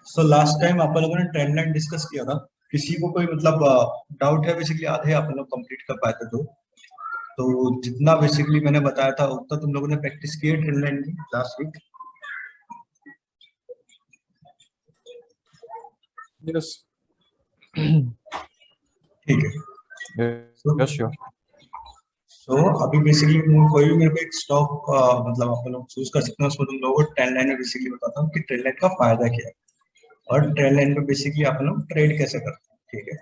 So last time आप लोगों ने ट्रेंड लाइन डिस्कस किया था। किसी को कोई मतलब डाउट है? बेसिकली आधे आप लोग कंप्लीट कर पाए थे तो जितना बेसिकली मैंने बताया था उतना तुम लोगों ने प्रैक्टिस की है ट्रेंड लाइन की लास्ट वीक। यस ठीक है। Yes sure. तो अभी बेसिकली कोई भी मेरे को एक स्टॉक मतलब आप लोग चूज कर सकते हैं, उसमें तुम लोगों को ट्रेंड लाइन में बेसिकली बताता हूँ कि ट्रेंड लाइन का फायदा क्या है और ट्रेंड लाइन पे बेसिकली आप लोग ट्रेड कैसे करते हैं। ठीक है।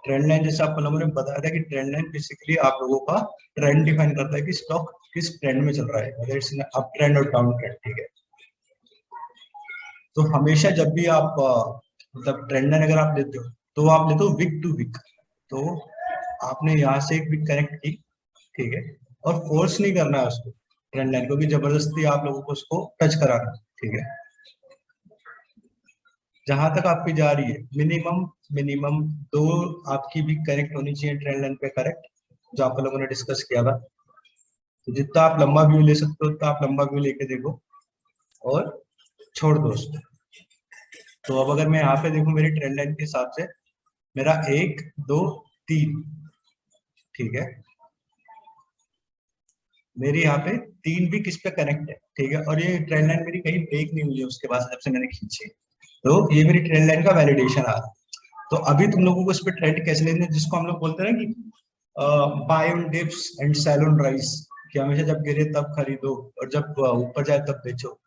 ट्रेंड लाइन जैसे आप लोगों ने बताया था कि ट्रेंड लाइन बेसिकली आप लोगों का ट्रेंड डिफाइन करता है कि स्टॉक किस ट्रेंड में चल रहा है, वेदर इट्स अप ट्रेंड और डाउन ट्रेंड। ठीक है। तो हमेशा जब भी आप मतलब ट्रेंड लाइन अगर आप लेते हो तो आप लेते हो वीक टू वीक। तो आपने यहाँ से एक वीक कनेक्ट की, ठीक है, और फोर्स नहीं करना है उसको ट्रेंड लाइन को कि जबरदस्ती आप लोगों को उसको टच कराना है। ठीक है। जहां तक आपकी जा रही है मिनिमम मिनिमम दो आपकी भी करेक्ट होनी चाहिए ट्रेंड लाइन पे, करेक्ट, जो आप लोगों ने डिस्कस किया था। तो जितना आप लंबा व्यू ले सकते हो उतना आप लंबा व्यू लेके देखो और छोड़ दो उसको। तो अब अगर मैं यहाँ पे देखूं मेरी ट्रेंड लाइन के हिसाब से मेरा एक दो तीन, ठीक है, मेरी यहाँ पे तीन भी किस पे कनेक्ट है। ठीक है। और ये ट्रेंड लाइन मेरी कहीं ब्रेक नहीं हुई है उसके बाद जब से मैंने खींची, तो ये मेरी ट्रेंड लाइन का वैलिडेशन आ रहा है। तो अभी तुम लोगों को इस पे ट्रेंड कैसे लेना है, जिसको हम लोग बोलते हैं ना कि buy on dips and sell on rise, कि हमेशा जब गिरे तब खरीदो और जब ऊपर जाए तब बेचो।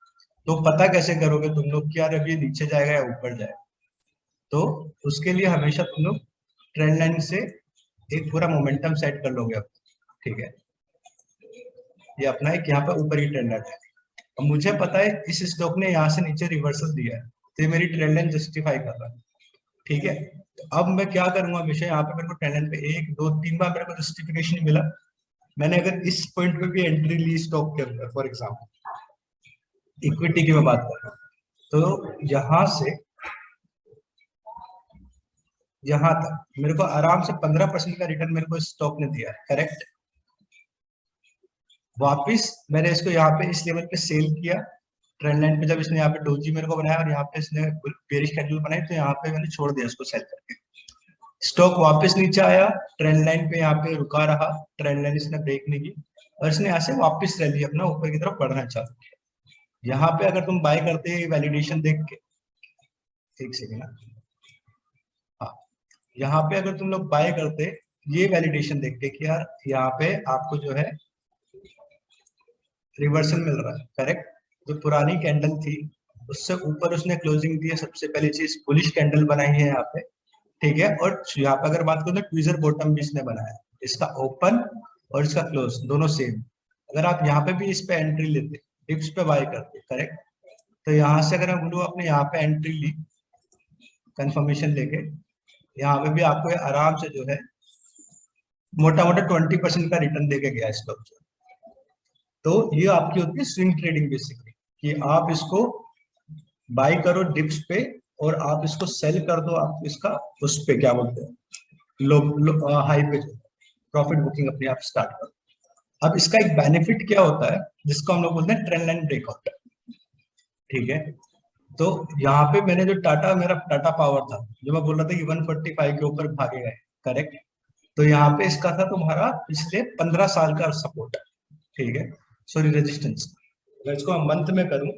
तो पता कैसे करोगे तुम लोग कि यार अभी ये नीचे जाएगा या ऊपर जाएगा? तो उसके लिए हमेशा तुम लोग ट्रेंड लाइन से एक पूरा मोमेंटम सेट कर लोगे अब। ठीक है। ये अपना है कि यहाँ पे ऊपर ही ट्रेंड लाइन है। अब मुझे पता है इस स्टॉक ने यहाँ से नीचे रिवर्सल दिया है, तो ये मेरी ट्रेंड लाइन जस्टिफाई कर रहा है। ठीक है। तो अब मैं क्या करूंगा, हमेशा यहाँ पे मेरे को ट्रेंड लाइन पे एक दो तीन बार मेरे को जस्टिफिकेशन मिला, मैंने अगर इस पॉइंट पे भी एंट्री ली स्टॉक के अंदर, फॉर एग्जाम्पल इक्विटी की मैं बात कर रहा हूँ, तो यहाँ से यहाँ तक मेरे को आराम से 15% का रिटर्न मेरे को इस स्टॉक ने दिया है, करेक्ट। वापिस मैंने इसको यहाँ पे इस लेवल पे सेल किया ट्रेंड लाइन पे, जब इसने यहाँ पे डोजी मेरे को बनाया और यहाँ पे इसने बेरिश कैंडल बनाई, तो यहाँ पे मैंने छोड़ दिया इसको सेल करके। स्टॉक वापस नीचे आया, ट्रेंड लाइन पे यहाँ पे रुका रहा, ट्रेंड लाइन इसने ब्रेक नहीं की और इसने यहाँ से वापस रैली अपना ऊपर की तरफ बढ़ना चालू किया। यहाँ पे अगर तुम बाय करते वैलिडेशन देख के, एक सेकेंड, हाँ, यहाँ पे अगर तुम लोग बाय करते ये वैलिडेशन देख के कि यार यहाँ पे आपको जो है रिवर्सल मिल रहा है, करेक्ट, जो पुरानी कैंडल थी उससे ऊपर उसने क्लोजिंग दी है, सबसे पहली चीज बुलिश कैंडल बनाई है यहाँ पे। ठीक है। और यहाँ पे अगर बात करूँ तो ट्विजर बॉटम भी इसने बनाया है, इसका ओपन और इसका क्लोज दोनों सेम। अगर आप यहाँ पे भी इस पे एंट्री लेते, डिप्स पे बाय करते, करेक्ट, तो यहाँ से अगर हम लोग अपने यहाँ पे एंट्री ली कंफर्मेशन लेके, यहाँ पे भी आपको आराम से जो है मोटा मोटा 20% का रिटर्न देके गया स्टॉक। तो ये आपकी होती है स्विंग ट्रेडिंग बेसिकली, कि आप इसको बाय करो डिप्स पे और आप इसको सेल कर दो आप इसका उस पे क्या बोलते हैं लो हाई पे प्रॉफिट बुकिंग अपने आप स्टार्ट करो। अब इसका एक बेनिफिट क्या होता है जिसको हम लोग बोलते हैं ट्रेंड लाइन ब्रेकआउट। ठीक है। तो यहाँ पे मैंने जो मेरा टाटा पावर था, जो मैं बोल रहा था कि 145 के ऊपर भागेगा, करेक्ट, तो यहाँ पे इसका था तुम्हारा पिछले 15 साल का सपोर्ट है। ठीक है, सॉरी रेजिस्टेंस। अगर इसको हम मंथ में करूं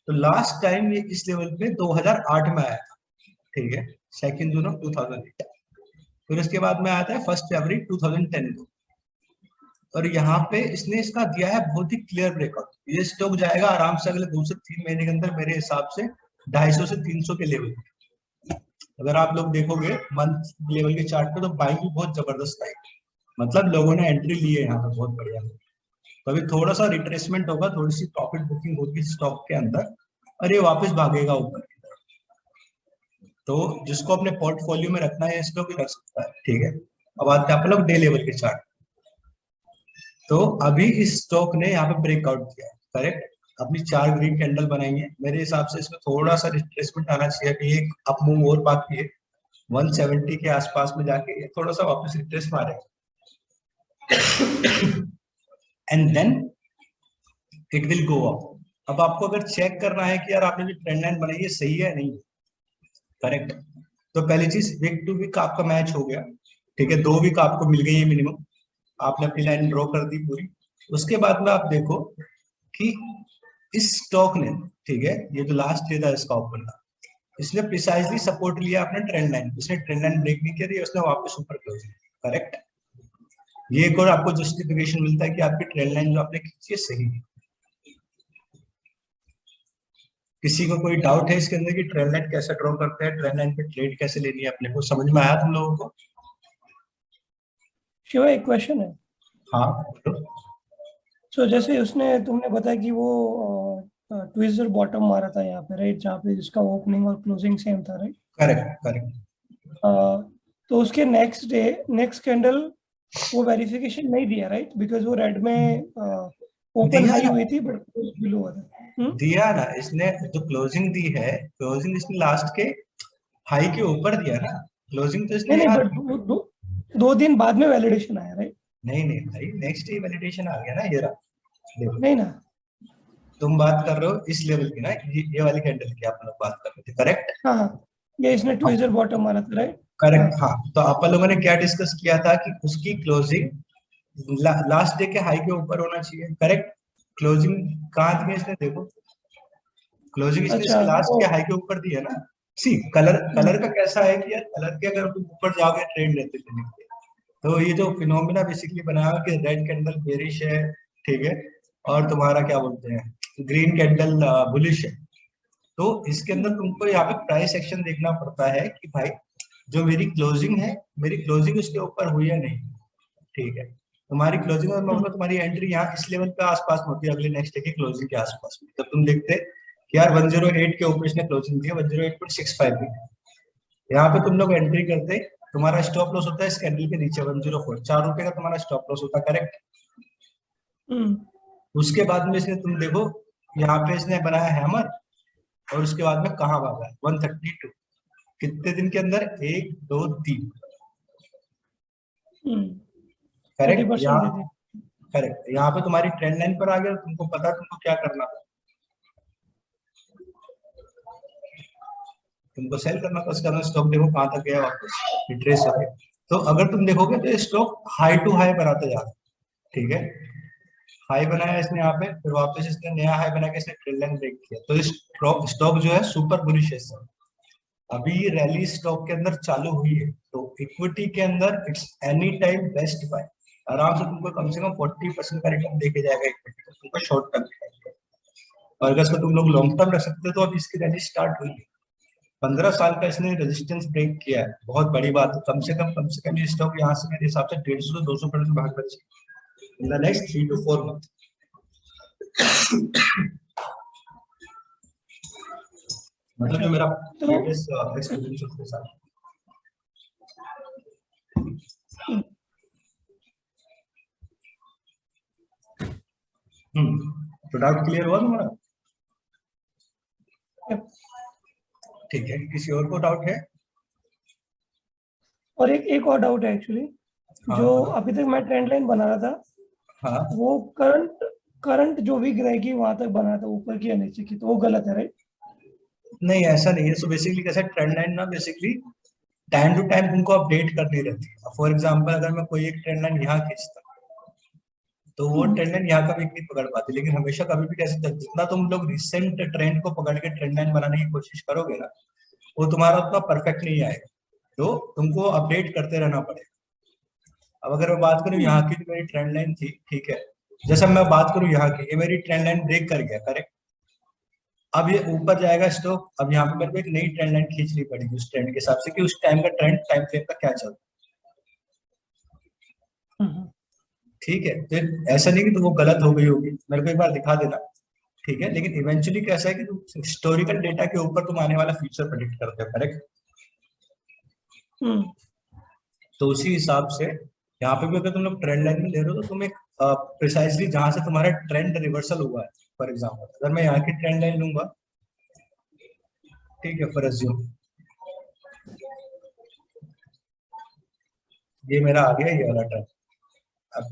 तो लास्ट टाइम ये इस लेवल पे 2008 में आया था। ठीक है, 2 जून 2008। फिर उसके बाद में आया था 1 फरवरी 2010 को, और यहाँ पे इसने इसका दिया है बहुत ही क्लियर ब्रेकआउट। ये स्टॉक जाएगा आराम से अगले 2 से 3 महीने के अंदर मेरे हिसाब से 250 से 300 के लेवल। अगर आप लोग देखोगे मंथ लेवल के चार्ट पे तो बाइंग भी बहुत जबरदस्त आई, मतलब लोगों ने एंट्री ली है यहाँ पे बहुत बढ़िया। तो अभी थोड़ा सा रिट्रेसमेंट होगा, थोड़ी सी प्रॉफिट बुकिंग होगी स्टॉक के अंदर और ये वापस भागेगा ऊपर की तरफ। तो जिसको अपने पोर्टफोलियो में रखना है स्टॉक रख सकता है। ठीक है। अब आते हैं आप लोग डे लेवल के चार्ट। तो अभी इस स्टॉक ने यहाँ पे ब्रेकआउट किया है, करेक्ट, अपनी 4 ग्रीन कैंडल बनाई है। मेरे हिसाब से इसमें थोड़ा सा रिट्रेसमेंट आना चाहिए, अभी एक अप मूव और बाकी है 170 के आसपास में जाके थोड़ा सा वापस रिट्रेस मारेगा and then it will go up. अब आपको अगर चेक करना है कि यार आपने जो ट्रेंड लाइन बनाई है सही है नहीं, करेक्ट, तो पहली चीज वीक टू वीक आपका मैच हो गया, ठीक है, 2 वीक आपको मिल गई है मिनिमम, आपने अपनी लाइन ड्रॉ कर दी पूरी। उसके बाद में आप देखो कि इस स्टॉक ने, ठीक है, ये जो लास्ट डे था इसका ओपन का, इसने प्रिसाइजली सपोर्ट लिया अपने ट्रेंड लाइन, इसने ट्रेंड लाइन ब्रेक नहीं करी, उसने वापस ऊपर क्लोज किया, करेक्ट। ये एक और आपको जस्टिफिकेशन मिलता है कि आपकी ट्रेंड लाइन जो आपने खींची है सही है। किसी को कोई डाउट है इसके अंदर कि ट्रेंड लाइन कैसे ड्रॉ करते हैं, ट्रेंड लाइन पे ट्रेड कैसे लेनी है अपने को, समझ में आया तुम लोगों को? शिवा, एक क्वेश्चन है। हाँ। सो जैसे उसने तुमने बताया कि वो ट्विजर बॉटम मारा था यहाँ पे, राइट, जहाँ पे जिसका ओपनिंग और क्लोजिंग सेम था, राइट। Correct correct. तो उसके नेक्स्ट डे नेक्स्ट कैंडल वो वेरिफिकेशन नहीं दिया, राइट, बिकॉज वो रेड में ओपन दिया हाई ना, हुई थी बट बिलो हुआ था। दिया ना इसने, जो क्लोजिंग दी है, क्लोजिंग इसने लास्ट के हाई के ऊपर दिया ना, क्लोजिंग तो नहीं इसने नहीं, यार। बट दो दिन बाद में वैलिडेशन आया, राइट। नहीं नहीं भाई, नेक्स्ट डे वैलिडेशन आ गया ना, ये रहा देखो। नहीं ना। तुम बात कर रहे हो इस लेवल की ना, ये वाली कैंडल की आप लोग बात कर रहे थे, करेक्ट। हाँ हाँ, ये इसने ट्विजर बॉटम मारा था, राइट। करेक्ट हाँ, तो अपन लोगों ने क्या डिस्कस किया था कि उसकी क्लोजिंग लास्ट डे के हाई के ऊपर होना चाहिए, करेक्ट। क्लोजिंग कहाँ दी है इसने, देखो, क्लोजिंग इसने अच्छा, इसके लास्ट वो के हाई के ऊपर दी है ना। सी कलर, कलर का कैसा है कि यार कलर के अगर तुम ऊपर जाओगे ट्रेंड लेते लेने के लिए, तो ये जो फिनोमिना बेसिकली बनाया कि रेड कैंडल बेरिश है, ठीक है, और तुम्हारा क्या बोलते हैं ग्रीन कैंडल बुलिश है, तो इसके अंदर तुमको यहाँ पे प्राइस एक्शन देखना पड़ता है कि भाई जो मेरी क्लोजिंग है, मेरी क्लोजिंग उसके ऊपर हुई है नहीं, ठीक है। तुम्हारी क्लोजिंग और मतलब तुम्हारी एंट्री यहाँ इस लेवल पे आसपास में होती है, अगले नेक्स्ट डे की क्लोजिंग के आसपास में, जब तुम देखते कि यार 108 के ऊपर इसने क्लोजिंग दी है, 108.65 दी, यहाँ पे तुम लोग एंट्री करते, तुम्हारा स्टॉप लॉस होता है इस कैंडल के नीचे 104, ₹4 का तुम्हारा स्टॉप लॉस होता है, करेक्ट। उसके बाद में इसने तुम देखो यहाँ पे इसने बनाया हैमर, और उसके बाद में कहाँ भागा है 132, कितने दिन के अंदर, 1 2 3, करेक्ट। 30% दे यहाँ दी। करेक्ट, यहाँ पे तुम्हारी ट्रेंड लाइन पर आ गया, तुमको पता है तुमको क्या करना था, तुमको सेल करना था, उसका स्टॉक देखो कहाँ तक गया, वापस ट्रेस हो गया। तो अगर तुम देखोगे तो स्टॉक हाई टू हाई बनाते जा रहा है, ठीक है, हाई बनाया इसने यहाँ पे, फिर वापस इसने नया हाई बना के इसने ट्रेंड लाइन ब्रेक किया, तो इस स्टॉक जो है सुपर बुलिश है सर। अभी ये रैली स्टॉक के अंदर चालू हुई है, तो इक्विटी के अंदर it's any time best buy, आराम से तुमको कम से कम 40% का रिटर्न देके जाएगा इक्विटी का, तुमको शॉर्ट टर्म के, और अगर इसको तुम लोग लॉन्ग टर्म रख सकते हो तो अभी इसकी रैली स्टार्ट हुई है, 15 साल का इसने रेजिस्टेंस ब्रेक किया है, बहुत बड़ी बात है, कम से कम ये स्टॉक यहाँ से मेरे हिसाब से 150 से 200% भाग बचे in the next 3 to 4 month. मतलब जो मेरा प्रीवियस एक्सपीरियंस उसके साथ। तो डाउट क्लियर हुआ तुम्हारा? ठीक है, किसी और को डाउट है? और एक और डाउट है एक्चुअली, हाँ जो अभी तक मैं ट्रेंड लाइन बना रहा था, हाँ, वो करंट करंट जो भी रहेगी वहां तक बना था, ऊपर की या नीचे की, तो वो गलत है, राइट। नहीं ऐसा नहीं है। सो बेसिकली कैसा ट्रेंड लाइन ना, बेसिकली टाइम टू टाइम तुमको अपडेट करनी रहती है। फॉर एग्जांपल अगर मैं कोई एक ट्रेंड लाइन यहाँ खींचता तो वो ट्रेंड लाइन यहाँ कभी नहीं पकड़ पाती, लेकिन हमेशा कभी भी कैसे जितना तुम लोग रिसेंट ट्रेंड को पकड़ के ट्रेंड लाइन बनाने की कोशिश करोगे ना, वो तुम्हारा उतना परफेक्ट नहीं आएगा, तो तुमको अपडेट करते रहना पड़ेगा। अब अगर मैं बात करूँ यहाँ की, जो मेरी ट्रेंड लाइन थी, ठीक है, जैसे मैं बात करूँ यहाँ की, ये मेरी ट्रेंड लाइन ब्रेक कर गया, करेक्ट। अब ये ऊपर जाएगा स्टॉक, अब यहाँ पे मेरे को एक नई ट्रेंड लाइन खींचनी पड़ेगी उस ट्रेंड के हिसाब से कि उस टाइम का ट्रेंड टाइम फ्रेम का क्या चल रहा है, ठीक है। तो ऐसा नहीं कि तो वो गलत हो गई होगी, मेरे को एक बार दिखा देना, ठीक है, लेकिन इवेंचुअली कैसा है कि तुम हिस्टोरिकल डेटा के ऊपर तुम आने वाला फ्यूचर प्रेडिक्ट करते हो, करेक्ट। तो उसी हिसाब से यहाँ पे भी अगर तुम लोग ट्रेंड लाइन में ले रहे हो तो तुम एक प्रिसाइजली जहां से तुम्हारा ट्रेंड रिवर्सल हुआ है, फॉर एग्जाम्पल अगर मैं यहाँ की ट्रेंड लाइन लूंगा, ठीक है, फॉर एज्यूम ये मेरा आ गया ये वाला ट्रेंड, अब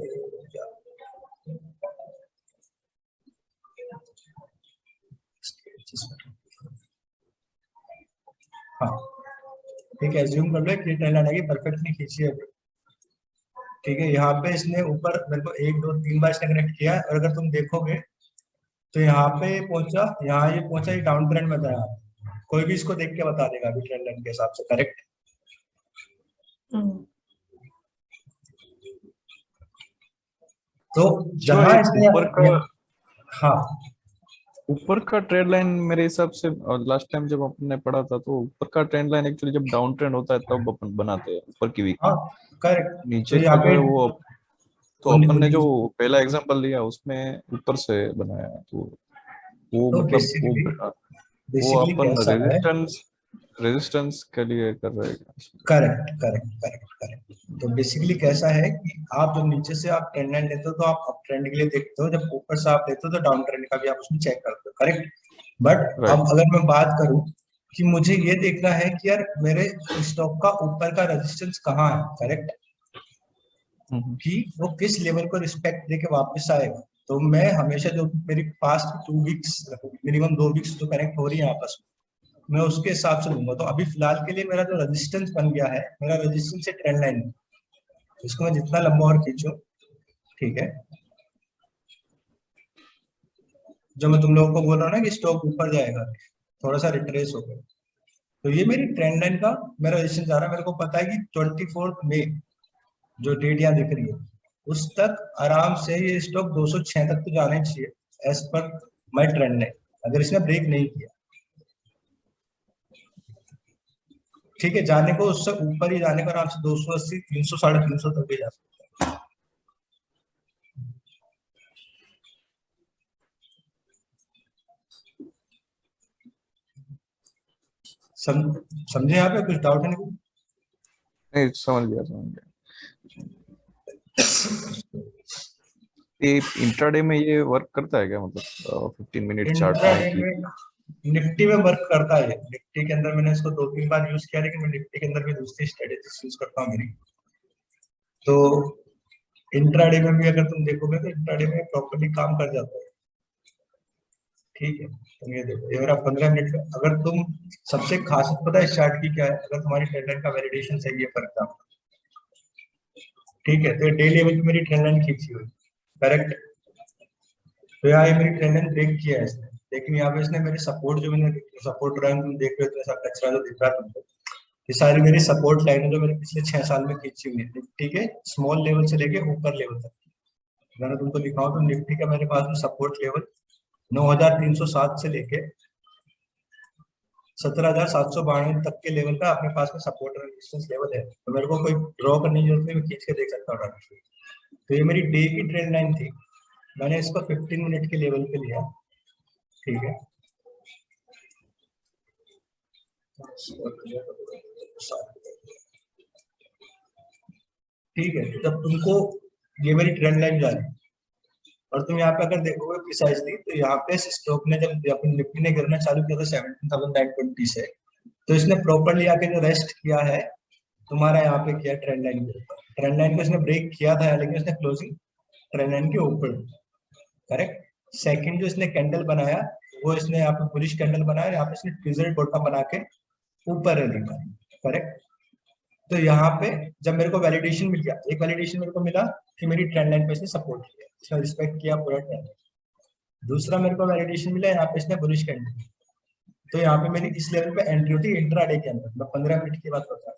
हाँ ठीक है, एज्यूम कर लो कि ट्रेंड लाइन आएगी, परफेक्टली खींची है। ठीक है, यहाँ पे इसने ऊपर मेरे को 1 2 3 बार इसने कनेक्ट किया है, और अगर तुम देखोगे तो यहाँ पे पहुंचा, यहाँ ये पहुंचा, ये डाउन ट्रेंड में था। यहाँ कोई भी इसको देख के बता देगा अभी ट्रेंड लाइन के हिसाब से, करेक्ट। तो जहां इसने ऊपर का हाँ ऊपर का ट्रेंड लाइन मेरे हिसाब से लास्ट टाइम जब अपने पढ़ा था तो ऊपर का ट्रेंड लाइन एक्चुअली जब डाउन ट्रेंड होता है तब अपन बनाते हैं ऊपर की वीक हाँ में। करेक्ट। तो नीचे यहाँ का जो पे है वो तो उन- अपन ने जो उन- पहला एग्जांपल लिया उसमें ऊपर से बनाया है, तो वो तो मतलब बेसिकली वो बेसिकली अपन कैसा है, रेजिस्टेंस के लिए कर रहे हैं। Correct correct correct correct. तो बेसिकली कैसा है कि आप जब नीचे से आप ट्रेंड लाइन लेते हो तो आप अप ट्रेंड के लिए देखते हो, जब ऊपर से आप लेते हो तो डाउन ट्रेंड का भी आप उसमें चेक करते हो, करेक्ट। But right. अब अगर मैं बात करूं कि मुझे ये देखना है कि यार मेरे स्टॉक का ऊपर का रेजिस्टेंस कहाँ है, करेक्ट, कि वो किस लेवल को रिस्पेक्ट देके वापस आएगा। तो मैं हमेशा जो मेरी पास्ट 2 वीक्स, मिनिमम 2 वीक्स जो कनेक्ट हो रही है आपस में, मैं उसके हिसाब से लूंगा। तो अभी फिलहाल के लिए मेरा जो रेजिस्टेंस बन गया है, मेरा रेजिस्टेंस है ट्रेंड लाइन, इसको मैं जितना लंबा और खींचूं, ठीक है, जो मैं तुम लोगों को बोल रहा हूँ ना कि स्टॉक ऊपर जाएगा, थोड़ा सा रिट्रेस हो गया, तो ये मेरी ट्रेंड लाइन का मेरा रेजिस्टेंस आ रहा है। मेरे को पता है कि 24 मई जो डेट यहाँ दिख रही है उस तक आराम से ये स्टॉक 206 तक तो जाना ही चाहिए एज पर माई ट्रेंड लाइन, अगर इसने ब्रेक नहीं किया। ठीक है, जाने को उससे ऊपर ही जाने को आराम से 280 300 350 तक भी जा सकता है। समझे यहाँ पे कुछ डाउट है नहीं? नहीं, समझ गया। ये इंट्राडे में ये वर्क करता है क्या, मतलब 15 मिनट चार्ट में इंट्राडे कि में निफ्टी में वर्क करता है। निफ्टी के अंदर मैंने इसको 2 3 बार यूज किया, लेकिन मैं निफ्टी के अंदर भी दूसरी स्ट्रेटेजीज यूज करता हूँ मेरी। तो इंट्राडे में भी अगर तुम देखोगे तो इंट्राडे में प्रॉपर्ली काम कर जाता है। ठीक है, तुम ये देखो, ये मेरा 15 मिनट में, अगर तुम, सबसे खासियत पता है इस चार्ट की क्या है, अगर तुम्हारी ट्रेंड लाइन का वैलिडेशन सही है फॉर एग्जाम्पल, ठीक है, तो डे लेवल की मेरी ट्रेंड लाइन खींची हुई, करेक्ट। तो यहाँ ये मेरी ट्रेंड लाइन ब्रेक किया है इसने, लेकिन यहाँ पे इसने मेरे सपोर्ट, जो मैंने सपोर्ट लाइन तुम देख रहे हो, ऐसा कचरा जो दिख रहा है तुमको, ये सारी मेरी सपोर्ट लाइन है जो मैंने पिछले 6 साल में खींची हुई है निफ्टी के स्मॉल लेवल से लेके ऊपर लेवल तक। मैंने तुमको दिखाऊं तो निफ्टी का मेरे पास में सपोर्ट लेवल 9307 से लेके 17,792 तक के लेवल का अपने पास में सपोर्ट और रेजिस्टेंस लेवल है। तो मेरे को कोई ड्रॉ करने की जरूरत नहीं, मैं खींच के देख सकता हूँ। तो ये मेरी डे की ट्रेंड लाइन थी, मैंने इसको 15 मिनट के लेवल पे लिया, ठीक है। ठीक है, तो जब तुमको ये मेरी ट्रेंड लाइन जा रही है और तुम यहाँ पे अगर देखोगे प्रिसाइजली, तो यहाँ पे स्टॉक ने जब अपन निफ्टी ने गिरना चालू किया था 17,920 से, तो इसने प्रॉपरली आके जो रेस्ट किया है तुम्हारा यहाँ पे किया ट्रेंड लाइन के ऊपर। ट्रेंड लाइन को इसने ब्रेक किया था, लेकिन इसने क्लोजिंग ट्रेंड लाइन के ऊपर, करेक्ट। सेकंड जो इसने कैंडल बनाया, वो इसने यहाँ पे बुलिश कैंडल बनाया, यहाँ पे इसने ट्विजर बॉटम बना के ऊपर रैली मारी, करेक्ट। तो यहाँ पे जब मेरे को वैलिडेशन मिल गया, एक वैलिडेशन मेरे को मिला कि मेरी ट्रेंड लाइन पे इसने सपोर्ट किया, इसने रिस्पेक्ट किया पूरा ट्रेंड। दूसरा मेरे को वैलिडेशन मिला, यहाँ पे इसने बुलिश कैंडल, तो यहाँ पे मेरी इस लेवल पे एंट्री होती है इंट्राडे के अंदर। मैं 15 मिनट की बात करता हूँ,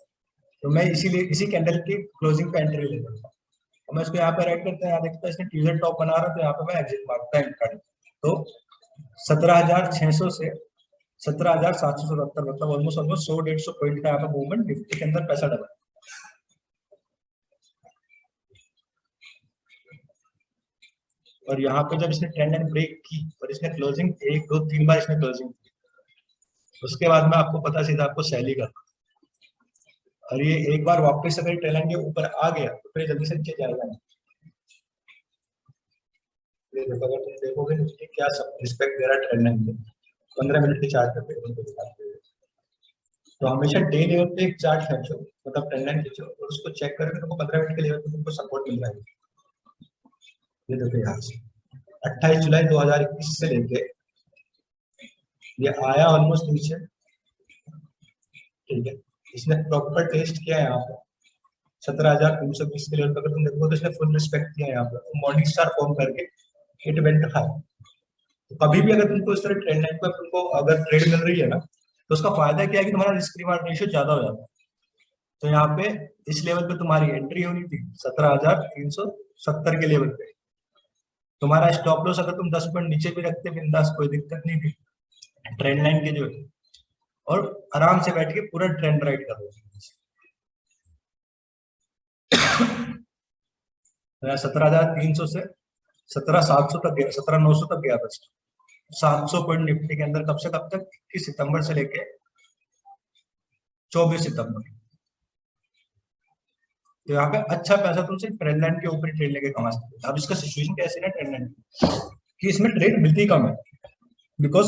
तो मैं इसीलिए इसी कैंडल की क्लोजिंग पे एंट्री ले लेता हूँ। और मैं इसको यहाँ पे राइट करता हूँ, यहाँ देखता है इसने ट्यूजर टॉप बना रहा, तो यहाँ पे मैं एग्जिट मारता हूँ इंट्राडे। तो 17,600 से 17,777, मतलब ऑलमोस्ट 100-150 पॉइंट का यहाँ पे मूवमेंट निफ्टी के अंदर पैसा डबल। और यहाँ पे जब इसने ट्रेंड लाइन ब्रेक की और इसने क्लोजिंग 1 2 3 बार इसने क्लोजिंग की, उसके बाद में आपको पता सीधा आपको सैली करना। और ये एक बार वापस अगर ट्रेंड लाइन के ऊपर आ गया तो फिर जल्दी से नीचे जाएगा नहीं। ये देखो, अगर तुम देखोगे निफ्टी क्या सब रिस्पेक्ट दे रहा है ट्रेंड लाइन पे, 15 मिनट के चार्ट पे तुमको दिखाते हैं। तो हमेशा डे लेवल पे एक चार्ट खींचो, मतलब ट्रेंड लाइन खींचो, और उसको चेक करके तुमको 15 मिनट के लेवल पे तुमको सपोर्ट मिल रहा है। ये देखो यहाँ से 28 जुलाई 2021 से लेके ये आया ऑलमोस्ट नीचे, ठीक है। इसने प्रॉपर टेस्ट किया है यहाँ पे 17,320 के लेवल पर। अगर तुम देखो तो इसने फुल रिस्पेक्ट किया है यहाँ पे, मॉर्निंग स्टार फॉर्म करके इट वेंट हाई। तो कभी भी अगर तुमको इस तरह ट्रेंड लाइन पर तुमको अगर ट्रेड मिल रही है ना, तो उसका फायदा क्या है कि तुम्हारा रिस्क रिवार्ड रेशियो ज्यादा हो जाता है। तो यहाँ पे इस लेवल पे तुम्हारी एंट्री होनी थी 17,370 के लेवल पे। तुम्हारा स्टॉप लॉस अगर तुम 10 पॉइंट नीचे भी रखते बिंदास, कोई दिक्कत नहीं थी ट्रेंड लाइन के जो है, और आराम से बैठ के पूरा ट्रेंड राइड कर दो। 17,300 से 17,700 तक गया, 17,900 तक गया बस। 700 पॉइंट निफ्टी के अंदर कब से कब तक, 21 सितंबर से लेके 24 सितंबर। तो यहाँ पे अच्छा पैसा तुम सिर्फ ट्रेंड लाइन के ऊपर ट्रेड लेके कमा सकते हो। अब इसका सिचुएशन कैसे है ट्रेंड लाइन कि इसमें ट्रेड मिलती कम है, बिकॉज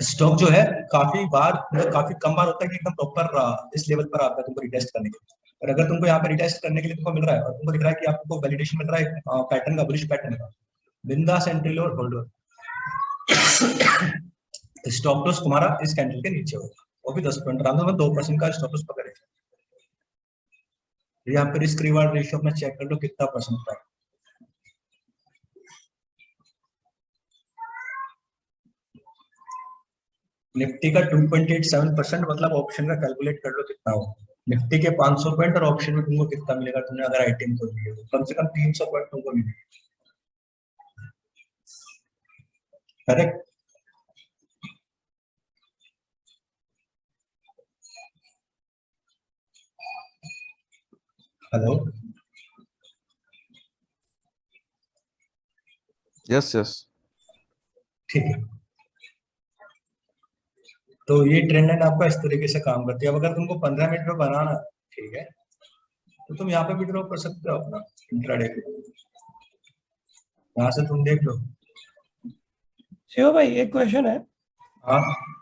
स्टॉक जो है काफी बार, मतलब काफी कम बार होता है कि एकदम प्रॉपर इस लेवल पर आता है तुमको रिटेस्ट करने के लिए। और अगर तुमको यहाँ पे रिटेस्ट करने के लिए तुमको मिल रहा है और तुमको दिख रहा है कि आपको वैलिडेशन मिल रहा है पैटर्न का, बुलिश पैटर्न का, बिंदास एंट्री लो और होल्ड लो। स्टॉप लॉस तुम्हारा इस कैंडल के नीचे होगा, वो भी 10 पॉइंट आराम से, 2% का स्टॉप लॉस पकड़ेगा। यहाँ पे रिस्क रिवार्ड रेशियो अपना चेक कर लो कितना परसेंट का है। निफ्टी का 2.87%, मतलब ऑप्शन का कैलकुलेट कर लो कितना हो। निफ्टी के 500 पॉइंट और ऑप्शन में तुमको कितना मिलेगा, तुमने अगर आईटीएम को लिए कम से कम 300 पॉइंट तुमको मिलेगा, करेक्ट। हेलो, यस यस, ठीक है। तो ये ट्रेंड लाइन आपका इस तरीके से काम करती है। अब अगर तुमको 15 मिनट में बनाना, ठीक है, तो तुम यहाँ पे विड्रॉ कर सकते हो अपना इंट्राडे के, यहाँ से तुम देख लो। शिव भाई एक क्वेश्चन है। हाँ,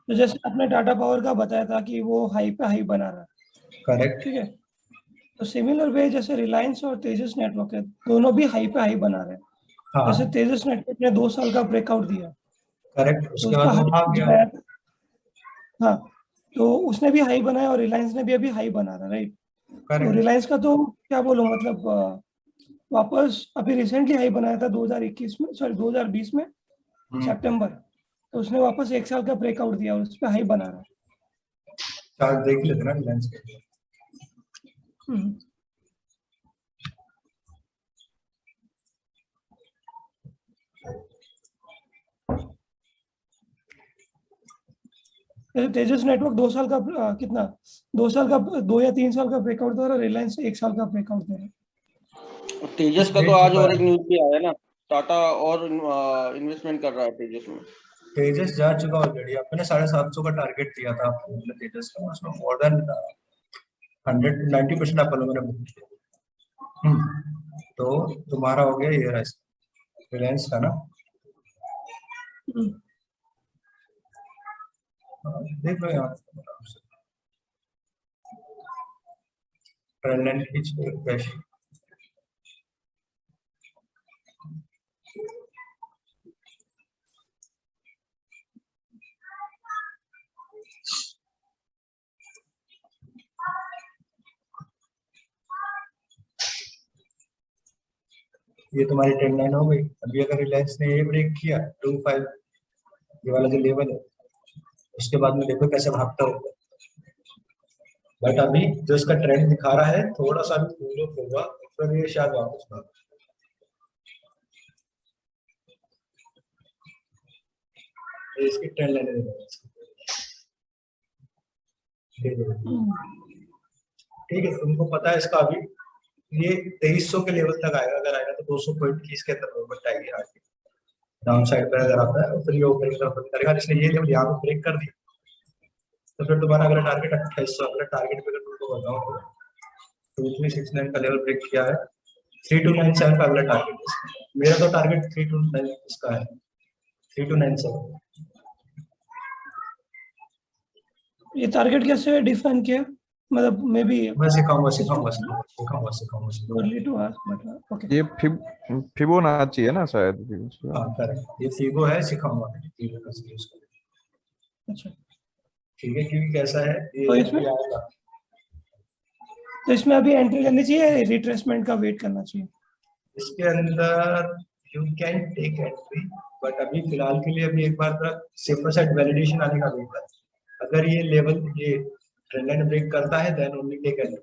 तो जैसे आपने टाटा पावर का बताया था कि वो हाई पे हाई बना रहा है, करेक्ट। ठीक है। तो सिमिलर वे जैसे रिलायंस और तेजस नेटवर्क है, दोनों भी हाई पे हाई बना रहे हैं। हाँ, जैसे तेजस नेटवर्क ने 2 साल का ब्रेकआउट दिया, करेक्ट। तो उसके उसका बाद वो हाई भाग गया। बनाया था। हाँ, तो उसने भी हाई बनाया और रिलायंस ने भी अभी हाई बना रहा है, राइट। तो करेक्ट। रिलायंस का तो क्या बोलूं, मतलब वापस अभी रिसेंटली हाई बनाया था 2021 में, सॉरी 2020 में सितंबर। तो उसने वापस 1 साल का ब्रेकआउट दिया और उस पर हाई बना रहा है। चार्ट देख लेते ना रिलायंस के। जैसे तेजस नेटवर्क 2 साल का कितना, 2 साल का, 2 या 3 साल का ब्रेकआउट दे रहा है, रिलायंस 1 साल का ब्रेकआउट दे रहा है। तेजस का तो आज और एक न्यूज भी आया ना, टाटा और इन्वेस्टमेंट कर रहा है तेजस में। तेजस जा चुका ऑलरेडी। आपने 750 का टारगेट दिया था आपको, मतलब तेजस का, उसमें मोर देन 190% आप लोगों ने बुक किया। तो तुम्हारा हो गया ये रिलायंस का ना। देख लो यहाँ ट्रेंड लाइन खींच लो कैश। ये तुम्हारी ट्रेंड लाइन हो गई। अभी अगर रिलायंस ने ये ब्रेक किया 25, ये वाला जो लेवल है, उसके बाद में देखो कैसे भागता होगा। बट अभी जो इसका ट्रेंड दिखा रहा है, थोड़ा सा भी कूल ऑफ होगा फिर ये शायद वापस भाग। इसकी ट्रेंड लाइन ठीक है। तुमको पता है इसका अभी ये 2300 के लेवल तक आएगा। अगर आएगा तो 200 पॉइंट की इसके अंदर मूवमेंट आएगी आगे डाउन साइड पर। अगर आता है तो फिर ये ओपनिंग तरफ करेगा। जिसने ये लेवल यहाँ पे ब्रेक कर दिया तो फिर तुम्हारा अगला टारगेट 2800, अगला टारगेट पे तुमको बताऊँ 2369 का लेवल ब्रेक किया है, 3297 का अगला टारगेट है। मेरा तो टारगेट 329 इसका है, 3297। ये टारगेट कैसे डिफाइन किया, मतलब मे बी मैं सिखाऊंगा। Early to ask, but okay. ये फिबोनाची है ना शायद। हाँ करेक्ट, ये फिबो है, सिखाऊंगा फिबो कैसे यूज करें। अच्छा, ठीक है, क्योंकि कैसा है ये तो इसमें अभी आएगा। तो इसमें अभी एंट्री करनी चाहिए, रिट्रेसमेंट का वेट करना चाहिए? इसके अंदर you can take entry, but अभी फिलहाल के लिए अभी एक बार थोड़ा सेफर साइड वैलिडेशन आने का वेट कर। अगर ये लेवल ये ट्रेंड लाइन ब्रेक करता है then only take entry.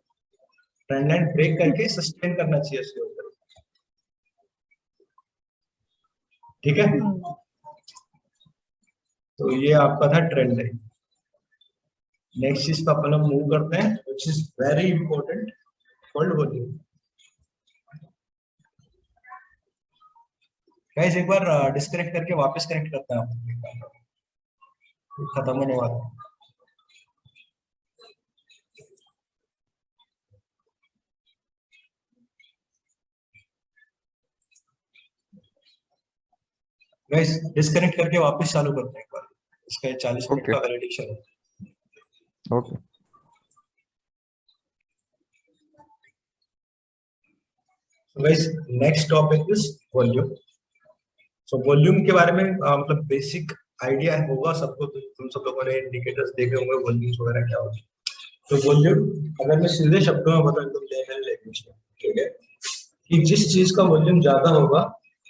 Trend line break करके सस्टेन करना चाहिए इसके ऊपर, ठीक है। तो ये आपका था ट्रेंड लाइन। नेक्स्ट चीज पर अपन लोग मूव करते हैं which is very important, called volume. Guys एक बार डिस्कनेक्ट करके वापस कनेक्ट करते हैं, खत्म होने वाला। गाइस डिस्कनेक्ट करके वापस चालू करते हैं एक बार, इसका 40 मिनट Okay. का वैलिडेशन है। Okay. So guys, next topic is volume. So volume के बारे में मतलब बेसिक आइडिया होगा सबको, तुम सब लोगों ने इंडिकेटर्स देखे होंगे वॉल्यूम्स वगैरह क्या होती है। तो वॉल्यूम अगर मैं सीधे शब्दों में बताऊं तो लेवल लैंग्वेज में, ठीक है, कि जिस चीज का वॉल्यूम ज्यादा होगा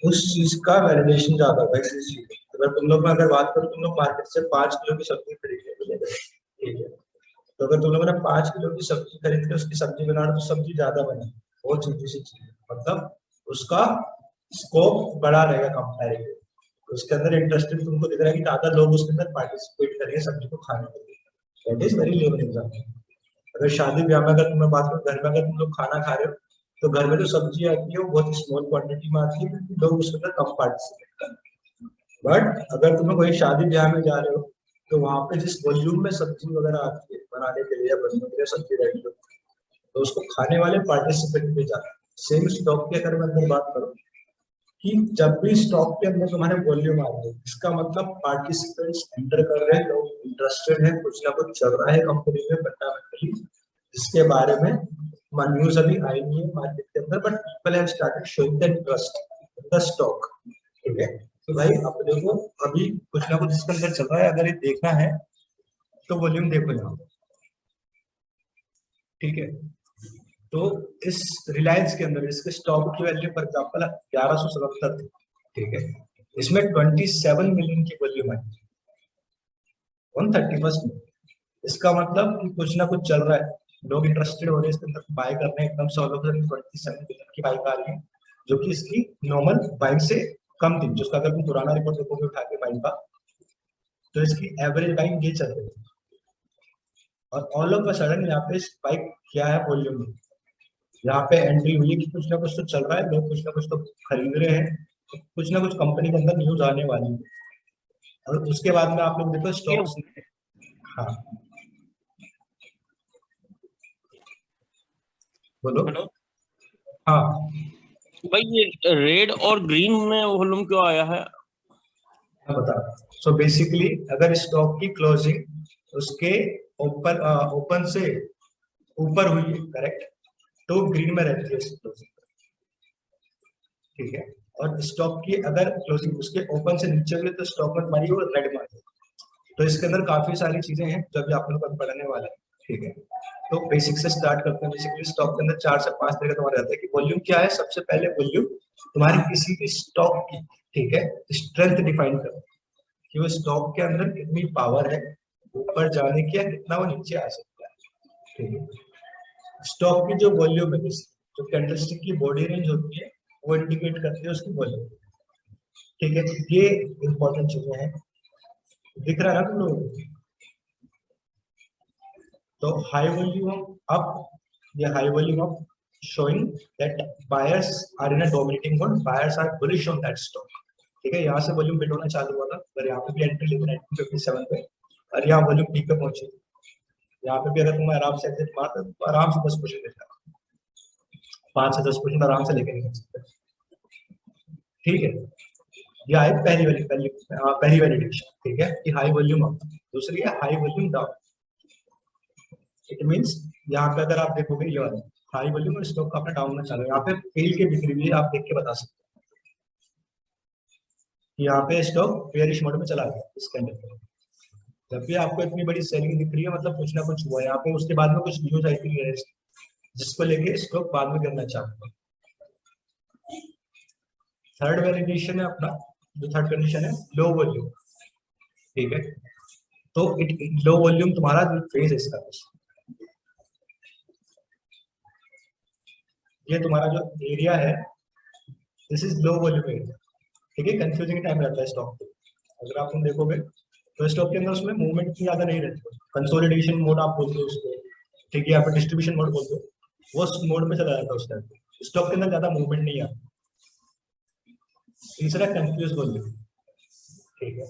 उस चीज का वैलिडेशन ज्यादा होगा। अगर तुम लोग में अगर बात करो, तुम लोग मार्केट से 5 किलो की सब्जी खरीद ले, ठीक है, तो अगर तुम लोगों ने 5 किलो की सब्जी खरीद के उसकी सब्जी बना तो सब्जी ज्यादा बनी, बहुत सीधी सी चीज है, मतलब उसका स्कोप बड़ा रहेगा कंपैरेटिव। उसके अंदर इंटरेस्टेड तुमको दिख रहा है कि ज्यादा लोग उसके अंदर पार्टिसिपेट करेंगे सब्जी को खाने के लिए, that is very level example. अगर शादी ब्याह में अगर तुम्हें बात करो, घर में अगर तुम लोग खाना खा रहे हो तो घर में जो सब्जी आती है वो बहुत स्मॉल क्वांटिटी में आती है क्योंकि लोग उसके अंदर कम पार्टिसिपेट करते हैं। बट अगर तुम कोई शादी ब्याह में जा रहे हो तो वहां पे जिस वॉल्यूम में सब्जी वगैरह आती है बनाने के लिए या बनने के लिए सब्जी रेडी होती है तो उसको खाने वाले पार्टिसिपेट भी जाते हैं। सेम स्टॉक की अगर मैं अंदर बात करूँ कि जब भी स्टॉक के अंदर तुम्हारे वॉल्यूम आ रहे हैं इसका मतलब पार्टिसिपेंट्स एंटर कर रहे हैं, लोग इंटरेस्टेड है, कुछ ना कुछ चल रहा है कंपनी में फंडामेंटली जिसके बारे में न्यूज़ अभी आई नहीं है मार्केट के अंदर, but people have started showing the interest in the stock, ठीक है। तो भाई अपने को अभी कुछ ना कुछ इसके अंदर चल रहा है, अगर ये देखना है तो वॉल्यूम देखो यहाँ, ठीक है। तो इस रिलायंस के अंदर इसके स्टॉक की वैल्यू फॉर एग्जांपल 1177 थी, ठीक है, इसमें 27 मिलियन की वॉल्यूम आई 131 में। इसका मतलब कि कुछ ना कुछ चल रहा है, लोग इंटरेस्टेड हो रहे हैं इसके अंदर बाय कर रहे हैं, एकदम 27 मिलियन की बाइक आ रही है जो कि इसकी नॉर्मल बाइक से कम थी, जिसका अगर तुम पुराना रिपोर्ट देखोगे उठा के बाइक का तो इसकी एवरेज बाइक ये चल रही है। और ऑल ऑफ अ सडन यहाँ पे स्पाइक क्या है वॉल्यूम में, यहाँ पे एंट्री हुई है कि कुछ ना कुछ तो चल रहा है, लोग कुछ ना कुछ तो खरीद रहे हैं, तो कुछ ना कुछ कंपनी के अंदर न्यूज आने वाली है। और उसके बाद में आप लोग देखो स्टॉक्स, हाँ बोलो। हेलो हाँ भाई, ये रेड और ग्रीन में वॉल्यूम क्यों आया है? मैं बता रहा हूँ। सो बेसिकली अगर स्टॉक की क्लोजिंग उसके ओपन से ऊपर हुई है, करेक्ट, तो ग्रीन में रहती है उसकी क्लोजिंग, ठीक है। और स्टॉक की अगर क्लोजिंग उसके ओपन से नीचे हुई तो स्टॉक में तुम्हारी वो रेड मार्क है। तो इसके अंदर काफी सारी चीजें हैं जो अभी आप लोग को पढ़ने वाला है, ठीक है। तो बेसिक से स्टार्ट करते हैं। बेसिकली स्टॉक के अंदर 4 से 5 तरह का तुम्हारा रहता है कि वॉल्यूम क्या है। सबसे पहले वॉल्यूम तुम्हारी किसी भी स्टॉक की, ठीक है, स्ट्रेंथ डिफाइन करता है कि वो स्टॉक के अंदर कितनी पावर है ऊपर जाने की या कितना वो नीचे आ सकता है, ठीक है। स्टॉक की जो वॉल्यूम है, जो कैंडलस्टिक की बॉडी रेंज होती है वो इंडिकेट करती है उसकी वॉल्यूम, ठीक है। ये इंपॉर्टेंट चीजें हैं, दिख रहा है ना तुम लोगों को। तो हाई वॉल्यूम अप, ये high volume up showing that buyers are in a dominating mode, buyers are bullish on that stock, ठीक है। यहाँ से वॉल्यूम बिल्ड होना चालू हुआ था, अगर यहाँ पे भी एंट्री लेते 1957 पे और यहाँ वॉल्यूम पीक पे पहुंची, यहाँ पे भी अगर तुम आराम से एग्जिट मारते तो आराम से 10% लेता, 5 से 10% आराम से लेके निकल सकते, ठीक है। ये आए पहली वैलिडेशन, ठीक है, कि हाई वॉल्यूम अप। दूसरी है high volume down. It means यहाँ पे अगर आप देखोगे ये वाला हाई वॉल्यूम और स्टॉक अपना डाउन में चल रहा है, यहाँ पे फेल के बिक्री भी आप देख के बता सकते हैं कि यहाँ पे स्टॉक बेयरिश मोड में चला गया इस कैंडल पे। जब भी आपको इतनी बड़ी सेलिंग दिख रही है मतलब कुछ ना कुछ हुआ है यहाँ पे, उसके बाद में कुछ न्यूज आई थी जिसको लेके स्टॉक बाद में करना चाहूंगा। थर्ड वैलिडेशन है अपना, जो थर्ड कंडीशन है लो वॉल्यूम, ठीक है। तो लो वॉल्यूम तुम्हारा फेज है इसका, ये तुम्हारा जो एरिया है this is low volume area, ठीक है। कंफ्यूजिंग टाइम रहता है स्टॉक पे, अगर आप तुम देखोगे तो स्टॉक के अंदर उसमें मूवमेंट इतनी ज्यादा नहीं रहती, कंसोलिडेशन मोड आप बोलते हो उसको, ठीक है, या फिर डिस्ट्रीब्यूशन मोड बोलते हो, वो मोड में चला जाता है उस टाइम पे, स्टॉक के अंदर ज्यादा मूवमेंट नहीं आता। तीसरा कंफ्यूज वॉल्यूम, ठीक है,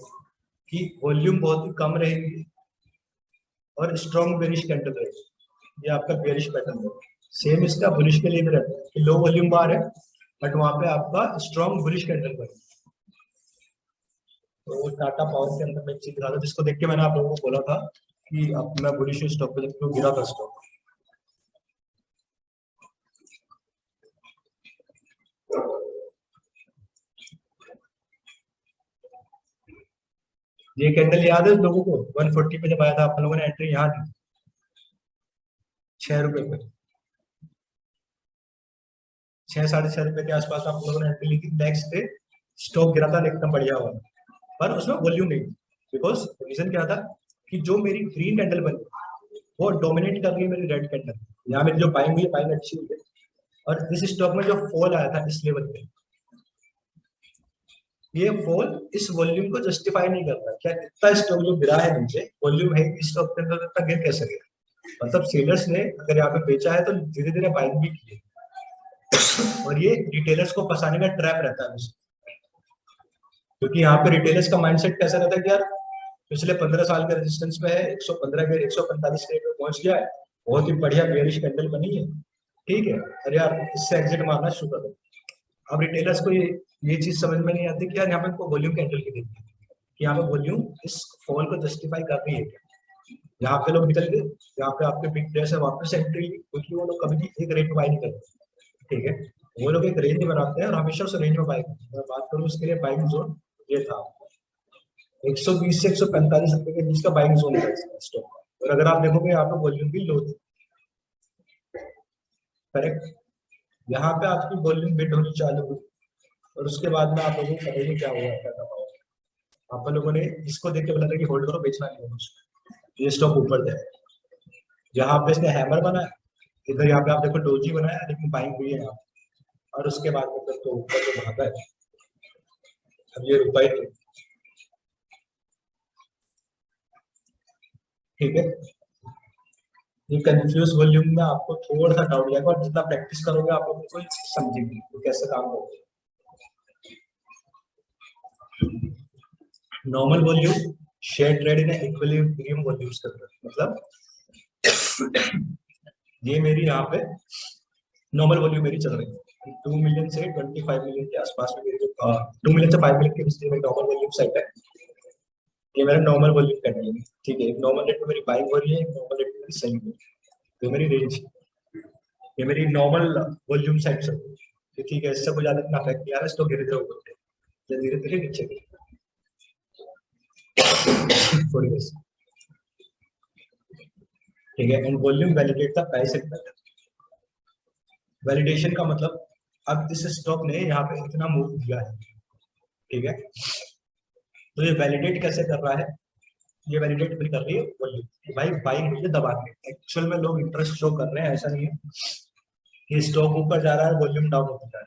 कि वॉल्यूम बहुत ही कम रहेगी और स्ट्रॉन्ग बेरिश कैंडल रहेगी, ये आपका बेरिश पैटर्न है। सेम इसका बुलिश के लिए भी रहता है कि लो वॉल्यूम बार है बट वहां पे आपका स्ट्रॉन्ग बुलिश कैंडल बने। तो टाटा पावर के अंदर मैं चीज दिखा था जिसको देख के मैंने आप लोगों को बोला था कि अब मैं बुलिश स्टॉक पे जब गिरा था स्टॉक। ये कैंडल याद है लोगों को 140 पे जब आया था, आप लोगों ने एंट्री यहाँ दी 6 रुपए पे, 6-6.5 रुपए के आसपास आप लोगों ने एंट्री ली थी। नेक्स्ट डे स्टॉक गिरा था एकदम बढ़िया हुआ, पर उसमें वॉल्यूम नहीं थी, बिकॉज रीजन क्या था कि जो मेरी ग्रीन कैंडल बनी वो डोमिनेट कर रही है मेरी रेड कैंडल, यहाँ मेरी जो बाइंग हुई है बाइंग अच्छी हुई है, और इस स्टॉक में जो फॉल आया था इस लेवल पे, ये फॉल इस वॉल्यूम को जस्टिफाई नहीं करता। क्या इतना स्टॉक जो गिरा है नीचे, वॉल्यूम है इस स्टॉक के अंदर, इतना गिर कैसे गया? मतलब सेलर्स ने अगर यहाँ पे बेचा है तो धीरे धीरे बाइंग भी की है, और ये रिटेलर्स को फंसाने का ट्रैप रहता है, क्योंकि यहाँ पे रिटेलर्स का माइंडसेट कैसा रहता है कि यार पिछले 15 साल के रेजिस्टेंस पे है, 115 के 145 के पे पहुंच गया है, बहुत ही बढ़िया बेयरिश कैंडल बनी है, ठीक है, अरे यार इससे एग्जिट मारना शुरू कर दो। अब रिटेलर्स को ये चीज समझ में नहीं आती कि यार यहाँ पे इनको वॉल्यूम कैंडल की देखी कि यहाँ पे वॉल्यूम इस फॉल को जस्टिफाई कर रही है क्या। यहाँ पे लोग निकल गए, यहाँ पे आपके बिग प्लेयर्स है वापस एंट्री, क्योंकि वो लोग कभी भी एक रेट में बाय नहीं करते, ठीक है, वो लोग एक रेंज बनाते हैं और हमेशा उस रेंज में बाय करते हैं। मैं बात करूँ उसके लिए बाइंग जोन ये था 120 से 145 रुपए के बीच का बाइंग जोन था स्टॉक, और अगर आप देखोगे यहाँ पे वॉल्यूम भी लो थी, करेक्ट। यहाँ पे आपकी वॉल्यूम बिट होनी चालू हुई और उसके बाद में आप लोगों को पता ही क्या हुआ क्या था, आप लोगों ने इसको देख के बोला था कि होल्ड करो, बेचना नहीं है, ये स्टॉक ऊपर जाए। जहाँ पे इसने हैमर बनाया, इधर यहाँ पे आप देखो डोजी बनाया, लेकिन बाइंग हुई है यहाँ, और उसके बाद में फिर तो ऊपर तो भागा है, अब ये रुपए थे, ठीक है। ये कंफ्यूज वॉल्यूम में आपको थोड़ा सा डाउट जाएगा, और जितना प्रैक्टिस करोगे आप लोगों को समझेंगे तो कैसे काम होगा। Normal volume share trade in equilibrium volumes करता है, मतलब ये मेरी यहाँ पे नॉर्मल वॉल्यूम मेरी चल रही है 2 मिलियन से 25 मिलियन के आसपास में, मेरी जो 2 मिलियन से 5 मिलियन के बीच में नॉर्मल वॉल्यूम सेट है, ये मेरा नॉर्मल वॉल्यूम कैंडल है, ठीक है। एक नॉर्मल रेट में मेरी बाइंग हो रही है, एक नॉर्मल रेट में मेरी सेलिंग हो रही है, तो मेरी रेंज, ये मेरी नॉर्मल वॉल्यूम सेट है, ठीक है। इससे कोई ज्यादा इतना अफेक्ट नहीं आ रहा है, तो धीरे धीरे ऊपर है, धीरे धीरे नीचे थोड़ी देर, ठीक है। And volume validate the price at pattern. Validation का मतलब अब इस स्टॉक ने यहाँ पे इतना मूव किया है, ठीक है, तो ये वैलिडेट कैसे कर रहा है, ये वैलिडेट भी कर रही है वॉल्यूम कि भाई बाइंग हुई है दबा के, एक्चुअल में लोग इंटरेस्ट शो कर रहे हैं, ऐसा नहीं है कि स्टॉक ऊपर जा रहा है वॉल्यूम डाउन होता जा रहा है।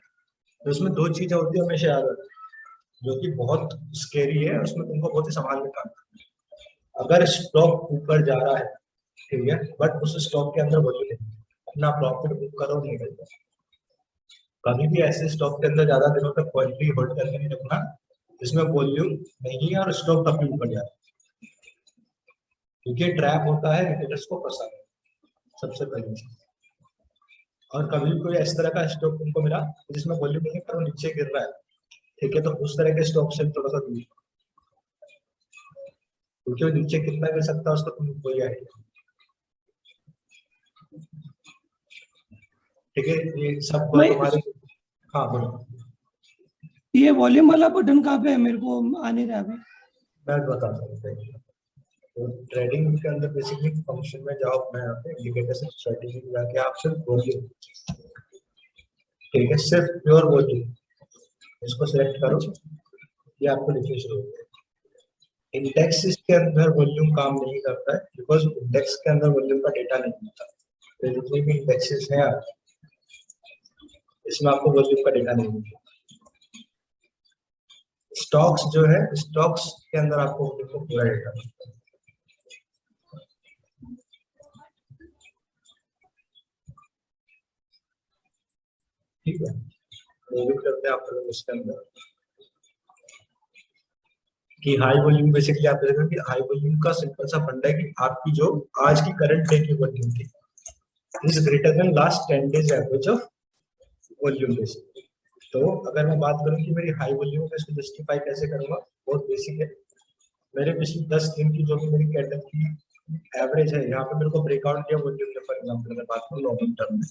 तो उसमें दो चीजें होती है हमेशा याद रखना, जो कि बहुत स्केरी है, उसमें तुमको बहुत ही संभाल के काम करना है। अगर स्टॉक ऊपर जा रहा है, ठीक है, बट उस स्टॉक के अंदर वॉल्यूम नहीं, अपना प्रॉफिट बुक करो, नहीं करता। कभी भी ऐसे स्टॉक के अंदर ज्यादा दिनों तक क्वालिटी होल्ड करके नहीं रखना जिसमें वॉल्यूम नहीं है और स्टॉक काफी ऊपर जा रहा है, क्योंकि ट्रैप होता है रिटेलर्स को फंसाना, सबसे पहली चीज। और कभी भी कोई इस तरह का स्टॉक तुमको मिला जिसमें वॉल्यूम नहीं है पर वो नीचे गिर रहा है, ठीक है, तो उस तरह के स्टॉक से थोड़ा सा दूर, क्योंकि वो नीचे कितना गिर सकता है उसका तुमको कोई आइडिया, ठीक है। ये सब तुम्हारे, हाँ बोलो। ये वॉल्यूम वाला बटन कहाँ पे है, मेरे को आ नहीं रहा अभी। मैं बताता हूँ, तो ट्रेडिंग के अंदर बेसिकली फंक्शन में जाओ अपना, यहाँ पे इंडिकेटर्स एंड स्ट्रेटजी में जाके आप सिर्फ वॉल्यूम, ठीक है, सिर्फ प्योर वॉल्यूम इसको सिलेक्ट करो, ये आपको रिफ्रेश होगा। इंडेक्स के अंदर वॉल्यूम काम नहीं करता है बिकॉज इंडेक्स के अंदर वॉल्यूम का डेटा नहीं होता। तो जितने भी इंडेक्सेस हैं इसमें आपको वॉल्यूम का डेटा नहीं मिलेगा। स्टॉक्स जो है, स्टॉक्स के अंदर आपको वॉल्यूम का पूरा डेटा मिलता है। ठीक है, मूविंग करते हैं आप लोग इसके अंदर कि हाई वॉल्यूम, बेसिकली आप देखेंगे कि हाई वॉल्यूम का सिंपल सा फंडा है कि आपकी जो आज की करंट डे की वॉल्यूम थी is greater than last 10 days average of volume basically. तो अगर मैं बात करूं कि मेरी हाई वॉल्यूम है इसको जस्टिफाई कैसे करूंगा, बहुत बेसिक है। मेरे पिछले 10 दिन की जो भी मेरी कैंडल की एवरेज है, यहाँ पे मेरे को ब्रेकआउट किया वॉल्यूम के, फॉर एग्जांपल अगर बात करूं लॉन्ग टर्म में,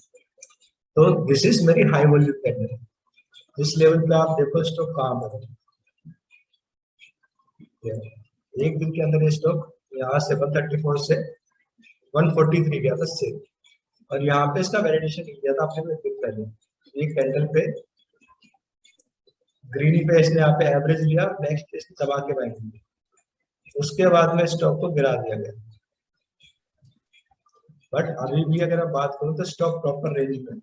तो दिस इज मेरी हाई वॉल्यूम कैंडल। इस लेवल पे आप देखो स्टॉक कहां पर है, एक दिन के अंदर ये स्टॉक यहाँ से 134 से 143 गया था सेल, और यहाँ पे इसका वैलिडेशन किया था आपने एक दिन पहले। ये कैंडल पे ग्रीन पे इसने यहाँ पे एवरेज लिया, नेक्स्ट इसने दबा के बाइंग लिया, उसके बाद में स्टॉक को गिरा दिया गया। बट अभी भी अगर मैं बात करूं तो स्टॉक प्रॉपर रेंज में,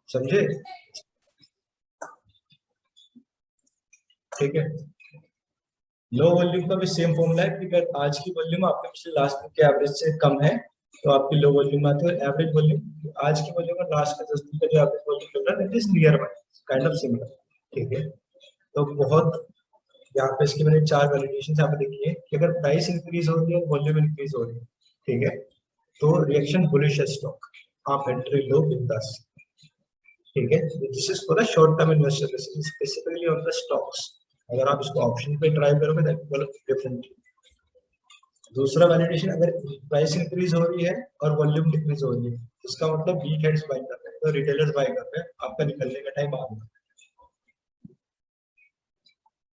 समझे? ठीक है, लो वॉल्यूम का भी सेम फॉर्मूला है कि अगर आज की वॉल्यूम आपके पिछले लास्ट दिन के एवरेज से कम है तो आपकी लो वॉल्यूम आती है। एवरेज वॉल्यूम आज की वॉल्यूम और लास्ट के 10 दिन का जो एवरेज वॉल्यूम चल रहा है that is near by, kind of similar. ठीक है, तो बहुत यहाँ पे इसकी मैंने 4 वैलिडेशन यहाँ पे देखी है कि अगर प्राइस इंक्रीज हो रही है वॉल्यूम इंक्रीज हो रही है, ठीक है, तो रिएक्शन बुलिश है स्टॉक, आप एंट्री लो बिंदास। ठीक है, this is for the short term investor, specifically on the stocks. अगर आप इसको ऑप्शन पे ट्राई करोगे दैट विल डिफरेंट। दूसरा वैलिडेशन, अगर प्राइस इंक्रीज हो रही है और वॉल्यूम डिक्रीज हो रही है, इसका मतलब वीक हेड्स बाय कर रहे हैं, तो रिटेलर्स बाय कर रहे हैं, आपका निकलने का टाइम आ गया।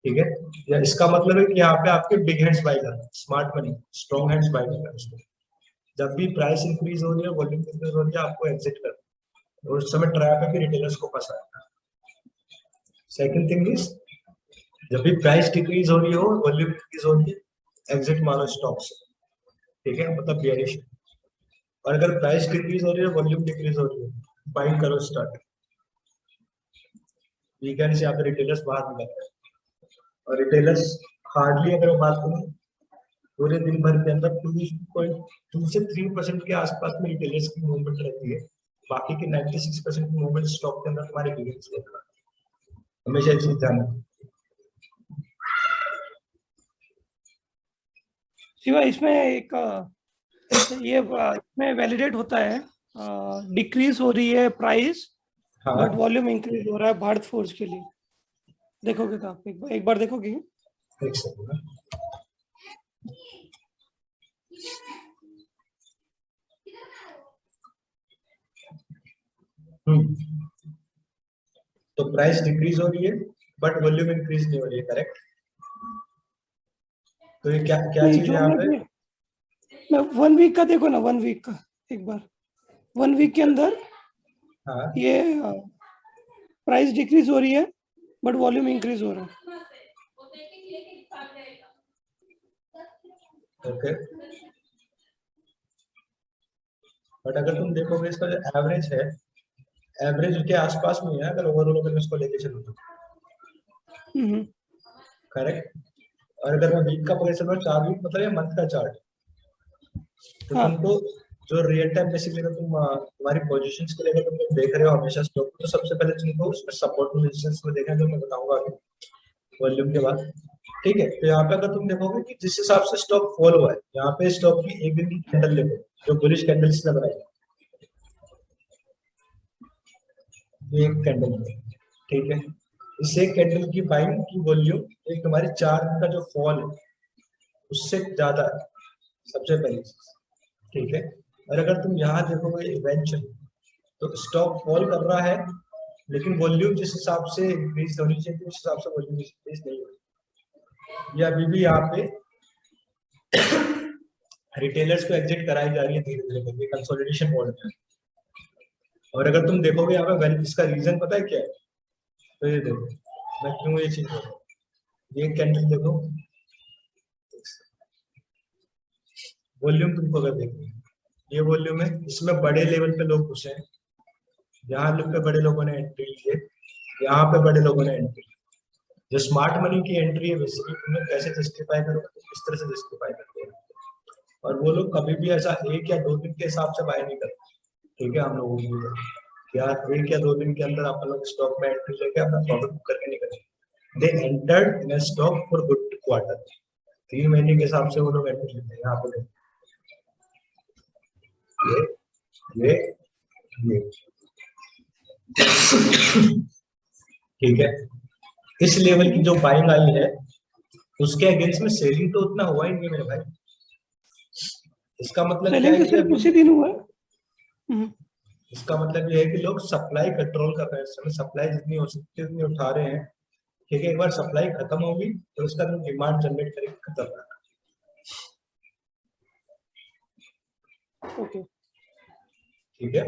ठीक है, या इसका मतलब है कि यहाँ पे आपके बिग हेड्स बाय कर रहे हैं, smart money, strong heads buy कर रहे हैं उसको। जब भी प्राइस इंक्रीज हो रही है, वॉल्यूम इंक्रीज हो रही है, आपको एग्जिट करना है, और उस समय ट्रैप है कि रिटेलर्स को फंसाना। सेकंड थिंग इज, जब भी प्राइस डिक्रीज हो रही हो, वॉल्यूम इंक्रीज हो रही है, एग्जिट मानो स्टॉक से। ठीक है, मतलब बेयरिश। और अगर प्राइस डिक्रीज हो रही है, वॉल्यूम डिक्रीज हो रही है, बाइंग करो स्टार्ट। वीकेंड से यहाँ पे रिटेलर्स बाहर निकल रहे हैं, और रिटेलर्स हार्डली अगर बात करूं पूरे दिन भर के अंदर 2.2 से 3% के आसपास में रिटेलर्स की मूवमेंट रहती है। बाकी के 96% की मूवमेंट स्टॉक के अंदर तुम्हारे बिगिनर्स लेकर आते हैं। हमेशा ये चीज ध्यान रखो। शिवा, इसमें एक ये इसमें वैलिडेट होता है, डिक्रीज हो रही है प्राइस हाँ, बट वॉल्यूम इंक्रीज हो रहा है भारत फोर्ज के लिए। देखोगे तो आप एक बार देखोगे। एक सेकंड। तो प्राइस डिक्रीज हो रही है बट वॉल्यूम इंक्रीज नहीं हो रही है, करेक्ट? तो ये क्या क्या नहीं, चीज जो है यहाँ पे? मैं 1 वीक का देखो ना, 1 वीक का एक बार, 1 वीक के अंदर हाँ, ये प्राइस डिक्रीज हो रही है बट वॉल्यूम इंक्रीज हो रहा है। ओके, बट अगर तुम देखोगे इसका जो एवरेज है, एवरेज के आसपास में है अगर ओवरऑल अगर इसको लेके चलो तो, करेक्ट? और अगर मैं वीक का पकड़ चल रहा हूँ, 4 वीक मतलब ये मंथ का चार्ट, तो हाँ, तुमको जो रियल टाइम बेसिकली अगर तुम तुम्हारी पोजीशंस को लेकर तुम देख रहे हो हमेशा स्टॉक, तो सबसे पहले तुमको उसमें सपोर्ट रेजिस्टेंस को देखना, जो मैं बताऊंगा अभी वॉल्यूम के बाद। ठीक है, तो यहाँ पे अगर तुम देखोगे कि जिस हिसाब से स्टॉक फॉल हुआ है, यहाँ पे स्टॉक की एक दिन की कैंडल देखो जो बुलिश कैंडल से बनाई, ये एक कैंडल है। ठीक है, इस एक कैंडल की बाइंग की वॉल्यूम एक तुम्हारे 4 दिन का जो फॉल है उससे ज्यादा है, सबसे पहली चीज। ठीक है, और अगर तुम यहाँ देखोगे इवेंचुअली तो स्टॉक फॉल कर रहा है लेकिन वॉल्यूम जिस हिसाब से इंक्रीज होनी चाहिए उस हिसाब से वॉल्यूम इंक्रीज नहीं हुई। ये अभी भी यहाँ पे रिटेलर्स को एग्जिट कराई जा रही है धीरे धीरे करके कंसोलिडेशन मोड में। और अगर तुम देखोगे यहाँ पे इसका रीजन पता है क्या है? तो ये देखो मैं क्यों ये चीज बोल रहा हूँ, ये कैंडल देखो वॉल्यूम तुमको अगर देखो ये वॉल्यूम है, इसमें बड़े लेवल पे लोग घुसे हैं, यहाँ लोग पे बड़े लोगों ने एंट्री ली है, यहाँ पे बड़े लोगों ने एंट्री। जो स्मार्ट मनी की एंट्री है बेसिकली तुम लोग कैसे जस्टिफाई करो, किस तरह से जस्टिफाई करते हैं। और वो लोग कभी भी ऐसा 1 या 2 दिन के हिसाब से बाय नहीं करते, ठीक है। हम लोगों को यार 1 या 2 दिन के अंदर आप लोग स्टॉक में एंट्री लेके अपना प्रॉफिट बुक करके निकले। They entered in stock for good quarter, 3 महीने के हिसाब से वो लोग एंट्री लेते हैं। यहाँ पे ये ठीक है, इस लेवल की जो बाइंग आई है उसके अगेंस्ट में सेलिंग तो उतना हुआ ही नहीं मेरे भाई। इसका मतलब क्या है कि सिर्फ उसी दिन हुआ है। इसका मतलब ये है कि लोग सप्लाई कंट्रोल कर रहे हैं, इस समय सप्लाई जितनी हो सकती है उतनी उठा रहे हैं, ठीक है। एक बार सप्लाई खत्म होगी तो उसका डिमांड जनरेट करेगी खतरनाक। ओके ठीक है,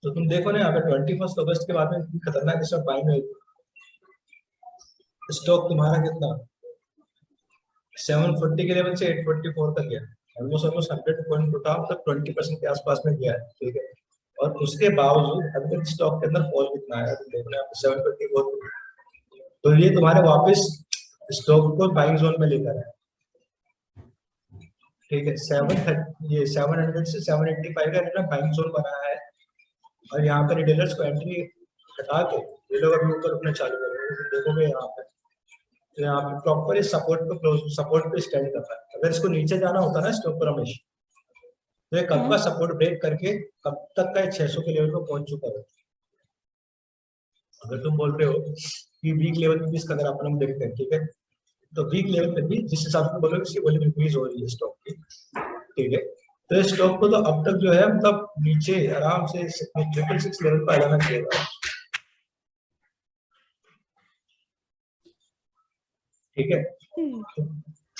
तो तुम देखो ना यहाँ पे 21 अगस्त के बाद में इतनी खतरनाक स्टॉक बाइंग हुई। स्टॉक तुम्हारा कितना 740 के लेवल से 844 तक गया, ऑलमोस्ट 100 पॉइंट उठा, मतलब 20% के आसपास में गया है, ठीक है। और उसके बावजूद अभी तक स्टॉक के अंदर फॉल कितना आया देखो यहाँ पे 724। तो ये तुम्हारे वापस स्टॉक को बाइंग जोन में लेकर है, ठीक है। 700 से 785 का बाइंग जोन बनाया है। और यहाँ पे रिटेलर्स को एंट्री हटा के ये लोग अभी ऊपर उठना चालू कर रहे हैं, देखोगे यहाँ पे। तो यहाँ पे प्रॉपर सपोर्ट पे स्टैंड कर रहा है। अगर इसको नीचे जाना होता ना स्टॉक पर रमेश, तो ये कब का सपोर्ट ब्रेक करके कब तक का 600 के लेवल पर पहुंच चुका है। अगर तुम बोल रहे हो कि वीक लेवल पे भी इसका अगर अपन हम देखते हैं, ठीक है, तो वीक लेवल पे भी जिस हिसाब से बोलोगे इसकी वॉल्यूम इंक्रीज हो रही है स्टॉक की, ठीक है। तो इस स्टॉक को तो अब तक जो है मतलब नीचे आराम से 666 लेवल पर आना चाहिए, ठीक है।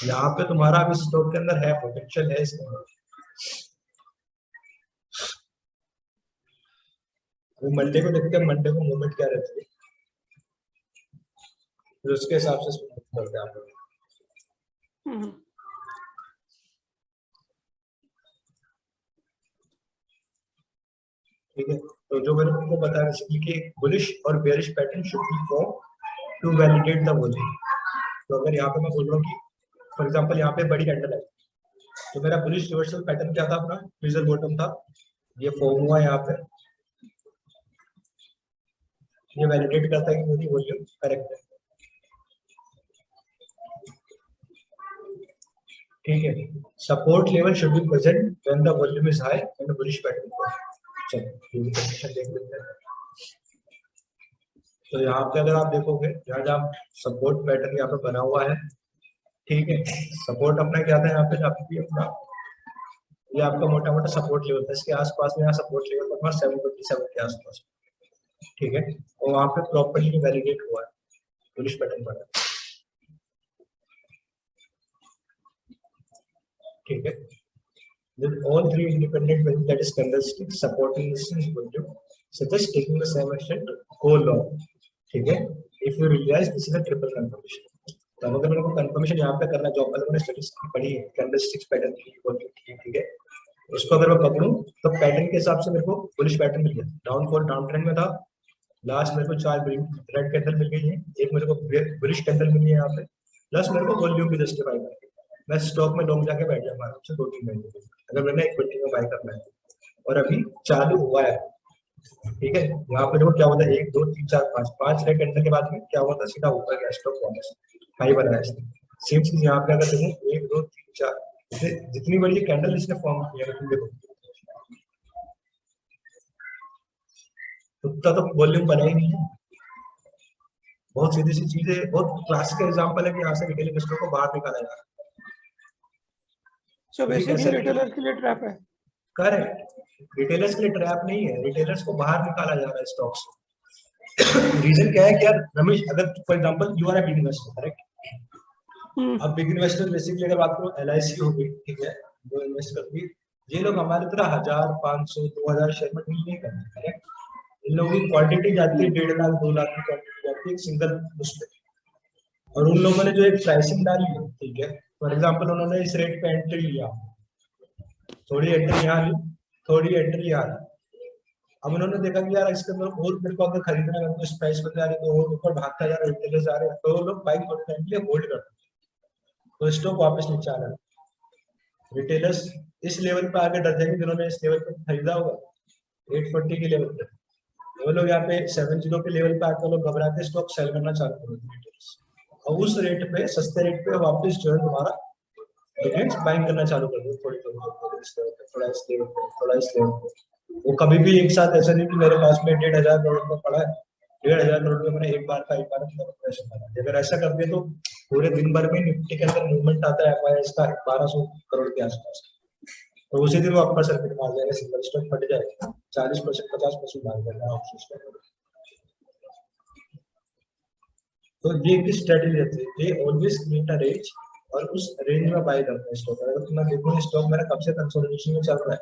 यहाँ पे तुम्हारा अभी स्टॉक के अंदर है पोटेंशियल है इसके अंदर। मंडे को देखते हैं मंडे को मूवमेंट क्या रहती है, फिर उसके हिसाब से करते हैं आप लोग। ठीक है, तो जो मैंने तुमको बताया बेसिकली कि बुलिश और bearish pattern should be form to validate the volume. तो अगर यहाँ पे मैं बोल रहा हूँ कि फॉर एग्जांपल यहाँ पे बड़ी कैंडल है, तो मेरा बुलिश रिवर्सल पैटर्न क्या था, अपना ट्विजर बॉटम था, ये फॉर्म हुआ यहाँ पे, ये वैलिडेट करता है कि मेरी वॉल्यूम करेक्ट है, ठीक है। Support level should be present when the volume is high and the bullish pattern. चलो ये कंडीशन देख लेते हैं। तो यहाँ पे अगर आप देखोगे यहाँ जहाँ सपोर्ट पैटर्न यहाँ पे बना हुआ है, ठीक है। सपोर्ट अपना क्या था यहाँ पे, आपकी अपना ये आपका मोटा मोटा सपोर्ट लेवल था, इसके आसपास में यहाँ सपोर्ट लेवल अपना 757 के आसपास, ठीक है। और वहाँ पे प्रॉपर्ली वैलिडेट हुआ है बुलिश पैटर्न बना, ठीक है। With all three independent values, that is candlestick supporting resistance volume, such as taking the same action to go long, ठीक है। If you realize this is a triple confirmation, तो अगर मेरे को कंफर्मेशन यहाँ पे करना जो अलग अलग स्टडीज पढ़ी है कैंडलस्टिक्स पैटर्न की वॉल्यूम की, ठीक है, उसको अगर मैं पकड़ूं तो पैटर्न के हिसाब से मेरे को बुलिश पैटर्न मिल गया, डाउनफॉल डाउन ट्रेंड में था, लास्ट मेरे को 4 रेड कैंडल मिल गई है, एक मेरे को बुलिश कैंडल मिली है यहाँ पे, प्लस मेरे को वॉल्यूम भी जस्टिफाई करके मैं स्टॉक में लॉन्ग जाके बैठ जाऊंगा आराम से 2-3 महीने अगर मैंने इक्विटी में बाय करना है, और अभी चालू हुआ है, ठीक है। यहाँ पे देखो क्या होता है 1 2 3 4 5 रेड कैंडल के बाद में क्या होता है, सीधा ऊपर गया स्टॉक वापस हाई बनाया इसने। सेम चीज यहाँ पे अगर देखो 1 2 3 4 जितनी बड़ी कैंडल इसने फॉर्म किया है, तुम देखो उतना तो वॉल्यूम बना ही नहीं है। बहुत सीधी सी चीज है, बहुत क्लासिक एग्जांपल है कि यहाँ से रिटेल इन्वेस्टर को बाहर निकाला जा रहा है। सो बेसिकली रिटेलर के लिए ट्रैप है। करेक्ट, रिटेलर्स के लिए ट्रैप नहीं है, रिटेलर्स को बाहर निकाला जा रहा है स्टॉक से। रीजन क्या है कि यार रमेश, अगर for example you are a big investor, correct? अब बिग इन्वेस्टर बेसिकली अगर बात करो LIC हो गई, ठीक है, जो इन्वेस्ट करती है, ये लोग हमारी तरह 1000, 500, 2000 शेयर में डील नहीं करते, करेक्ट? इन लोगों की क्वांटिटी जाती है 1.5 लाख 2 लाख की क्वांटिटी जाती है एक सिंगल उस पे, और उन लोगों ने जो एक प्राइसिंग डाली है, ठीक है, फॉर एग्जांपल उन्होंने इस रेट पे एंट्री लिया, थोड़ी एंट्री यहाँ ली, थोड़ी एंट्री यहाँ ली, अब उन्होंने देखा कि यार इसके अंदर और मेरे को अगर खरीदना है तो इस प्राइस पर जा रहे तो और ऊपर भागता जा रहा है, रिटेलर्स जा रहे हैं, तो लोग बाइंग करने के लिए होल्ड करते हैं, तो स्टॉक वापस नीचे आ रहा है। रिटेलर्स इस लेवल पे आगे डर जाएंगे जिन्होंने इस लेवल पे खरीदा होगा 840 के लेवल पे, वो लोग यहाँ पे 70 के लेवल पे आकर लोग घबरा के स्टॉक सेल करना चालू कर देते हैं, और उस रेट पे, सस्ते रेट पे वापस जो है तुम्हारा डिफेंस बाइंग करना चालू कर दो, थोड़ी थोड़ा इस लेवल पे, थोड़ा इस लेवल पे। वो कभी भी एक साथ ऐसा नहीं कि मेरे पास में 1500 करोड़ का पड़ा है, 1500 करोड़ में मैंने एक बार ऑपरेशन करा, अगर ऐसा करते तो पूरे दिन भर में निफ्टी के अंदर मूवमेंट आता है FIS का 1200 करोड़ के आसपास, तो उसी दिन वो आपका सर्किट मार जाएगा, सिंगल स्टॉक फट जाएगा, 40% 50% मार जाएगा ऑप्शन। तो ये एक स्ट्रेटजी रहती है, ये ऑलवेज क्रिएट अ रेंज और उस रेंज में बाय करते हैं स्टॉक। अगर तुम देखो स्टॉक मेरा कब से कंसोलिडेशन में चल रहा है,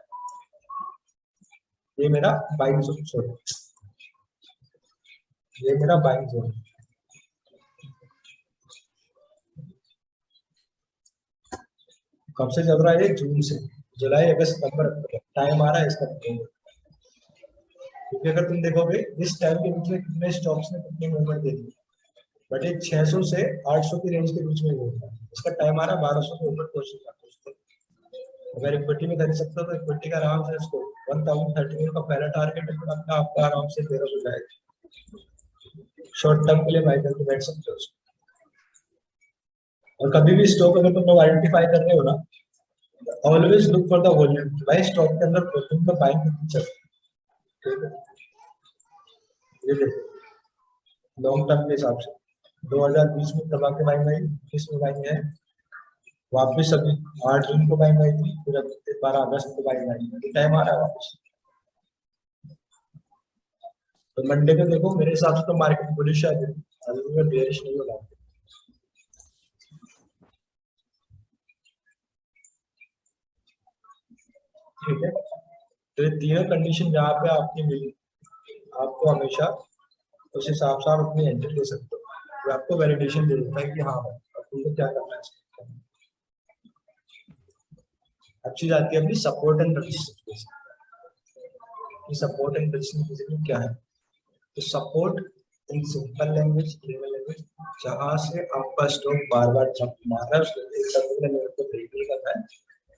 ये मेरा बाइंग जोन है, ये मेरा बाइंग जोन है। कब से चल रहा है? ये जून से, जुलाई, अगस्त, सितंबर, अक्टूबर, टाइम आ रहा है इसका। क्योंकि अगर तुम देखोगे इस टाइम के बीच में कितने स्टॉक्स ने कितनी मूवमेंट दे दी, बट ये 600 से 800 की रेंज के बीच में होता है, इसका टाइम आ रहा है 1200 के ऊपर पहुंचेगा। अगर इक्विटी में खरीद सकते हो तो इक्विटी का आराम से इसको 1013 का पहला टारगेट है, आपका आराम से 1300 जाएगा, शॉर्ट टर्म के लिए बाय करके बैठ सकते हो उसको। और कभी भी स्टॉक अगर तुम लोग आइडेंटिफाई कर रहे हो ना, always look for the volume, भाई स्टॉक के अंदर वॉल्यूम का बाइंग कितनी चल रही है, ठीक है? ये देखो लॉन्ग टर्म के हिसाब से 2020 में दबा के बाइंग आई, 21 में बाइंग है, वापस अभी 8 जून को बाइंग आई थी, फिर अभी 12 अगस्त को बाइंग आई, ये टाइम आ रहा है वापस। तो मंडे को देखो मेरे हिसाब से तो मार्केट बुलिश है, अभी मैं बेयरिश नहीं होगा। ठीक है, तो ये तीनों कंडीशन जहाँ पे आपकी मिली, आपको हमेशा उस हिसाब से आप अपनी एंट्री ले सकते हो, तो आपको वैलिडेशन दे देता है कि हाँ भाई अब तुमको क्या करना है। अब चीज आती है अपनी support and resistance. Support and resistance क्या है? तो support in simple language, level language, जहाँ से आपका स्टॉक बार बार जंप मार रहा है, उसको एक पर्टिकुलर लेवल पे ब्रेक नहीं कर रहा है,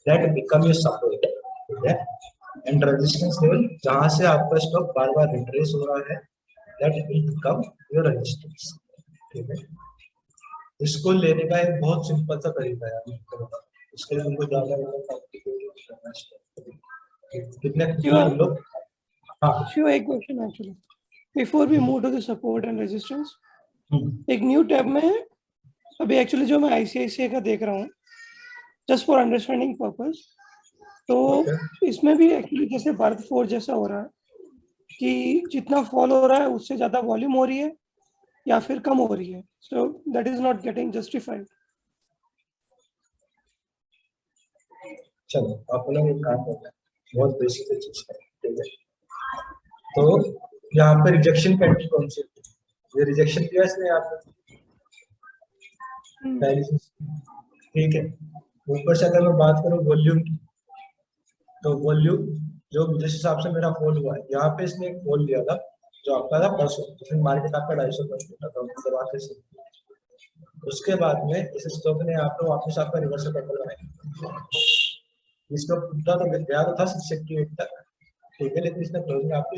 दैट बिकम योर सपोर्ट, ठीक है? एंड रेजिस्टेंस लेवल, जहाँ से आपका स्टॉक बार बार रिट्रेस हो रहा है, that will become your resistance, ठीक है? इसको लेने का एक बहुत सिंपल सा तरीका है, इसके लिए तुमको ज्यादा कितने लोग। हाँ, Shiva, एक question actually before we move to the support and resistance, एक न्यू टैब में है अभी एक्चुअली जो मैं ICICI का देख रहा हूँ, जस्ट फॉर अंडरस्टैंडिंग पर्पस, तो इसमें भी एक्चुअली जैसे भारत फोर्स जैसा हो रहा है कि जितना फॉल हो रहा है उससे ज्यादा वॉल्यूम हो रही है या फिर कम हो रही है, so that is not getting justified. चलो आप लोग एक काम करते हैं, बहुत बेसिक चीज है, ठीक है? तो यहाँ पे रिजेक्शन कैंडल कौन सी, ये रिजेक्शन किया इसने यहाँ पे पहली चीज, ठीक है? ऊपर से अगर मैं बात करूँ वॉल्यूम की, तो वॉल्यूम जो जिस हिसाब से मेरा फॉल हुआ है, यहाँ पे इसने एक फॉल लिया था जो आपका था परसों, तो फिर मार्केट आपका 250 था, उसके बाद में इस स्टॉक ने आपको वापस आपका रिवर्सल पैटर्न बनाया, स्टॉक टूटा तो गया तो था 688 तक, ठीक है, लेकिन इसने क्लोजिंग आपकी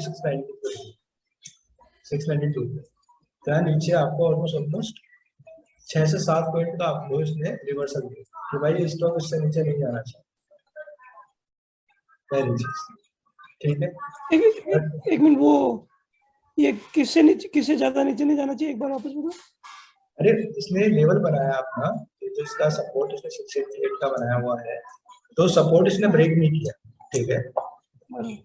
692 पे, नीचे आपको ऑलमोस्ट 6 से 7 पॉइंट का आपको इसने रिवर्सल दिया कि भाई ये स्टॉक इससे नीचे नहीं जाना चाहिए, पहली चीज, ठीक है? एक मिनट, वो ये किससे नीचे, किससे ज्यादा नीचे नहीं जाना चाहिए, एक बार वापस बताओ। अरे इसने लेवल बनाया अपना, जो इसका सपोर्ट इसने 688 का बनाया हुआ है, तो सपोर्ट इसने ब्रेक नहीं किया, ठीक है?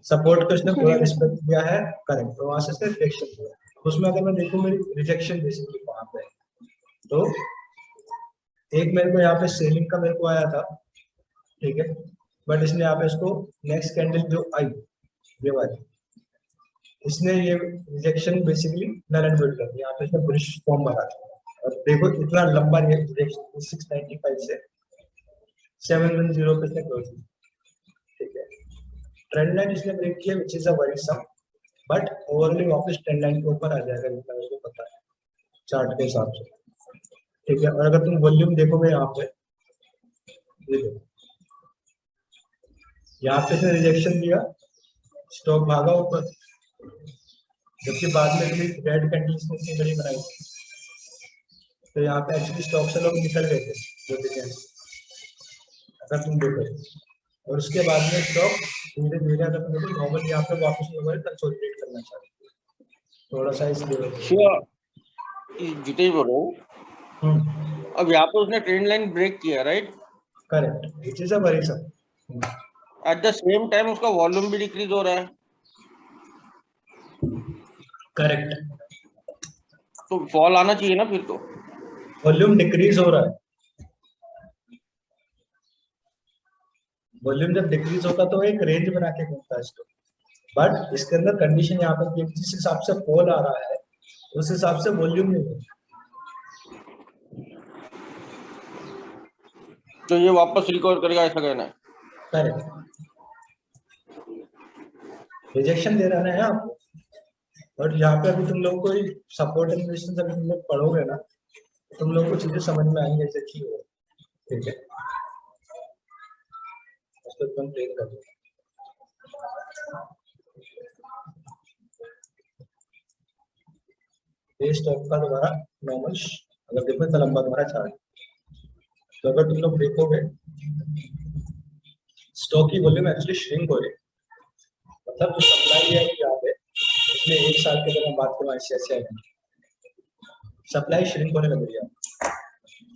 सपोर्ट को इसने पूरा रिस्पेक्ट दिया है, करेक्ट, तो वहां से इसने रिजेक्शन दिया। उसमें अगर मैं देखूं मेरी रिजेक्शन बेसिकली वहां पे, तो एक मेरे को यहाँ पे सेलिंग का मेरे को आया था, ठीक है, बट इसने यहाँ पे इसको नेक्स्ट कैंडल जो आई ये वाली, इसने ये rejection basically null and void कर दिया। यहाँ पे इसने बुलिश फॉर्म बना था और देखो इतना लंबा रिजेक्शन 695 से 710 पे इसने क्लोज किया, ठीक है। ट्रेंड लाइन इसने ब्रेक किया which is a worrisome, but overall वापस ट्रेंड लाइन के ऊपर आ जाएगा, जितना मेरे को पता है चार्ट के हिसाब से, ठीक है। और अगर तुम वॉल्यूम देखोगे यहाँ पे, ये देखो यहाँ पे इसने रिजेक्शन दिया, स्टॉक भागा ऊपर, जबकि बाद में भी रेड कैंडल्स ने इतनी बड़ी बनाई थी, तो यहाँ पे एक्चुअली स्टॉक से लोग निकल गए थे अगर तुम देखो। और उसके बाद में स्टॉक धीरे धीरे अगर तुम देखो नॉर्मल यहाँ पे वापस कंसोलिडेट करना चाहिए थोड़ा सा इस लेवल जितेश बोल रहा हूँ, अब यहाँ पे उसने ट्रेंड लाइन ब्रेक किया, right? Correct, it is a worrisome. At the same time उसका वॉल्यूम भी डिक्रीज हो रहा है, करेक्ट, तो फॉल आना चाहिए ना फिर तो। वॉल्यूम डिक्रीज हो रहा है, वॉल्यूम जब डिक्रीज होता तो एक रेंज बना के घूमता है इसको, बट इसके अंदर कंडीशन यहाँ पर जिस हिसाब से फॉल आ रहा है उस हिसाब से वॉल्यूम नहीं है, तो ये वापस रिकवर करेगा ऐसा कहना है। करेक्ट, रिजेक्शन दे रहा है आपको। और यहाँ पे अभी तुम लोग को सपोर्ट एंड रेजिस्टेंस अभी तुम लोग पढ़ोगे ना, तुम लोग को चीजें समझ में आएंगे ऐसे की हो, ठीक है। उसको एकदम क्लियर कर दो। ये स्टॉक का तुम्हारा नॉर्मल अगर देखो इतना लंबा तुम्हारा चार्ट, तो अगर तुम लोग देखोगे स्टॉक की वॉल्यूम एक्चुअली श्रिंक हो रही है, मतलब जो सप्लाई है यहाँ पे पिछले एक साल के अगर हम बात करें ICICI में सप्लाई श्रिंक होने लग रही है,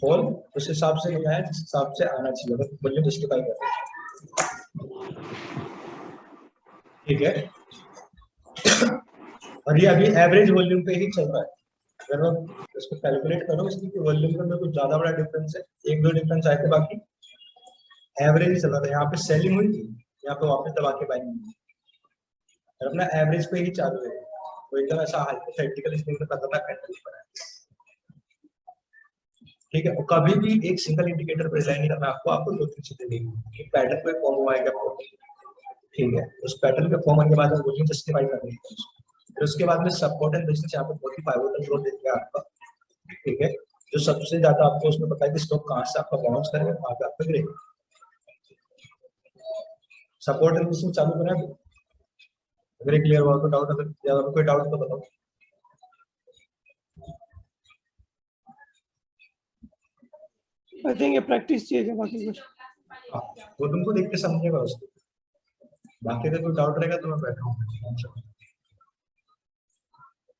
फॉल उस हिसाब से नहीं आया जिस हिसाब से आना चाहिए, अगर वॉल्यूम जस्टिफाई कर रहे हैं, ठीक है। और ये अभी एवरेज वॉल्यूम पे ही चल रहा है, अगर हम इसको कैलकुलेट करो इसकी वॉल्यूम में कुछ ज्यादा बड़ा डिफरेंस है, एक दो डिफरेंस आए थे, बाकी एवरेज चल रहा था। यहाँ पे सेलिंग हुई थी, यहाँ पे वापस दबा के बाइंग हुई, और अपना एवरेज पे ही चालू है, तो एकदम ऐसा हाइपोथेटिकल इसमें खतरनाक कैंडल पर है, ठीक है। और कभी भी एक सिंगल इंडिकेटर पर रिलाय नहीं करना आपको, आपको दो तीन चीजें देखनी है, पैटर्न पे फॉर्म हुआ है क्या, ठीक है। उस पैटर्न पे फॉर्म होने के बाद वॉल्यूम जस्टिफाई करनी है, फिर उसके बाद में सपोर्ट एंड रेजिस्टेंस यहाँ पे बहुत ही पाइवोटल रोल देती है आपका, ठीक है। जो सबसे ज्यादा आपको उसमें पता है कि स्टॉक कहाँ से आपका बाउंस करेगा, कहाँ पे आपका गिरेगा। सपोर्ट एंड रेजिस्टेंस चालू करें, अगर क्लियर हुआ तो डाउट, अगर ज्यादा कोई डाउट तो बताओ। आई थिंक ये प्रैक्टिस चाहिए, बाकी कुछ वो तुमको देख के समझेगा उसको, बाकी अगर कोई डाउट रहेगा तो मैं बैठा हूँ,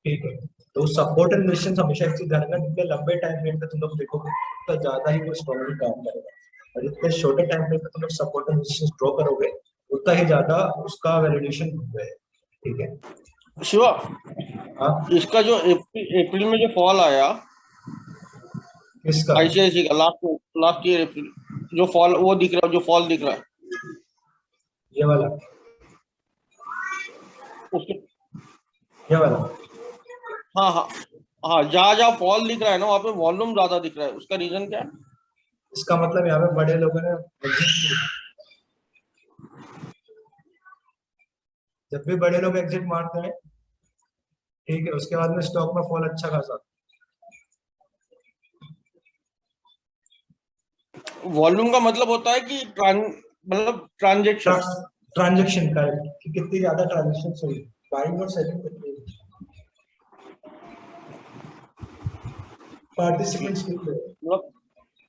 ठीक है। तो सपोर्ट एंड रेजिस्टेंस हमेशा एक चीज ध्यान रखना, जितने लंबे टाइम फ्रेम पे तुम लोग देखोगे तो ज्यादा ही वो स्ट्रांगली काम करेगा, और जितने छोटे टाइम फ्रेम पे तुम लोग सपोर्ट एंड रेजिस्टेंस ड्रॉ करोगे उतना ही ज्यादा उसका वैलिडेशन होगा, ठीक है। शिवा, हाँ, इसका जो अप्रैल में जो फॉल आया इसका ICICI का लास्ट ईयर अप्रैल, जो फॉल वो दिख रहा है, जो फॉल दिख रहा है ये वाला, उसके, ये वाला, हाँ हाँ हाँ, जहाँ जहाँ फॉल दिख रहा है ना वहाँ पे वॉल्यूम ज्यादा दिख रहा है, उसका रीजन क्या है? इसका मतलब यहाँ पे बड़े लोगों ने एग्जिट किया, जब भी बड़े लोग एग्जिट मारते हैं, ठीक है, उसके बाद में स्टॉक में फॉल अच्छा खासा, वॉल्यूम का मतलब होता है कि मतलब ट्रांजेक्शन का कि कितनी ज्यादा ट्रांजेक्शन हुई, बाइंग और सेलिंग कितनी हुई, पार्टिसिपेंट्स कितने,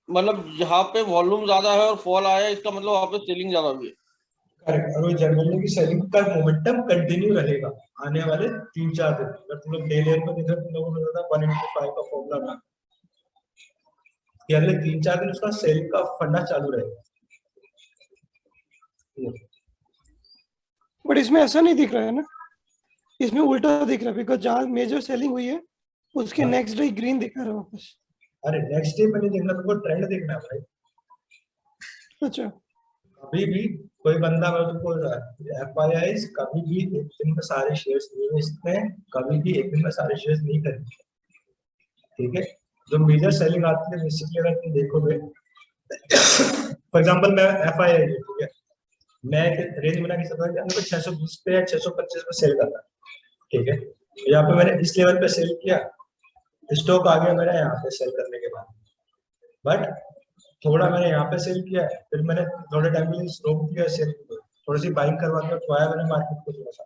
मतलब जहाँ पे वॉल्यूम ज्यादा है और फॉल आया है, इसका मतलब वहाँ पे सेलिंग ज्यादा हुई है। करेक्ट। और वो जनरली की सेलिंग का मोमेंटम कंटिन्यू रहेगा आने वाले 3-4 दिन, अगर तुम लोग डेली में देखो तुम लोगों ने पता 1:5 का फॉर्मूला बना कि अगले 3-4 दिन उसका सेलिंग का फंडा चालू रहेगा। बट इसमें ऐसा नहीं दिख रहा है ना, इसमें उल्टा दिख रहा है, बिकॉज जहाँ मेजर सेलिंग हुई है उसके नेक्स्ट डे ग्रीन दिखा रहा है वापस। अरे नेक्स्ट डे में नहीं देखना, तुमको ट्रेंड देखना है भाई। अच्छा, कभी भी कोई बंदा, मैं तुमको FYI, कभी भी एक दिन में सारे शेयर्स नहीं बेचते हैं, कभी भी एक दिन में सारे शेयर्स नहीं खरीदते, ठीक है। जो मेजर सेलिंग आती है बेसिकली अगर तुम देखोगे, फॉर एग्जांपल मैं FYI, ठीक है, मैं एक रेंज बना के सकता हूँ 620 पे या 625 पे सेल करना, ठीक है। यहाँ पे मैंने इस लेवल पे सेल किया, स्टॉक आ गया मेरा यहाँ पे सेल करने के बाद, बट थोड़ा मैंने यहाँ पे सेल किया, फिर मैंने थोड़े टाइम के लिए रोक दिया सेल को, थोड़ी सी बाइंग करवा के उठाया मैंने मार्केट को थोड़ा सा,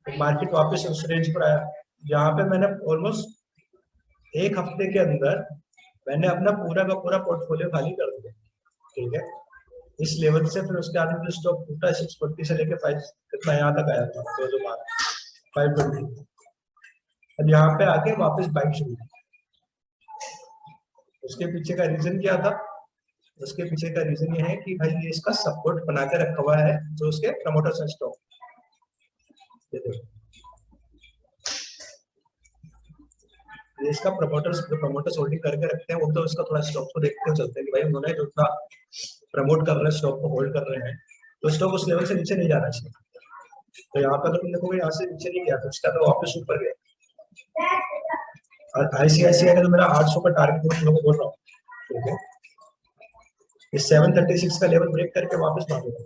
मार्केट वापस उस रेंज पर आया। यहाँ पे मैंने ऑलमोस्ट एक हफ्ते के अंदर मैंने अपना पूरा का पूरा पोर्टफोलियो खाली कर दिया, ठीक है, इस लेवल से। फिर उसके बाद में स्टॉक टूटा 640 से लेके 5 कितना यहाँ तक आया था, 520। अब यहाँ पे आके वापस बाइंग शुरू की। उसके पीछे का रीजन क्या था? उसके पीछे का रीजन ये है कि भाई ये इसका सपोर्ट बना के रखा हुआ है जो उसके प्रमोटर्स हैं स्टॉक, ये देखो, ये इसका प्रमोटर्स होल्डिंग करके रखते हैं, वो तो उसका थोड़ा स्टॉक को देखते हुए चलते हैं कि भाई उन्होंने जो था प्रमोट कर रहे हैं, स्टॉक को होल्ड कर रहे हैं, तो स्टॉक उस लेवल से नीचे नहीं जाना चाहिए। तो यहाँ पर तुम देखोगे यहाँ से नीचे नहीं गया, तो उसका तो वापस ऊपर गया। और ICICI का तो मेरा 800 का टारगेट मैं तुम लोगों को बोल रहा हूँ, ठीक है, इस 736 का लेवल ब्रेक करके वापस मांगेगा।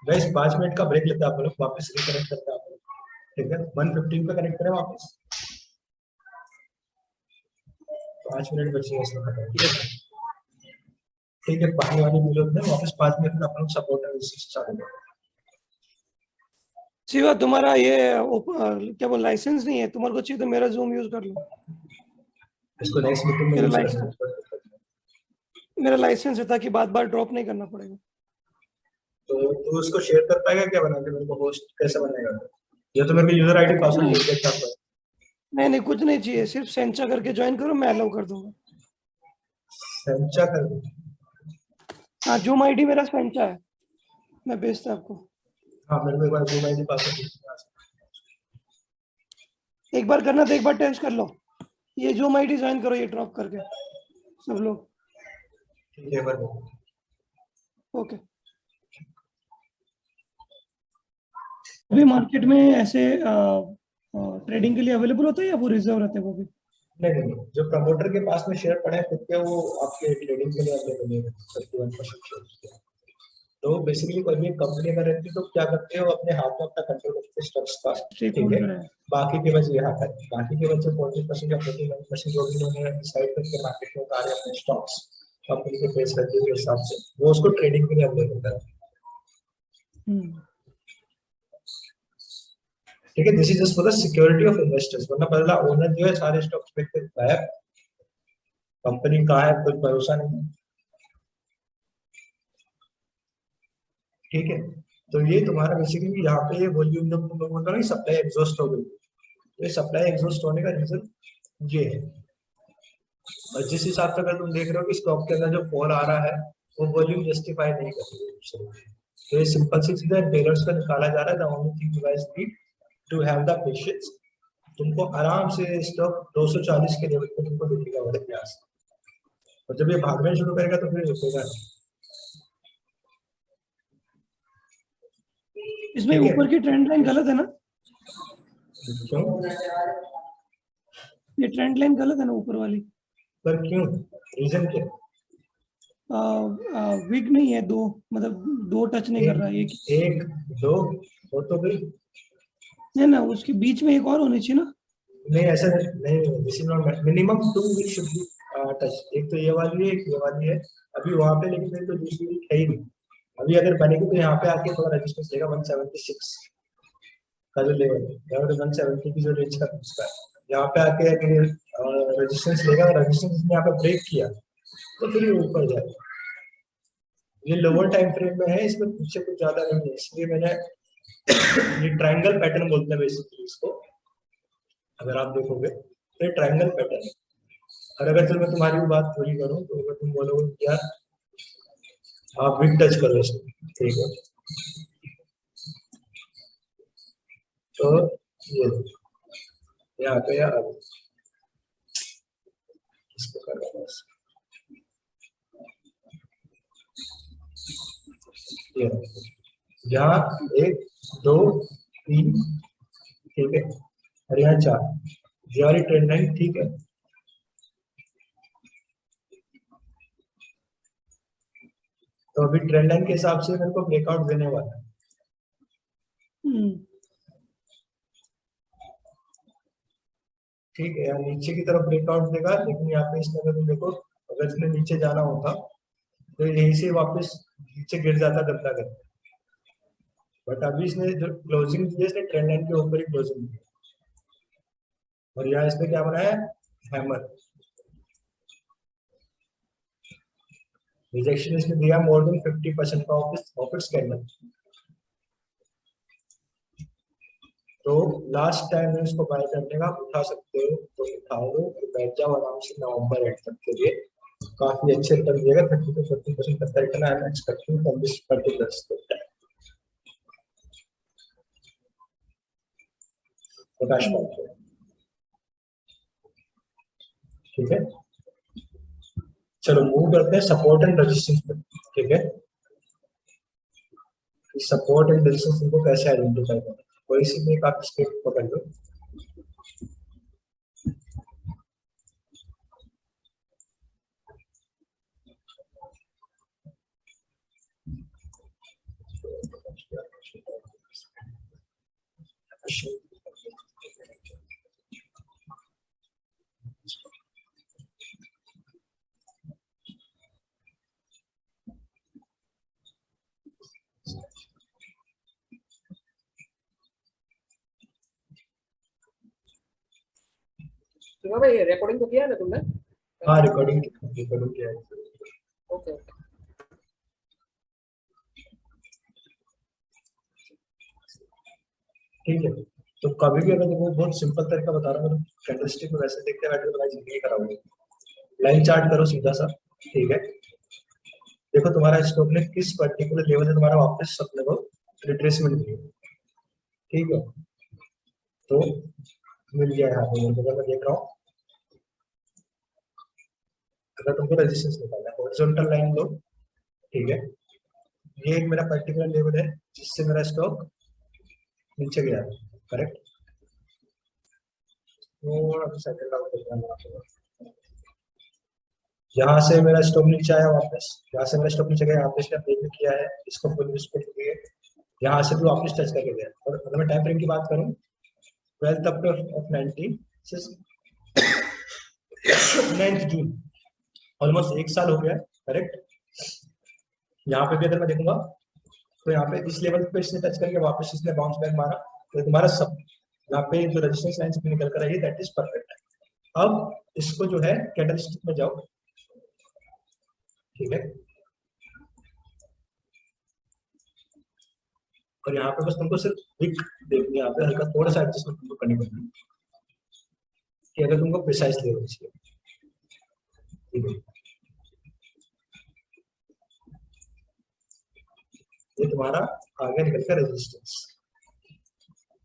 गाइस 5 मिनट का ब्रेक लेते हैं आप लोग, वापस रिकनेक्ट करते हैं आप लोग, ठीक है। 115 पे कनेक्ट करें वापस, 5 मिनट बचे हैं इसमें, ठीक है। पानी वाली मिलो में वापस 5 मिनट में अपन सपोर्ट है इससे चालू करें। शिवा तुम्हारा ये क्या बोल लाइसेंस नहीं है, तुम्हारे को चाहिए तो मेरा जूम यूज कर लो। इसको नेक्स्ट मीटिंग में यूज करेंगे। मेरा लाइसेंस है ताकि बार बार ड्रॉप नहीं करना पड़ेगा। तो उसको शेयर कर पाएगा क्या बना के, मेरे को होस्ट कैसे बनेगा? ये तो मेरे को यूजर आईडी पासवर्ड लिख के था। नहीं कुछ नहीं चाहिए, सिर्फ सेंचा करके ज्वाइन करो, मैं अलाउ कर दूंगा। सेंचा कर दो? हाँ, जूम आईडी मेरा सेंचा है, मैं भेजता आपको। हाँ मेरे को एक बार जूम आईडी पासवर्ड एक बार करना तो एक बार टेस्ट कर लो। ये जूम आईडी ज्वाइन करो, ये ड्रॉप करके सब लोग, ठीक है बस। ओके। अभी मार्केट में ऐसे ट्रेडिंग के लिए अवेलेबल होता है या वो रिजर्व रहते हैं वो भी? नहीं, जो प्रमोटर के पास में शेयर पड़े हैं खुद के, वो आपके ट्रेडिंग के लिए अवेलेबल है 31% शेयर। तो बेसिकली कोई भी कंपनी अगर रहती है तो क्या करते हैं, वो अपने हाथ में अपना कंट्रोल रखते हैं स्टॉक्स का, ठीक है। बाकी के बचे यहाँ तक, बाकी के बचे 40% या 41% जो भी उन्होंने डिसाइड करके मार्केट में उतारे अपने स्टॉक्स कंपनी के फेस वैल्यू के हिसाब से, वो उसको ट्रेडिंग के लिए अवेलेबल है, ठीक है। This is just for the security of investors, वरना पहला ओनर जो है सारे स्टॉक्स पे गायब, कंपनी का है कोई भरोसा नहीं, ठीक है। तो ये तुम्हारा बेसिकली यहाँ पे ये वॉल्यूम जब तुम लोगों का सप्लाई एग्जॉस्ट हो गई, तो ये सप्लाई एग्जॉस्ट होने का रीजन ये है। और जिस हिसाब से अगर तुम देख रहे हो कि स्टॉक के अंदर जो फॉल आ रहा है वो वॉल्यूम जस्टिफाई नहीं कर रही है, तो ये सिंपल सी चीज है, बेलर्स का निकाला जा रहा है। The only thing you guys need to have the patience. तुमको आराम से स्टॉक 240 के लेवल पे तुमको दिखेगा बड़े प्यार से, और जब ये भागना शुरू करेगा तो फिर रुकेगा। इसमें ऊपर की ट्रेंड लाइन गलत है ना? क्यों? ये ट्रेंड लाइन गलत है ना ऊपर वाली? पर क्यों? रीजन क्या? वीक नहीं है, दो मतलब दो टच नहीं कर रहा है, एक दो हो तो गई नहीं ना, उसके बीच में एक और होनी चाहिए ना? नहीं ऐसा नहीं, this is not minimum 2 week should be touch. एक तो ये वाली है, एक ये वाली है, अभी वहां पे लेकिन तो दूसरी वीक है ही नहीं। अभी अगर बनेगी तो यहाँ पे आके थोड़ा रेजिस्टेंस देगा 176 का जो लेवल है, और 170 की जो रेंज का उसका है, यहाँ पे आके अगर रेजिस्टेंस लेगा, रेजिस्टेंस ने यहाँ पे ब्रेक किया तो फिर ये ऊपर जाएगा। ये लोअर टाइम फ्रेम में है, इसमें पीछे कुछ ज्यादा नहीं है, इसलिए मैंने ये ट्रायंगल पैटर्न बोलते हैं बेसिकली इसको। अगर आप देखोगे तो ये ट्रायंगल पैटर्न है, और अगर चल मैं तुम्हारी भी बात थोड़ी करूँ तो अगर तुम बोलोगे कि यार आप भी टच करो इसको, ठीक है, तो ये यहाँ पे यार इसको कर रहा हूँ, ये यहाँ 1 2 3, ठीक है, और यहाँ 4, ये वाली ट्रेंड लाइन, ठीक है। तो अभी ट्रेंड लाइन के हिसाब से मेरे को ब्रेकआउट देने वाला है। ठीक है, यार नीचे की तरफ ब्रेकआउट देगा, लेकिन यहाँ पे इसमें अगर तुम देखो, अगर इसने नीचे जाना होता तो यहीं से वापस नीचे गिर जाता गंदा करके, बट अभी इसने जो क्लोजिंग दी है इसने ट्रेंड लाइन के ऊपर ही क्लोजिंग दी, और यहाँ इसने क्या बनाया, हैमर रिजेक्शन इसने दिया मोर देन 50% का ऑफ इट्स कैंडल। तो लास्ट टाइम में इसको बाय करने का उठा सकते हो तो उठाओ, तो बैठ जाओ आराम से नवंबर एंड तक के लिए, काफी अच्छे रिटर्न देगा, 30 to 40% तक का return I am expecting from this particular state. Prakash Pal, ठीक है, चलो मूव करते हैं सपोर्ट एंड रेजिस्टेंस पे, ठीक है। सपोर्ट एंड रेजिस्टेंस को कैसे आइडेंटिफाई करें, कोई सी भी आप स्क्रिप्ट पकड़ लो, तो भाई रिकॉर्डिंग तो किया है ना तुमने? हाँ रिकॉर्डिंग किया है। ओके ठीक है, तो कभी भी अगर देखो बहुत सिंपल तरीका बता रहा हूँ, कैंडलस्टिक में वैसे देखते हैं नहीं कराओगे, लाइन चार्ट करो सीधा सा, ठीक है, देखो तुम्हारा स्टॉक ने किस पर्टिकुलर लेवल से तुम्हारा वापस अपने को रिट्रेसमेंट दिया, ठीक है, तो मिल गया यहाँ पे मैं देख रहा हूँ। अगर तुमको रेजिस्टेंस निकालना है हॉरिजॉन्टल लाइन लो, ठीक है, ये एक मेरा पर्टिकुलर लेवल है जिससे मेरा स्टॉक नीचे गया, करेक्ट, थोड़ा सा सेटल आउट करना, यहाँ से मेरा स्टॉक नीचे आया वापस, यहाँ से मेरा स्टॉक नीचे गया, यहाँ पे इसने ब्रेक किया है, इसको फुल रिस्पेक्ट दिए, यहाँ से भी वापस टच करके गया। और अगर मैं टाइम फ्रेम की बात करूँ 12th of 19 9th June, almost 1 साल हो गया, करेक्ट। यहाँ पे भी अगर मैं देखूंगा तो यहाँ पे इस लेवल पे इसने टच करके वापस इसने बाउंस बैक मारा, तो तुम्हारा सब यहाँ पे जो रेजिस्टेंस लाइन से निकल कर आई है दैट इज परफेक्ट। अब इसको जो है कैंडलस्टिक में जाओ, ठीक है, और यहाँ पे बस तुमको सिर्फ विक देखनी है, यहाँ पे हल्का थोड़ा सा एडजस्टमेंट तुमको करनी पड़ेगी कि अगर तुमको प्रिसाइज लेवल चाहिए, ठीक है, ये तुम्हारा आगे निकल कर रेजिस्टेंस,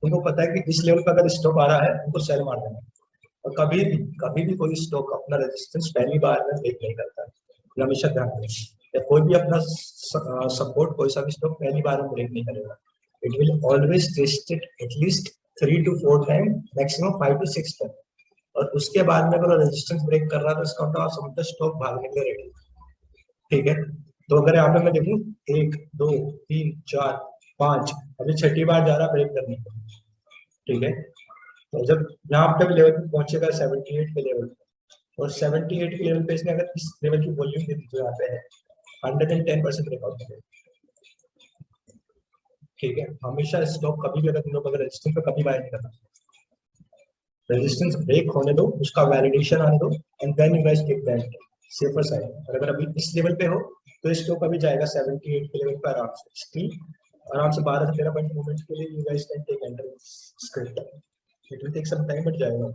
तुमको पता है कि इस लेवल पर अगर स्टॉक आ रहा है तुमको सेल मार देना, और कभी भी कोई स्टॉक अपना रेजिस्टेंस पहली बार में ब्रेक नहीं करता है, हमेशा ध्यान रखें, या कोई भी अपना सपोर्ट कोई सा भी स्टॉक पहली बार में ब्रेक नहीं करेगा, it will always test it at least 3 to 4 time, maximum 5 to 6 time, और उसके बाद में अगर रेजिस्टेंस ब्रेक कर रहा है तो इसका मतलब समझो स्टॉक भागने के लिए रेडी, ठीक है। तो अगर यहाँ पे मैं देखूं 1 2 3 4 5, अभी 6ठी बार जा रहा ब्रेक करने को, ठीक है, तो जब यहाँ पे लेवल पे पहुंचेगा 78 के लेवल पे, और 78 के लेवल पे इसने अगर इस लेवल की वॉल्यूम दे दी जो यहाँ पे है 110% ब्रेकआउट करेगा, ठीक है। हमेशा स्टॉक कभी भी अगर तुम लोग अगर रेजिस्टेंस पे कभी बाय नहीं करना, रेजिस्टेंस ब्रेक होने दो, उसका वैलिडेशन आने दो, and then you guys take that safer side. और अगर अभी इस लेवल पे हो तो स्टॉक अभी जाएगा 78 के लेवल पे आराम से, स्टिल आराम से 12 से 13 पॉइंट मूवमेंट के लिए you guys can take enter script, it will take some time but जाएगा,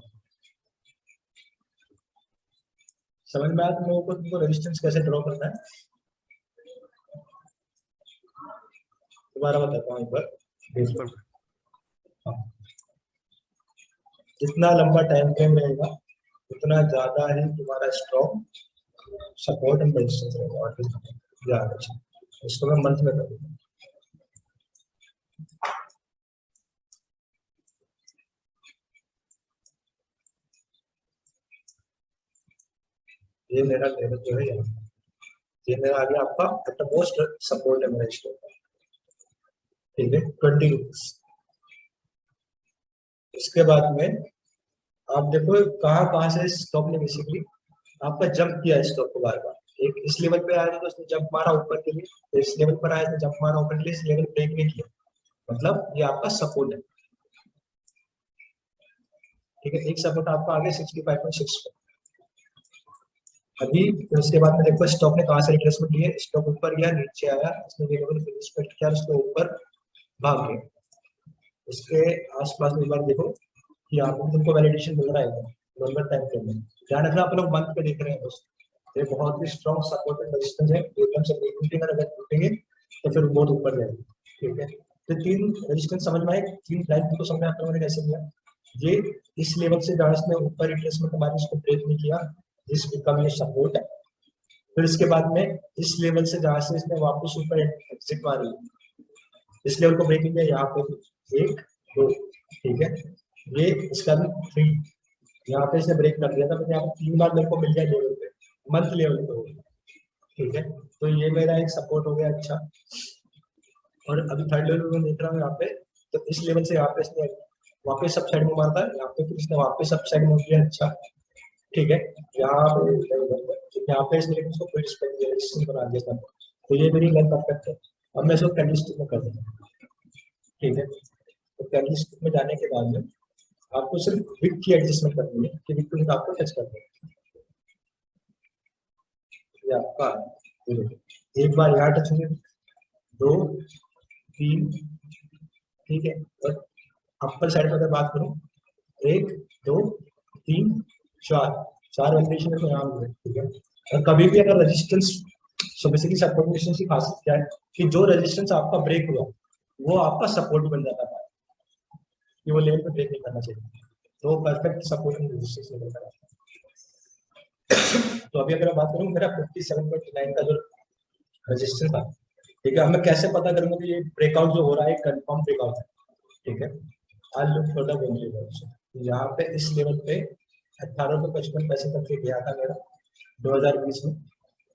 समझ में आया तुम लोगों को तुमको रेजिस्टेंस कैसे ड्रॉ करना है? दोबारा बताता हूँ एक बार, देख लो। हाँ। जितना लंबा टाइम फ्रेम रहेगा उतना ज्यादा ही तुम्हारा स्ट्रॉन्ग सपोर्ट एंड रेजिस्टेंस रहेगा। और याद रखना, इसको मैं मंथ में करूँगा। ये मेरा लेवल जो है यहाँ, ये मेरा आ गया आपका एटमोस्ट सपोर्ट एंड रेजिस्टेंस, ठीक है, 20 रुपीज। इसके बाद में आप देखो कहाँ से स्टॉक ने बेसिकली आपका जंप किया है स्टॉक को बार बार। एक इस लेवल पे आया तो उसने जंप मारा ऊपर के लिए, तो इस लेवल पर आया तो जंप मारा ऊपर के लिए, इस लेवल ब्रेक नहीं किया, मतलब ये आपका सपोर्ट है, ठीक है। एक सपोर्ट आपका आ गया 65.6 पे। अभी तो उसके बाद में देखो स्टॉक ने कहाँ से रिट्रेसमेंट लिया, स्टॉक ऊपर गया, नीचे आया, इसने ये लेवल रिस्पेक्ट किया, उसके ऊपर भाग गया। उसके आसपास में एक बार देखो कि यहाँ पे तुमको वैलिडेशन मिल रहा है लॉन्गर टाइम फ्रेम में। ध्यान रखना आप लोग मंथ पे देख रहे हैं दोस्तों, ये बहुत ही स्ट्रॉन्ग सपोर्ट एंड रेजिस्टेंस है, एकदम से ब्रेक टूटेंगे, अगर टूटेंगे तो फिर बहुत ऊपर जाएंगे, ठीक है। तो तीन रेजिस्टेंस समझ में आए, तीन लाइन तुमको समझ में आप लोगों ने कैसे लिया। ये इस लेवल से जहाँ इसने ऊपर रिट्रेसमेंट के बाद इसको ब्रेक नहीं किया, जिस बिकम ये सपोर्ट है। फिर इसके बाद में इस लेवल से जहाँ से इसने वापस ऊपर एग्जिट मारी, इस लेवल को ब्रेक किया, यहाँ पे 1 2, ठीक है। ये इसका भी 3, यहाँ पे इसने ब्रेक कर दिया था, यहाँ पे 3 बार मेरे को मिल गया लेवल पे, मंथ लेवल पे, ठीक है। तो ये मेरा एक सपोर्ट हो गया अच्छा। और अभी थर्ड लेवल में देख रहा हूँ यहाँ पे, तो इस लेवल से यहाँ पे इसने वापस सब साइड में मारता है, यहाँ पे फिर इसने वापस सब साइड में किया अच्छा, ठीक है। यहाँ पे इसने इसको कोई रिस्पेक्ट दिया, इसने बना दिया था, तो ये मेरी लाइन परफेक्ट है। अब मैं इसको कैंडलस्टिक में कर दूंगा, ठीक है। तो कैंडलस्टिक में जाने के बाद में आपको सिर्फ विक की एडजस्टमेंट करनी है कि विक को आपको टच करना है। ये आपका एक बार यहाँ टच होंगे, 2 3, ठीक है। और अपर साइड पर अगर बात करूं, 1 2 3 4 वैलिडेशन है यहाँ पे, ठीक है। और कभी भी अगर resistance, so basically support resistance की खासियत क्या है कि जो रेजिस्टेंस आपका ब्रेक हुआ वो आपका सपोर्ट बन जाता है, कि वो लेवल पे ब्रेक नहीं करना चाहिए, तो perfect support and resistance level का। तो अभी अगर मैं बात करूं, मेरा 57.9 का जो रेजिस्टेंस था, ठीक है। अब मैं कैसे पता करूंगा कि ये ब्रेकआउट जो हो रहा है कंफर्म ब्रेकआउट है, ठीक है। I look for the volume also. यहाँ पे इस लेवल पे 1855 पैसे तक के गया था मेरा 2020 में,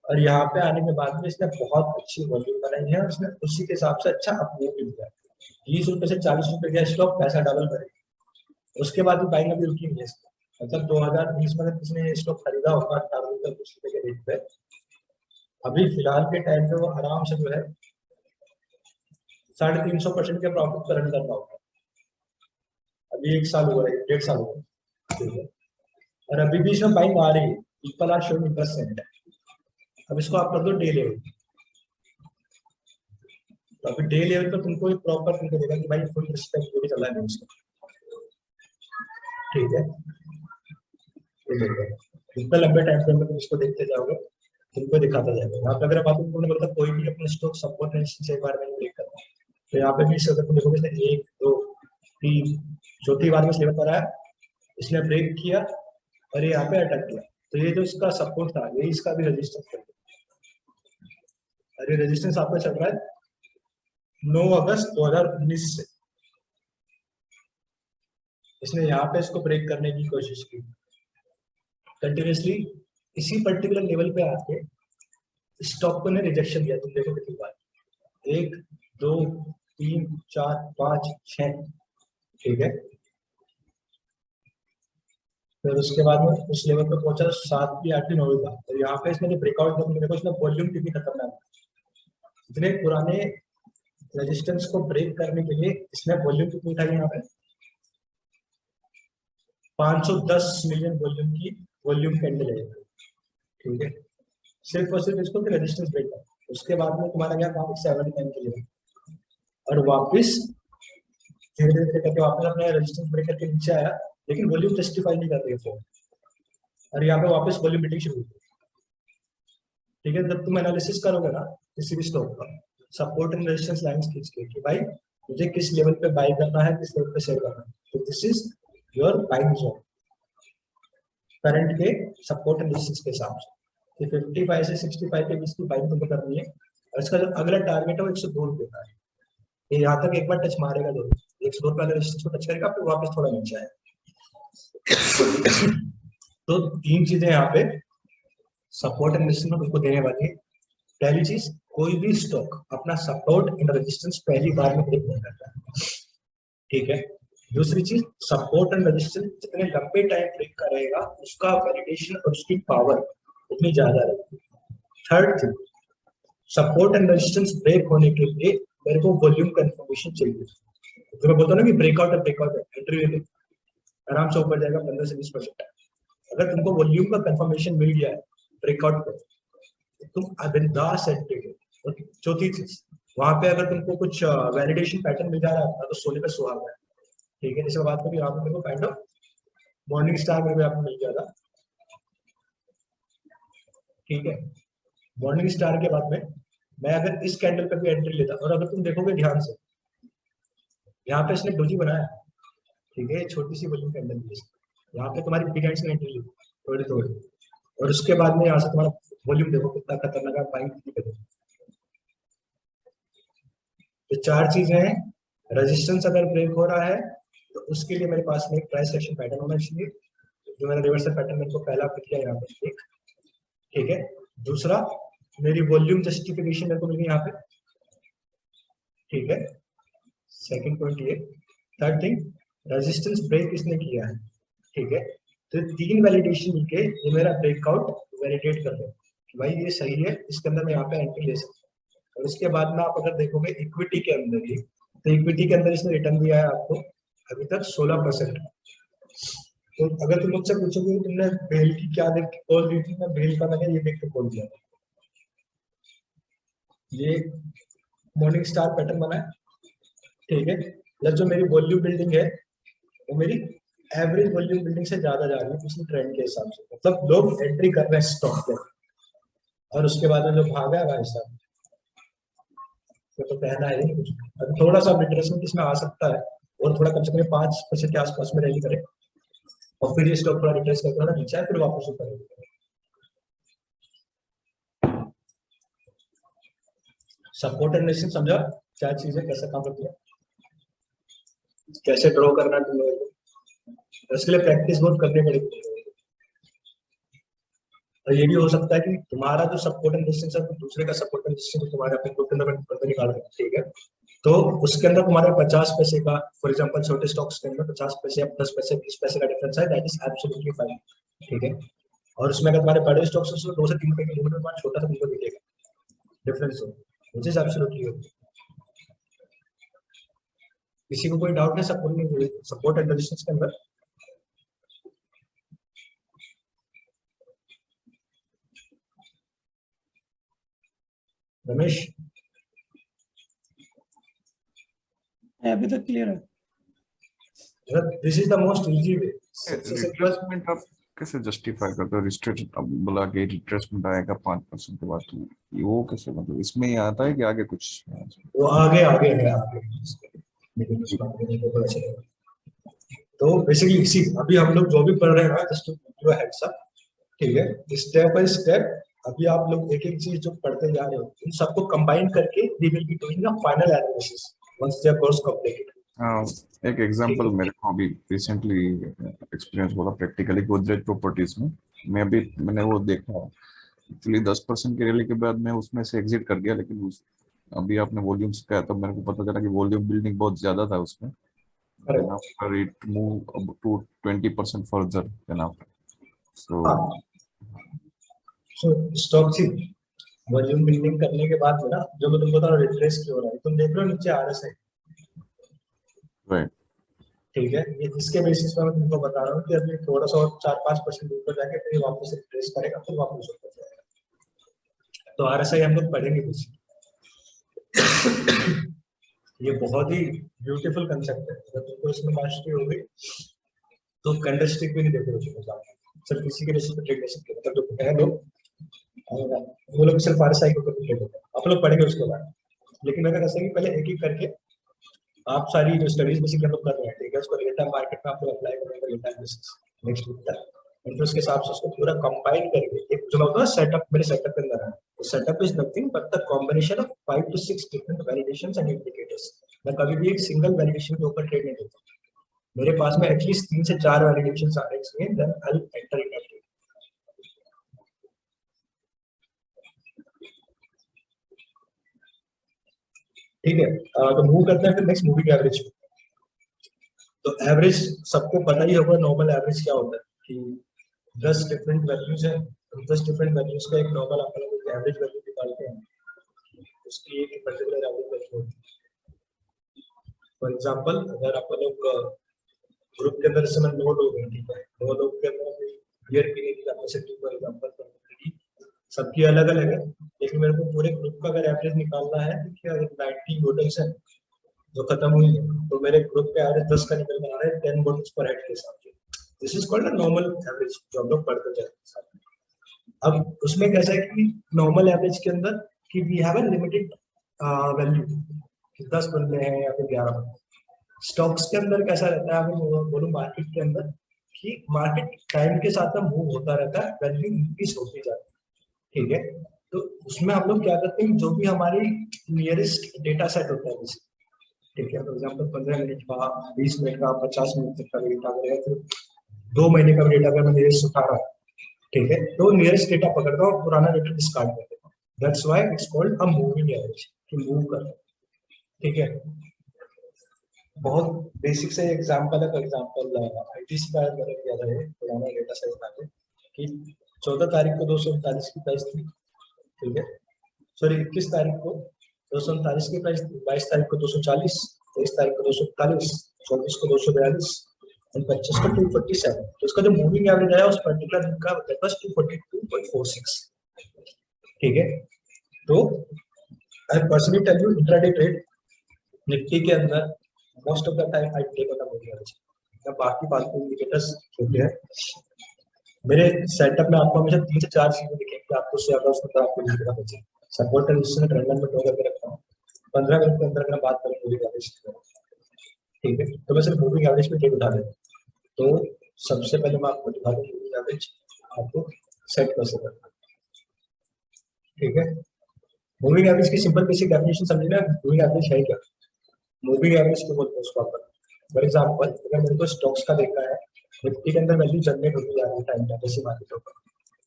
और यहाँ पे आने के बाद में इसने बहुत अच्छी वॉल्यूम बनाई है, और इसने उसी के हिसाब से अच्छा अपमूव भी दिया। 20 रुपए से 40 रुपए गया स्टॉक, पैसा डबल करेगा। उसके बाद भी बाइंग अभी रुकी नहीं है, मतलब 2020 में अगर किसी ने स्टॉक खरीदा होगा 18 रुपए कुछ रुपए के रेट पे, अभी फिलहाल के टाइम पे वो आराम से जो है 350% के प्रॉफिट पर रन कर रहा होगा। अभी 1 साल हुआ है, 1.5 साल हुआ है, ठीक है। और अभी भी इसमें बाइंग आ रही है, पीपल आर शोइंग इंटरेस्ट। अब इसको आप कर दो डे लेवल, तो अभी डे लेवल पर तुमको एक प्रॉपर तुमको देगा कि भाई फुल रिस्पेक्ट लेके चला है उसको, ठीक है। जितना लंबे टाइम फ्रेम में तुम इसको देखते जाओगे तुमको दिखाता जाएगा। यहाँ पे अगर बात तुमने बोला कोई भी अपने स्टॉक सपोर्ट रेजिस्टेंस एक बार में ब्रेक करना है, तो यहाँ पे भी अगर तुम देखोगे 1 2 3 चौथी बार में इस लेवल पर आया, इसने ब्रेक किया और ये यहाँ पे अटक गया, तो ये जो इसका सपोर्ट था ये इसका भी रेजिस्टेंस कर दिया। और ये रेजिस्टेंस आपका चल रहा है 9 अगस्त 2019 से। इसने यहाँ पे इसको ब्रेक करने की कोशिश की कंटिन्यूसली, इसी पर्टिकुलर लेवल पे आके स्टॉक को ने रिजेक्शन दिया। तुम देखो कितनी बार, 1 2 3 4 5 6, ठीक है। फिर उसके बाद में उस लेवल पे पहुंचा 7वीं 8वीं 9वीं बार, और यहाँ पे इसने ब्रेकआउट दिया। देखो इसमें वॉल्यूम कितनी खतरनाक है, इतने पुराने रेजिस्टेंस को ब्रेक करने के लिए इसने वॉल्यूम कितनी उठाई, यहाँ पे 510 मिलियन वॉल्यूम की वॉल्यूम कैंडल है, ठीक है। सिर्फ और सिर्फ इसको रेजिस्टेंस ब्रेक कर, उसके बाद में तुम्हारा क्या काम 79 के लिए, और वापस धीरे धीरे करके वापस अपने रेजिस्टेंस ब्रेक करके नीचे आया, लेकिन वॉल्यूम जस्टिफाई नहीं कर रही है, और यहाँ पे वापस वॉल्यूम बिल्डिंग शुरू हुई। ठीक है, जब तुम एनालिसिस करोगे ना किसी भी स्टॉक का, सपोर्ट एंड रेजिस्टेंस लाइंस खींच के कि भाई मुझे किस लेवल पे बाय करना है, किस लेवल पे सेल करना है, तो this is your buying zone current के सपोर्ट एंड रेजिस्टेंस के हिसाब से। 55 से 65 के बीच की बाइंग तुमको करनी है, और इसका जो अगला टारगेट है वो 102 रुपये का है। ये यहाँ तक एक बार टच मारेगा जरूर, 102 रुपये रेजिस्टेंस को टच करेगा, फिर वापस थोड़ा नीचे आएगा। तो तीन चीजें यहाँ पे सपोर्ट एंड रेजिस्टेंस में तुमको देने वाली है। पहली चीज, कोई भी स्टॉक अपना सपोर्ट एंड रेजिस्टेंस पहली बार में ब्रेक नहीं करता है, ठीक है। दूसरी चीज, सपोर्ट एंड रेजिस्टेंस जितने लंबे टाइम ब्रेक करेगा उसका वैलिडेशन और उसकी पावर उतनी ज्यादा रहेगी। Third thing, support and resistance break होने के लिए मेरे को वॉल्यूम कंफर्मेशन चाहिए। तो मैं बोलता हूँ ना कि ब्रेकआउट है, एंट्री लेके आराम से ऊपर जाएगा 15 से 20%। अगर तुमको वॉल्यूम का कंफर्मेशन मिल गया है ब्रेकआउट पर, तुम बिंदास एंट्री लो। चौथी चीज, वहां पे अगर तुमको कुछ वैलिडेशन पैटर्न मिल जा रहा है तो सोने पे सुहागा है, ठीक है। जैसे बात करें यहाँ पे मेरे को काइंड ऑफ मॉर्निंग स्टार में भी आपको मिल गया था, ठीक है। मॉर्निंग स्टार के बाद में मैं अगर इस कैंडल पे भी एंट्री लेता, और अगर तुम देखोगे ध्यान से यहाँ पे इसने डोजी बनाया, ठीक है, छोटी सी वॉल्यूम कैंडल, यहाँ पे तुम्हारी बिग हैंड्स ने एंट्री ली थोड़ी थोड़ी, और उसके बाद में यहाँ से तुम्हारा वॉल्यूम देखो कितना खतरनाक है, बाइंग कितनी करें। तो चार चीजें हैं, रेजिस्टेंस अगर ब्रेक हो रहा है तो उसके लिए मेरे पास में प्राइस एक्शन पैटर्न होना चाहिए, जो मैंने रिवर्सल पैटर्न मेरे को पहला पिक किया यहाँ पे एक, ठीक है। दूसरा, मेरी वॉल्यूम जस्टिफिकेशन मेरे को मिल गई यहाँ पे, ठीक है, सेकंड पॉइंट ये। थर्ड थिंग, रेजिस्टेंस ब्रेक इसने किया है, ठीक है। तो तीन वैलिडेशन मिलके ये मेरा ब्रेकआउट वैलिडेट कर दो कि भाई ये सही है, इसके अंदर मैं यहाँ पे एंट्री ले सकता हूँ। और उसके बाद में आप अगर देखोगे इक्विटी के अंदर ही, तो इक्विटी के अंदर इसने रिटर्न दिया है आपको अभी तक 16%। तो अगर तुम मुझसे पूछोगे कि तुमने भेल की क्या देख के कॉल दी थी, मैं भेल का मैंने ये देख के कॉल दिया, ये मॉर्निंग स्टार पैटर्न बना है, ठीक है। प्लस जो मेरी वॉल्यूम बिल्डिंग है वो मेरी एवरेज वॉल्यूम बिल्डिंग से ज्यादा जा रही है पिछले ट्रेंड के हिसाब से, मतलब लोग एंट्री कर रहे हैं स्टॉक पे, और उसके बाद में जो भागा है भाई साहब तो कहना है नहीं कुछ। अभी थोड़ा सा रिट्रेसमेंट इसमें आ सकता है, और थोड़ा कम से कम 5% के आसपास में रैली करे, और फिर ये स्टॉक थोड़ा रिट्रेस करके थोड़ा नीचे फिर वापस ऊपर। सपोर्ट एंड रेजिस्टेंस समझा क्या चीज है, कैसे काम करती है, कैसे ड्रॉ करना है तुम्हें, उसके लिए प्रैक्टिस बहुत करनी पड़ेगी। और ये भी हो सकता है कि तुम्हारा जो सपोर्ट एंड रेजिस्टेंस है दूसरे का सपोर्ट एंड रेजिस्टेंस तुम्हारे अपने ग्रुप के अंदर निकाल रहे हैं, ठीक है। तो उसके अंदर तुम्हारे 50 पैसे का, फॉर एग्जांपल छोटे स्टॉक्स के अंदर 50 पैसे या 10 पैसे 20 पैसे का डिफरेंस है, दैट इज एब्सोल्युटली फाइन, ठीक है। और उसमें अगर तुम्हारे बड़े स्टॉक्स उसमें 2 से 3 रुपए के लिमिट में तुम्हारा छोटा सा तुमको दिखेगा डिफरेंस हो, विच इज एब्सोल्युटली ओके। किसी को कोई डाउट है सपोर्ट एंड रेजिस्टेंस के अंदर? रमेश, अभी तक क्लियर है। This is the most easy way. Retracement आप कैसे जस्टिफाई करते हो? रिस्ट्रेट अब बोला कि रिट्रेसमेंट आएगा 5% के बाद, तो वो कैसे, मतलब इसमें ही आता है कि आगे कुछ? वो आगे आगे है आगे। तो बेसिकली इसी अभी हम लोग जो भी पढ़ रहे हैं ना, just to give a heads up, ठीक है, स्टेप बाय स्टेप अभी आप लोग एक एक चीज जो पढ़ते जा रहे हो इन सबको कंबाइन करके we will be doing a final analysis once the course completed. एक एग्जांपल मेरे को अभी रिसेंटली एक्सपीरियंस बोला प्रैक्टिकली गोदरेज प्रॉपर्टीज में। मैंने वो देखा एक्चुअली 10% की रैली के बाद मैं उसमें से एग्जिट कर गया, लेकिन अभी आपने वॉल्यूम्स कहा तब मेरे को पता चला कि वॉल्यूम बिल्डिंग बहुत ज्यादा था उसमें। then after it move up to 20% further then after, so stock थी वॉल्यूम बिल्डिंग करने के बाद में ना, जो मैं तुमको बता रहा हूं रिट्रेस क्यों हो रहा है, तुम देख रहे हो नीचे आरएसआई, राइट, ठीक है। ये इसके बेसिस पे मैं तुमको बता रहा हूँ कि अभी थोड़ा सा और 4-5% ऊपर जाके फिर वापस रिट्रेस करेगा, फिर वापस ऊपर जाएगा। तो आरएसआई हम लोग पढ़ेंगे कुछ। ये बहुत ही ब्यूटीफुल कंसेप्ट है, अगर तुमको इसमें मास्टरी हो गई तो कैंडलस्टिक भी नहीं देख रहे हो, सिर्फ इसी के बेसिस पे ट्रेड कर सकते हो। मतलब जो पहले वो लोग सिर्फ RSI को कैलकुलेट होता है, आप लोग पढ़ेंगे उसके बाद। लेकिन मैं कैसा कि पहले एक एक करके आप सारी जो स्टडीज बेसिकली हम लोग कर रहे हैं, ठीक है, उसको रियल टाइम मार्केट में आप लोग अप्लाई करेंगे real time basis next week तक, और फिर उसके हिसाब से उसको पूरा कंपाइल करके एक जो होता है सेटअप, मेरे सेटअप के अंदर है, तो setup is nothing but the combination of 5 to 6 different validations and indicators. मैं कभी भी एक सिंगल वैलिडेशन के ऊपर ट्रेड नहीं देता, मेरे पास में एटलीस्ट 3 से 4 वैलिडेशंस आने चाहिए, then I will enter in that. ठीक है, तो मूव करते हैं फिर नेक्स्ट मूविंग एवरेज। तो एवरेज सबको पता ही होगा, नॉर्मल एवरेज क्या होता है कि 10 डिफरेंट वैल्यूज है, 10 डिफरेंट वैल्यूज का एक नॉर्मल आप लोग एवरेज वैल्यू निकालते हैं, उसकी एक पर्टिकुलर एवरेज वैल्यू होती है। फॉर एग्जांपल अगर आप लोग ग्रुप के अंदर से नोड हो गए, ठीक है, दो लोग के अंदर बियर पीने की कैपेसिटी फॉर एग्जांपल सबकी अलग अलग है, लेकिन मेरे को पूरे ग्रुप का अगर एवरेज निकालना है, ठीक है, 90 बोटल्स है जो खत्म हुई है, तो मेरे ग्रुप पे एवरेज 10 का निकल कर आ रहा है 10 बोटल्स पर हेड के हिसाब से। This is called a normal average जो हम लोग पढ़ते जाते हैं। अब उसमें कैसा है कि नॉर्मल एवरेज के अंदर कि we have a limited value, 10 बंदे हैं या फिर 11 बंदे। स्टॉक्स के अंदर कैसा रहता है, अगर बोलूं मार्केट के अंदर कि मार्केट टाइम के साथ में मूव होता रहता है, वैल्यू इंक्रीज होती जाती है, ठीक है। तो उसमें हम लोग क्या करते हैं, जो भी हमारी नियरेस्ट डेटा सेट होता है, ठीक है, फॉर एग्जांपल 15 मिनट का, 20 मिनट का, 50 मिनट तक का डेटा अगर है, फिर 2 महीने का डेटा अगर मैं नियरेस्ट उठा रहा हूँ, ठीक है, तो नियरेस्ट डेटा पकड़ता हूँ, पुराना डेटा डिस्कार्ड कर देता हूँ। That's why it's called a moving average, कि मूव कर रहा है, ठीक है। बहुत बेसिक से एग्जांपल है, फॉर एग्जांपल ITC का मैंने किया था, पुराना डेटा सेट उठा के कि 14 तारीख को 239 की प्राइस थी, ठीक है, सॉरी 21 तारीख को 239 की प्राइस थी, 22 तारीख को 240, 23 तारीख को 241, 24 को 242 और 25 को 247। तो इसका जो मूविंग एवरेज आया उस पर्टिकुलर दिन का बताया बस 242.46, ठीक है। तो I personally tell you intraday trade Nifty के अंदर most of the time I take on the moving average, या बाकी फालतू इंडिकेटर्स होते हैं मेरे सेटअप में। आपको हमेशा 3 से 4 चीजें दिखेंगी, आपको उससे ज्यादा उसमें आपको नहीं पता बचे। सपोर्ट रेजिस्टेंस ट्रेंड लाइन में ड्रॉ करके रखता हूँ। 15 मिनट के अंदर अगर बात करें मूविंग एवरेज, ठीक है, तो मैं सिर्फ मूविंग एवरेज पे ट्रेड उठा लेता हूँ। तो सबसे पहले मैं आपको दिखा दूँ मूविंग एवरेज आपको सेट कैसे करना है, ठीक है। मूविंग एवरेज की सिंपल बेसिक डेफिनेशन समझिए ना, मूविंग एवरेज है क्या, मूविंग एवरेज को बोलते हैं उसको अपन। फॉर एग्जांपल अगर मेरे को स्टॉक्स का देखना है, निफ्टी के अंदर वैल्यू जनरेट होती जा रही है टाइम टाइम जैसे मार्केट होगा,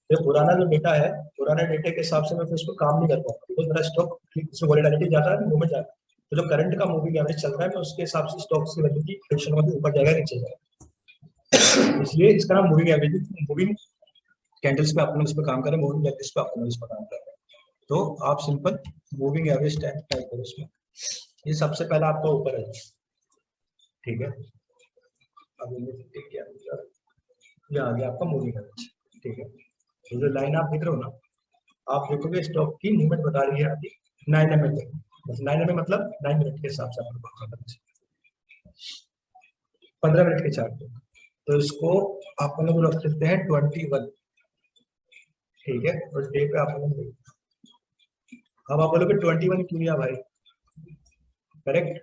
तो पुराना जो डेटा है, पुराने डेटे के हिसाब से मैं फिर उसको काम नहीं कर पाऊंगा, बिकॉज मेरा स्टॉक उसमें वॉलेटिलिटी ज्यादा है, मूवमेंट ज्यादा है। तो जो करंट का मूविंग एवरेज चल रहा है, मैं उसके हिसाब से स्टॉक्स की वैल्यू की प्रेडिक्शन होगी, ऊपर जाएगा नीचे जाएगा। इसलिए इसका नाम मूविंग एवरेज, मूविंग कैंडल्स पे अपन इस पे काम करें, मूविंग एवरेज पे अपन इस पे काम करें। तो आप सिंपल मूविंग एवरेज टाइप करो इसमें, ये सबसे पहला आपका ऊपर है, ठीक है। अब ये आ गया आपका मूविंग एवरेज, ठीक है। तो जो लाइन आप देख रहे हो ना, आप देखोगे स्टॉक की मूवमेंट बता रही है अभी 9 mm तक, 9 mm मतलब 9 मिनट के हिसाब से आपको बात करना चाहिए, 15 मिनट के चार्ट पे। तो इसको आप लोग रख सकते हैं 21, ठीक है, और डे पे आप लोग अब आप बोलोगे 21 क्यों लिया भाई, करेक्ट।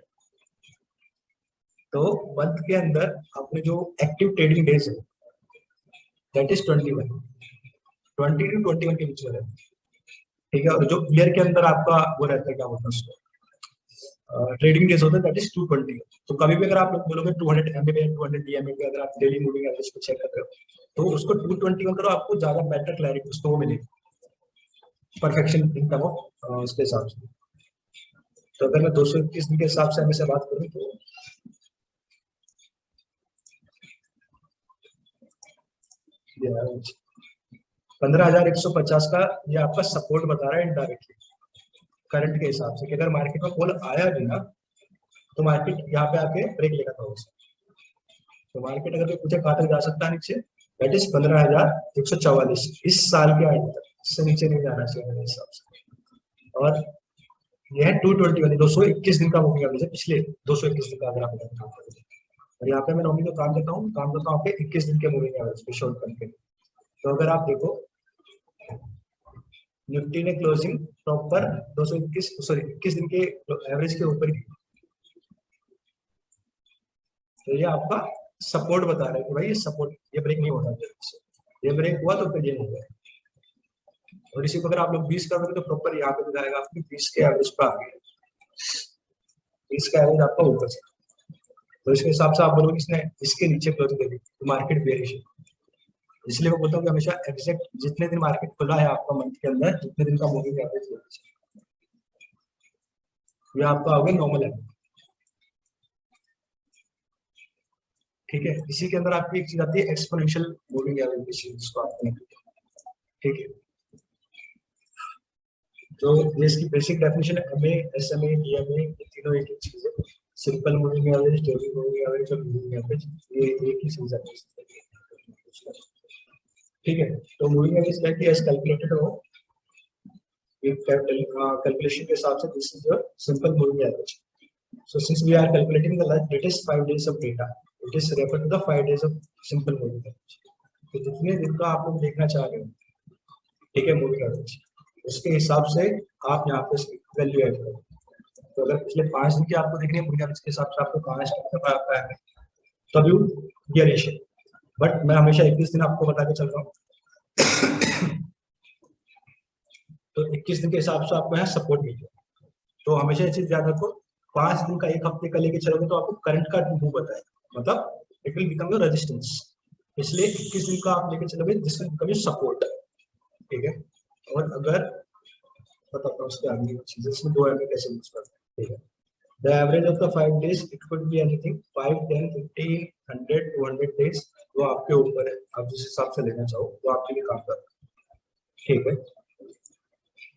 तो मंथ के अंदर आपने जो एक्टिव ट्रेडिंग डेज है दैट इज 21, 20 to 21 के बीच में रहता है, ठीक है। और जो ईयर के अंदर आपका वो रहता है, क्या बोलते हैं उसको, ट्रेडिंग डेज होता है, दैट इज 220। तो कभी भी अगर आप लोग बोलोगे 200 MA 200 DMA पे अगर आप डेली मूविंग एवरेज को चेक कर रहे हो, तो उसको 221 करो, आपको ज्यादा बेटर क्लैरिटी उसको मिलेगी, परफेक्शन इन टर्म ऑफ उसके हिसाब से। तो अगर मैं 221 दिन के हिसाब से हमें बात करूँ तो ये 15,150 का ये आपका सपोर्ट बता रहा है इनडायरेक्टली करंट के हिसाब से, कि अगर मार्केट में कॉल आया भी ना, तो मार्केट यहाँ पे आके ब्रेक लेगा था उससे। तो मार्केट अगर पूछे कहाँ तक जा सकता है नीचे, दैट इज 15,144 इस साल के एंड तक, इससे नीचे नहीं जाना चाहिए मेरे हिसाब से। और ये है 221, 221 दिन का मूविंग एवरेज है, पिछले 221 दिन का अगर आप काम करें। और यहाँ पे मैं नॉर्मली काम करता हूँ आपके 21 दिन के मूविंग एवरेज पे शॉर्ट करके। तो अगर आप देखो निफ्टी ने क्लोजिंग प्रॉपर 21 दिन के एवरेज के ऊपर की। तो ये आपका सपोर्ट बता रहा है कि भाई ये सपोर्ट, ये ब्रेक नहीं होना चाहिए, ये ब्रेक हुआ तो फिर ये हो गया। और इसी को अगर आप लोग 20 कर दोगे तो प्रॉपर यहाँ पे दिखाएगा आपकी 20 के एवरेज पे आ गया, 20 का एवरेज आपका ऊपर से। तो इसके हिसाब से आप बोलोगे इसने इसके नीचे क्लोजिंग दे दी तो मार्केट बेरिश है। इसलिए मैं बोलता हूँ कि हमेशा एग्जैक्ट जितने दिन मार्केट खुला है आपका मंथ के अंदर, जितने दिन का मूविंग एवरेज होना चाहिए, ये आपका हो गया नॉर्मल है। ठीक है, इसी के अंदर आपकी एक चीज आती है एक्सपोनेंशियल मूविंग एवरेज, जिसको आपने, ठीक है, जो इसकी बेसिक डेफिनेशन है एमए, एसएमए, डीएमए, ये तीनों एक ही चीज है। Simple moving average, daily moving average और मूविंग एवरेज, ये एक ही चीज है। ठीक है, तो मूविंग एवरेज क्या है, एज कैलकुलेटेड हो कैलकुलेशन के हिसाब से, this is your simple moving average. So since we are calculating the latest 5 days of data, it is refer to the 5 days of simple moving average. तो जितने दिन का आप लोग देखना चाह रहे हो, ठीक है, मूविंग एवरेज, उसके हिसाब से आप यहाँ पे वैल्यू ऐड करो। तो अगर पिछले 5 दिन की आपको देखनी है मूविंग एवरेज के हिसाब से आपको 5 है तो अभी ये रेशियो, बट मैं हमेशा 21 दिन आपको बता के चल रहा हूँ। तो 21 दिन के हिसाब से आपको यहाँ सपोर्ट मिल जाए। तो हमेशा ये चीज याद रखो, 5 दिन का, एक हफ्ते का लेके चलोगे तो आपको करंट का मूव बताए, मतलब it will become your resistance. इसलिए 21 दिन का आप लेके चलोगे, this will become your support. ठीक है, और अगर बताता हूँ उसके आगे चीजें, इसमें 2 एमए कैसे यूज करते हैं। ठीक है, the average of the 5 days, it could be anything 5, 10, 15, 100, 200 days, वो आपके ऊपर है, आप जिस हिसाब से लेना चाहो वो आपके लिए काम करता है। ठीक है,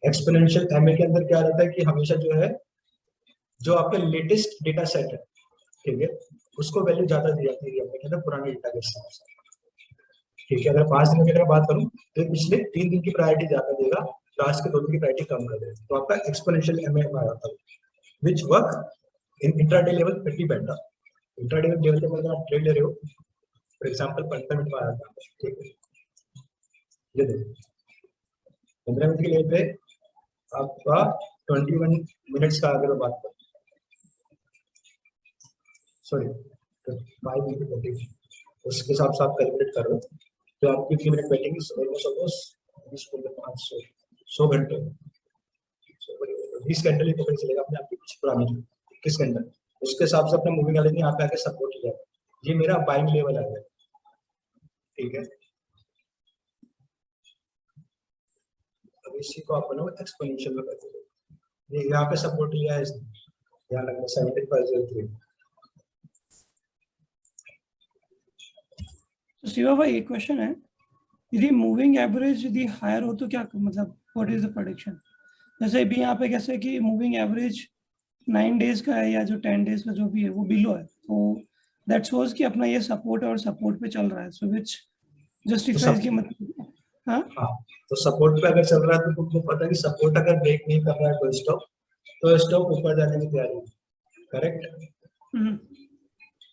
एक्सपोनेंशियल एमए के अंदर क्या रहता है कि हमेशा जो है, जो आपका लेटेस्ट डेटा सेट है, ठीक है, उसको वैल्यू ज्यादा दी जाती है एमए के अंदर पुराने डेटा के हिसाब से। ठीक है, अगर 5 दिन की अगर बात करूं तो पिछले 3 दिन की प्रायोरिटी ज्यादा देगा, लास्ट के 2 दिन की प्रायोरिटी कम कर देगा, तो आपका एक्सपोनेंशियल एमए आ जाता है, which work in intraday level pretty better। Intraday level पे अगर आप ट्रेड ले रहे हो, फॉर एग्जांपल 15 मिनट में आ जाता है। ठीक है, ये देखो 15 मिनट के लिए पे आपका 21 मिनट्स का अगर बात करें, सॉरी 5 इंटू 20, उसके हिसाब से आप कैलकुलेट करो तो आपकी 3 मिनट बैठेंगे, ऑलमोस्ट 100 घंटे, 20 घंटे लेकर चलेगा अपने आपकी कुछ पुरानी 21 घंटे, उसके हिसाब से अपने मूविंग एवरेज में आके सपोर्ट लिया, ये मेरा बाइंग लेवल आ गया। ठीक है, अब इसी को आप बनाओ एक्सपोनेंशियल में करते हो, ये यहाँ पे सपोर्ट लिया है इसने, यहाँ लगता है 75.03। शिवा भाई एक क्वेश्चन है, यदि मूविंग एवरेज यदि हायर हो तो क्या मतलब व्हाट इज द प्रेडिक्शन? जैसे अभी यहाँ पे कैसे कि मूविंग एवरेज 9 डेज का है या जो 10 डेज का जो भी है वो बिलो है, तो दैट शोज कि अपना ये सपोर्ट और सपोर्ट पे चल रहा है, सो व्हिच जस्टिफाइज कि मतलब हाँ, तो सपोर्ट पे अगर चल रहा है तो तुमको पता है कि सपोर्ट अगर ब्रेक नहीं कर रहा है कोई स्टॉक, तो स्टॉक ऊपर जाने की तैयारी है, करेक्ट।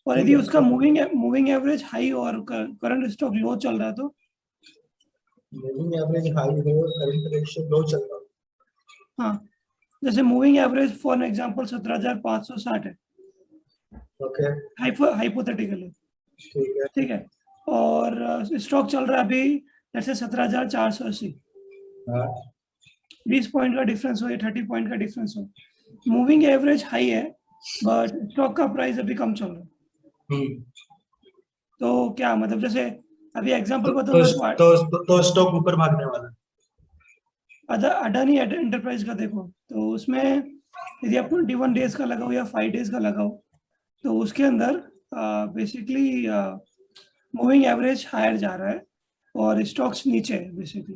और यदि उसका मूविंग एवरेज हाई और करंट स्टॉक लो चल रहा है तो मूविंग एवरेज हाई है और करंट रेशियो लो चल रहा है, हाँ, जैसे मूविंग एवरेज फॉर एग्जांपल 17,560 है, ओके, हाइपोथेटिकली, ठीक है, और स्टॉक चल रहा है अभी जैसे 17,480, हाँ, 20 पॉइंट का डिफरेंस हो या 30 पॉइंट का डिफरेंस हो, मूविंग एवरेज हाई है बट स्टॉक का प्राइस अभी कम चल रहा है, तो क्या मतलब, जैसे अभी एग्जांपल बताऊंगा तो स्टॉक ऊपर भागने वाला है। अडानी एंटरप्राइज का देखो, तो उसमें यदि आप 21 डेज का लगाओ या 5 डेज का लगाओ, तो उसके अंदर बेसिकली मूविंग एवरेज हायर जा रहा है और स्टॉक्स नीचे है बेसिकली।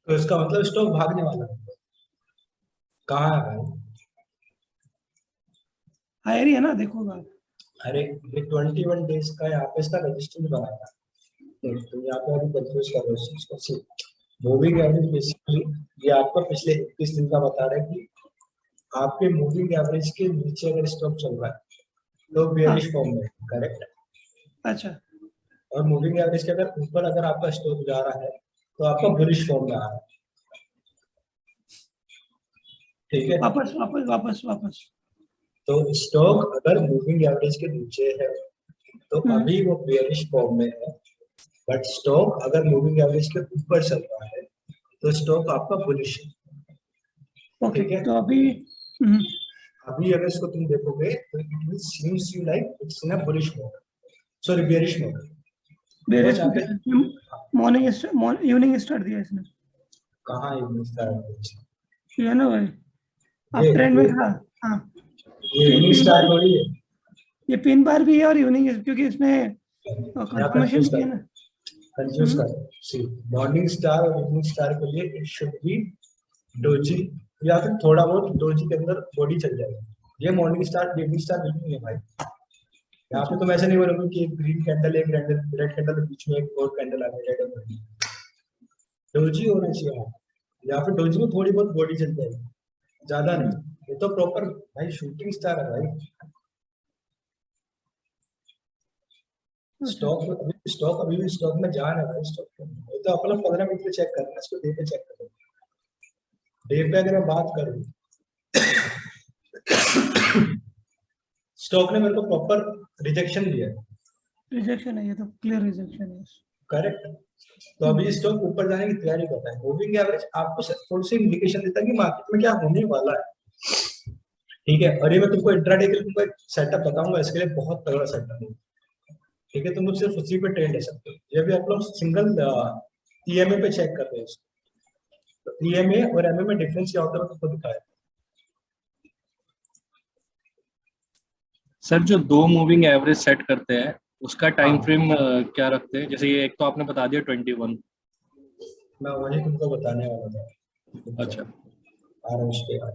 तो इसका मतलब स्टॉक भागने वाला है, कहाँ है भाई? हायर ही है ना, देखो आप। अरे ये 21 डेज का यहाँ पे इसका रेजिस्टेंस बना था, तो यहाँ पे अभी कंफ्यूज कर रहे हो इसको। मूविंग एवरेज बेसिकली ये आपको पिछले 21 दिन का बता रहा है कि आपके मूविंग एवरेज के नीचे अगर स्टॉक चल रहा है तो बेयरिश फॉर्म में, करेक्ट। अच्छा, और मूविंग एवरेज के अगर ऊपर अगर आपका स्टॉक जा रहा है तो आपका बुलिश फॉर्म में आ रहा है, ठीक है, वापस वापस वापस वापस। तो स्टॉक अगर मूविंग एवरेज के नीचे है तो अभी वो बेयरिश फॉर्म में है, बट स्टॉक अगर मूविंग एवरेज के ऊपर चल रहा है तो स्टॉक आपका बुलिश है। ओके, ठीक है, तो अभी अभी अगर इसको तुम देखोगे तो it will seems you like it's in a bullish mode, sorry bearish mode. Bearish यहाँ पे मॉर्निंग इवनिंग स्टार्ट दिया इसने, कहाँ इवनिंग स्टार्ट ये ना भाई अब ट्रेंड में था। हाँ, ये इवनिंग स्टार्ट हो रही है, ये पिन बार भी है और इवनिंग है, क्योंकि इसमें कंफर्मेशन किया ना। कंफ्यूज कर सी मॉर्निंग स्टार और इवनिंग स्टार के लिए इट शुड बी डोजी, या फिर थोड़ा बहुत डोजी के अंदर बॉडी चल जाएगी। ये मॉर्निंग स्टार इवनिंग स्टार नहीं है भाई। यहाँ पे तुम ऐसे नहीं बोलोगे कि एक ग्रीन कैंडल एक रेड कैंडल के बीच में एक और कैंडल आ गई, रेड और ग्रीन। डोजी होना चाहिए यहाँ, या फिर डोजी में थोड़ी बहुत बॉडी चल जाएगी, ज्यादा नहीं। ये तो प्रॉपर भाई शूटिंग स्टार है भाई। स्टॉक अभी भी स्टॉक में जा रहा है स्टॉक में, तो अपना 15 मिनट पे चेक करना, इसको डे पे चेक करो। डे पे अगर मैं बात करूं स्टॉक ने मेरे को प्रॉपर रिजेक्शन दिया है, रिजेक्शन है, ये तो क्लियर रिजेक्शन है। करेक्ट। तो अभी स्टॉक ऊपर जाने की तैयारी करता है। मूविंग एवरेज आपको सिर्फ थोड़ी सी इंडिकेशन देता है कि मार्केट में क्या होने वाला है। ठीक है, और ये मैं तुमको इंट्राडे के लिए तुमको एक सेटअप बताऊंगा, इसके लिए बहुत तगड़ा सेटअप है। ठीक है, तुम लोग सिर्फ उसी पे ट्रेड ले सकते हो। ये भी आप लोग सिंगल ईएमए पे चेक करते हैं। तो ईएमए और एमए में डिफरेंस क्या होता है तुमको दिखाया। सर जो दो मूविंग एवरेज सेट करते हैं उसका टाइम हाँ। फ्रेम क्या रखते हैं? जैसे ये एक तो आपने बता दिया 21। मैं वही तुमको बताने वाला था। अच्छा, आ रहा हूं उस पे यार।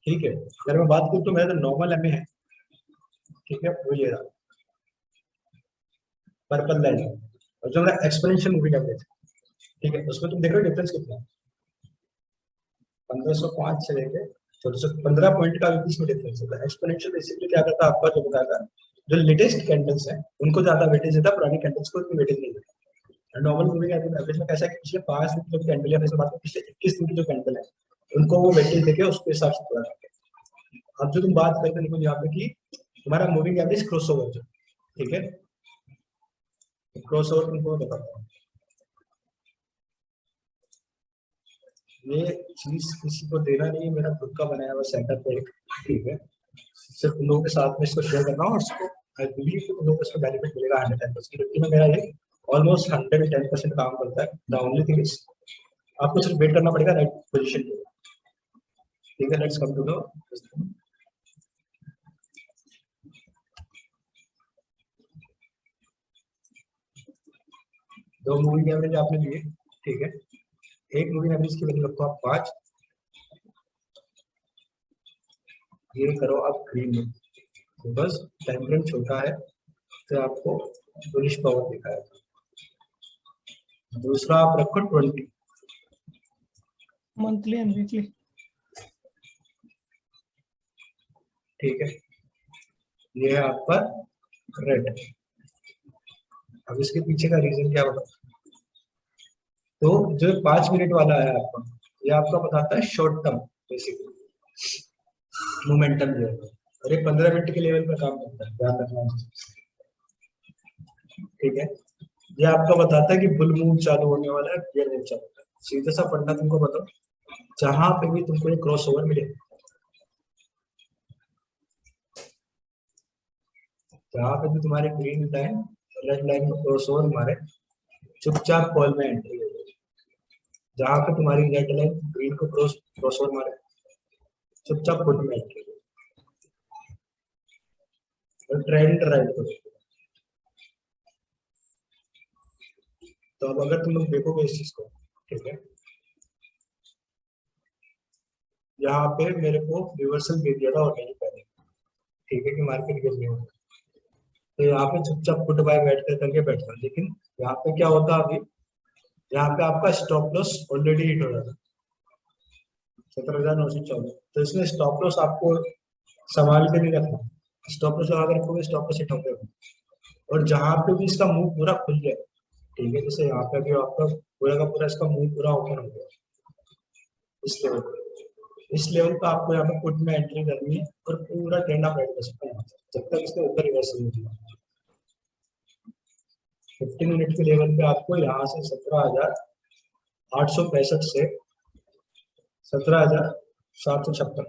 ठीक है, अगर मैं बात करूं तो मेरा तो नॉर्मल एमए है। ठीक है, वो ये रहा पर्पल लाइन, और जो मेरा एक्सपोनेंशियल मूविंग एवरेज, ठीक है, उसमें तुम देख रहे हो डिफरेंस कितना है। 1505 से लेके 1415 पॉइंट का इसमें डिफरेंस होता है। एक्सपोनेंशियल बेसिकली क्या करता है, आपका जो बताया जो लेटेस्ट कैंडल्स है उनको ज्यादा वेटेज देता है, पुरानी कैंडल्स को इतनी वेटेज नहीं देता। नॉर्मल मूविंग एवरेज में कैसा है कि पिछले 5 दिन की जो कैंडल है, जैसे बात करें पिछले 21 दिन की जो कैंडल है उनको वो वेटेज देके उसके हिसाब से पूरा करते हैं। अब जो तुम बात करते हो यहाँ पे कि तुम्हारा मूविंग एवरेज क्रॉसओवर जो, ठीक है, क्रॉसओवर तुमको बताता हूँ। ये चीज किसी को देना नहीं है, मेरा खुद का बनाया हुआ सेटअप है। ठीक है, सिर्फ उन लोगों के साथ में इसको शेयर कर रहा हूँ, और इसको आई बिलीव कि उन लोगों को इसका बेनिफिट मिलेगा 110%, क्योंकि मेरा ये ऑलमोस्ट 110% काम करता है। द ओनली थिंग इज आपको सिर्फ वेट करना पड़ेगा राइट पोजीशन पे। ठीक है, लेट्स कम टू द दो मूविंग एवरेज आपने लिए। ठीक है, एक मूविंग एवरेज की वैल्यू रखो आप 5, ये करो आप ग्रीन में, तो बस टाइम फ्रेम छोटा है तो आपको बुलिश पावर दिखाएगा। दूसरा आप रखो 20, मंथली एंड वीकली। ठीक है, ये है आपका रेड। अब इसके पीछे का रीजन क्या बताओ। तो जो 5 मिनट वाला है आपका, ये आपका बताता है शॉर्ट टर्म बेसिकली मोमेंटम जो है, और ये 15 मिनट के लेवल पर काम करता है, ध्यान रखना। ठीक है, ये आपका बताता है कि बुल मूव चालू होने वाला है, बेयर मूव चालू होने वाला है। सीधा सा फंडा तुमको बताओ, जहां पे भी तुमको ये क्रॉस ओवर मिले, जहां पे भी तुम्हारे ग्रीन लाइन रेड लाइन में क्रॉस ओवर मारे, चुपचाप कॉल में एंट्री ले लो। जहां पे तुम्हारी रेड लाइन ग्रीन को क्रॉस ओवर मारे, चुपचाप पुट में एंट्री ले लो, और ट्रेंड राइट को देखो। तो अब अगर तुम लोग देखोगे इस चीज को, ठीक है, यहाँ पे मेरे को रिवर्सल दे दिया था ऑलरेडी पहले। ठीक है, कि मार्केट गिर नहीं होगा, तो यहाँ पे चुपचाप पुट बाय बैठ करके बैठता, लेकिन यहाँ पे क्या होता अभी, यहाँ पे आपका स्टॉप लॉस ऑलरेडी हिट हो रहा था 17,914, तो इसमें स्टॉप लॉस आपको संभाल के नहीं रखना, स्टॉप लॉस लगा के रखोगे स्टॉप लॉस हिट हो गया। और जहां पे भी इसका मुंह पूरा खुल गया, ठीक है, जैसे यहाँ पे भी आपका पूरा का पूरा इसका मुंह पूरा ओपन हो गया इस लेवल पे, इस लेवल पे आपको यहाँ पे पुट में एंट्री करनी है और पूरा ट्रेंड आप ऐड कर सकते हैं जब तक इसके ऊपर रिवर्स नहीं होगा। 15 मिनट के लेवल पे आपको यहाँ से 17,865 से 17,756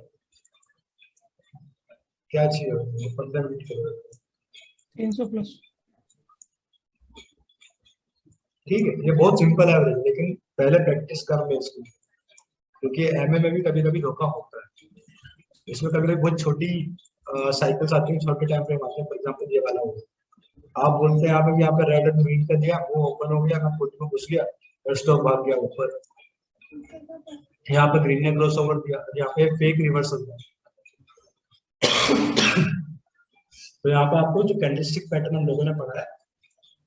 क्या चाहिए 15 मिनट के लेवल पे 300 प्लस। ठीक है, ये बहुत सिंपल है लेकिन पहले प्रैक्टिस कर ले इसकी, क्योंकि एमए में भी कभी कभी धोखा होता है। इसमें कभी कभी बहुत छोटी साइकिल्स आती हैं, छोटे टाइम फ्रेम आते हैं। फॉर एग्जांपल ये वाला हो, आप बोलते हैं यहाँ पे रेड एंड ग्रीन कर दिया, वो ओपन हो गया, मैं पुट में घुस गया और स्टॉक भाग गया ऊपर। यहाँ पे ग्रीन ने क्रॉस ओवर दिया, यहाँ पे फेक रिवर्स हो गया। तो यहाँ पे आपको जो कैंडलस्टिक पैटर्न हम लोगों ने पढ़ा है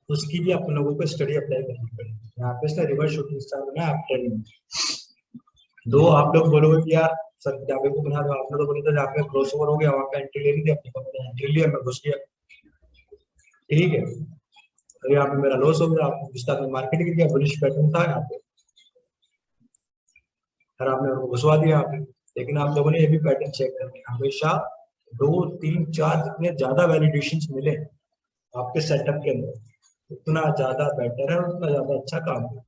उसकी भी आप लोगों को स्टडी अप्लाई करनी पड़ेगी। यहाँ पे इसका रिवर्स शूटिंग स्टार बना है आप ट्रेंड में। दो आप लोग बोलोगे कि यार सर जावे को बना दो, आप लोग बोले तो जहाँ पे क्रॉस ओवर हो गया वहाँ पे एंट्री ले ली थी, अपनी कंपनी एंट्री लिया, मैं घुस गया, ठीक है। तो यहाँ पे मेरा लॉस हो गया, आप स्टार में मार्केट गिर गया, बुलिश पैटर्न था यहाँ पे, फिर आपने उनको घुसवा दिया यहाँ पे। लेकिन आप लोगों ने ये भी पैटर्न चेक करना है, हमेशा 2, 3, 4 जितने ज्यादा वैलिडेशंस मिले आपके सेटअप के अंदर उतना ज्यादा बेटर है, उतना ज्यादा अच्छा काम है।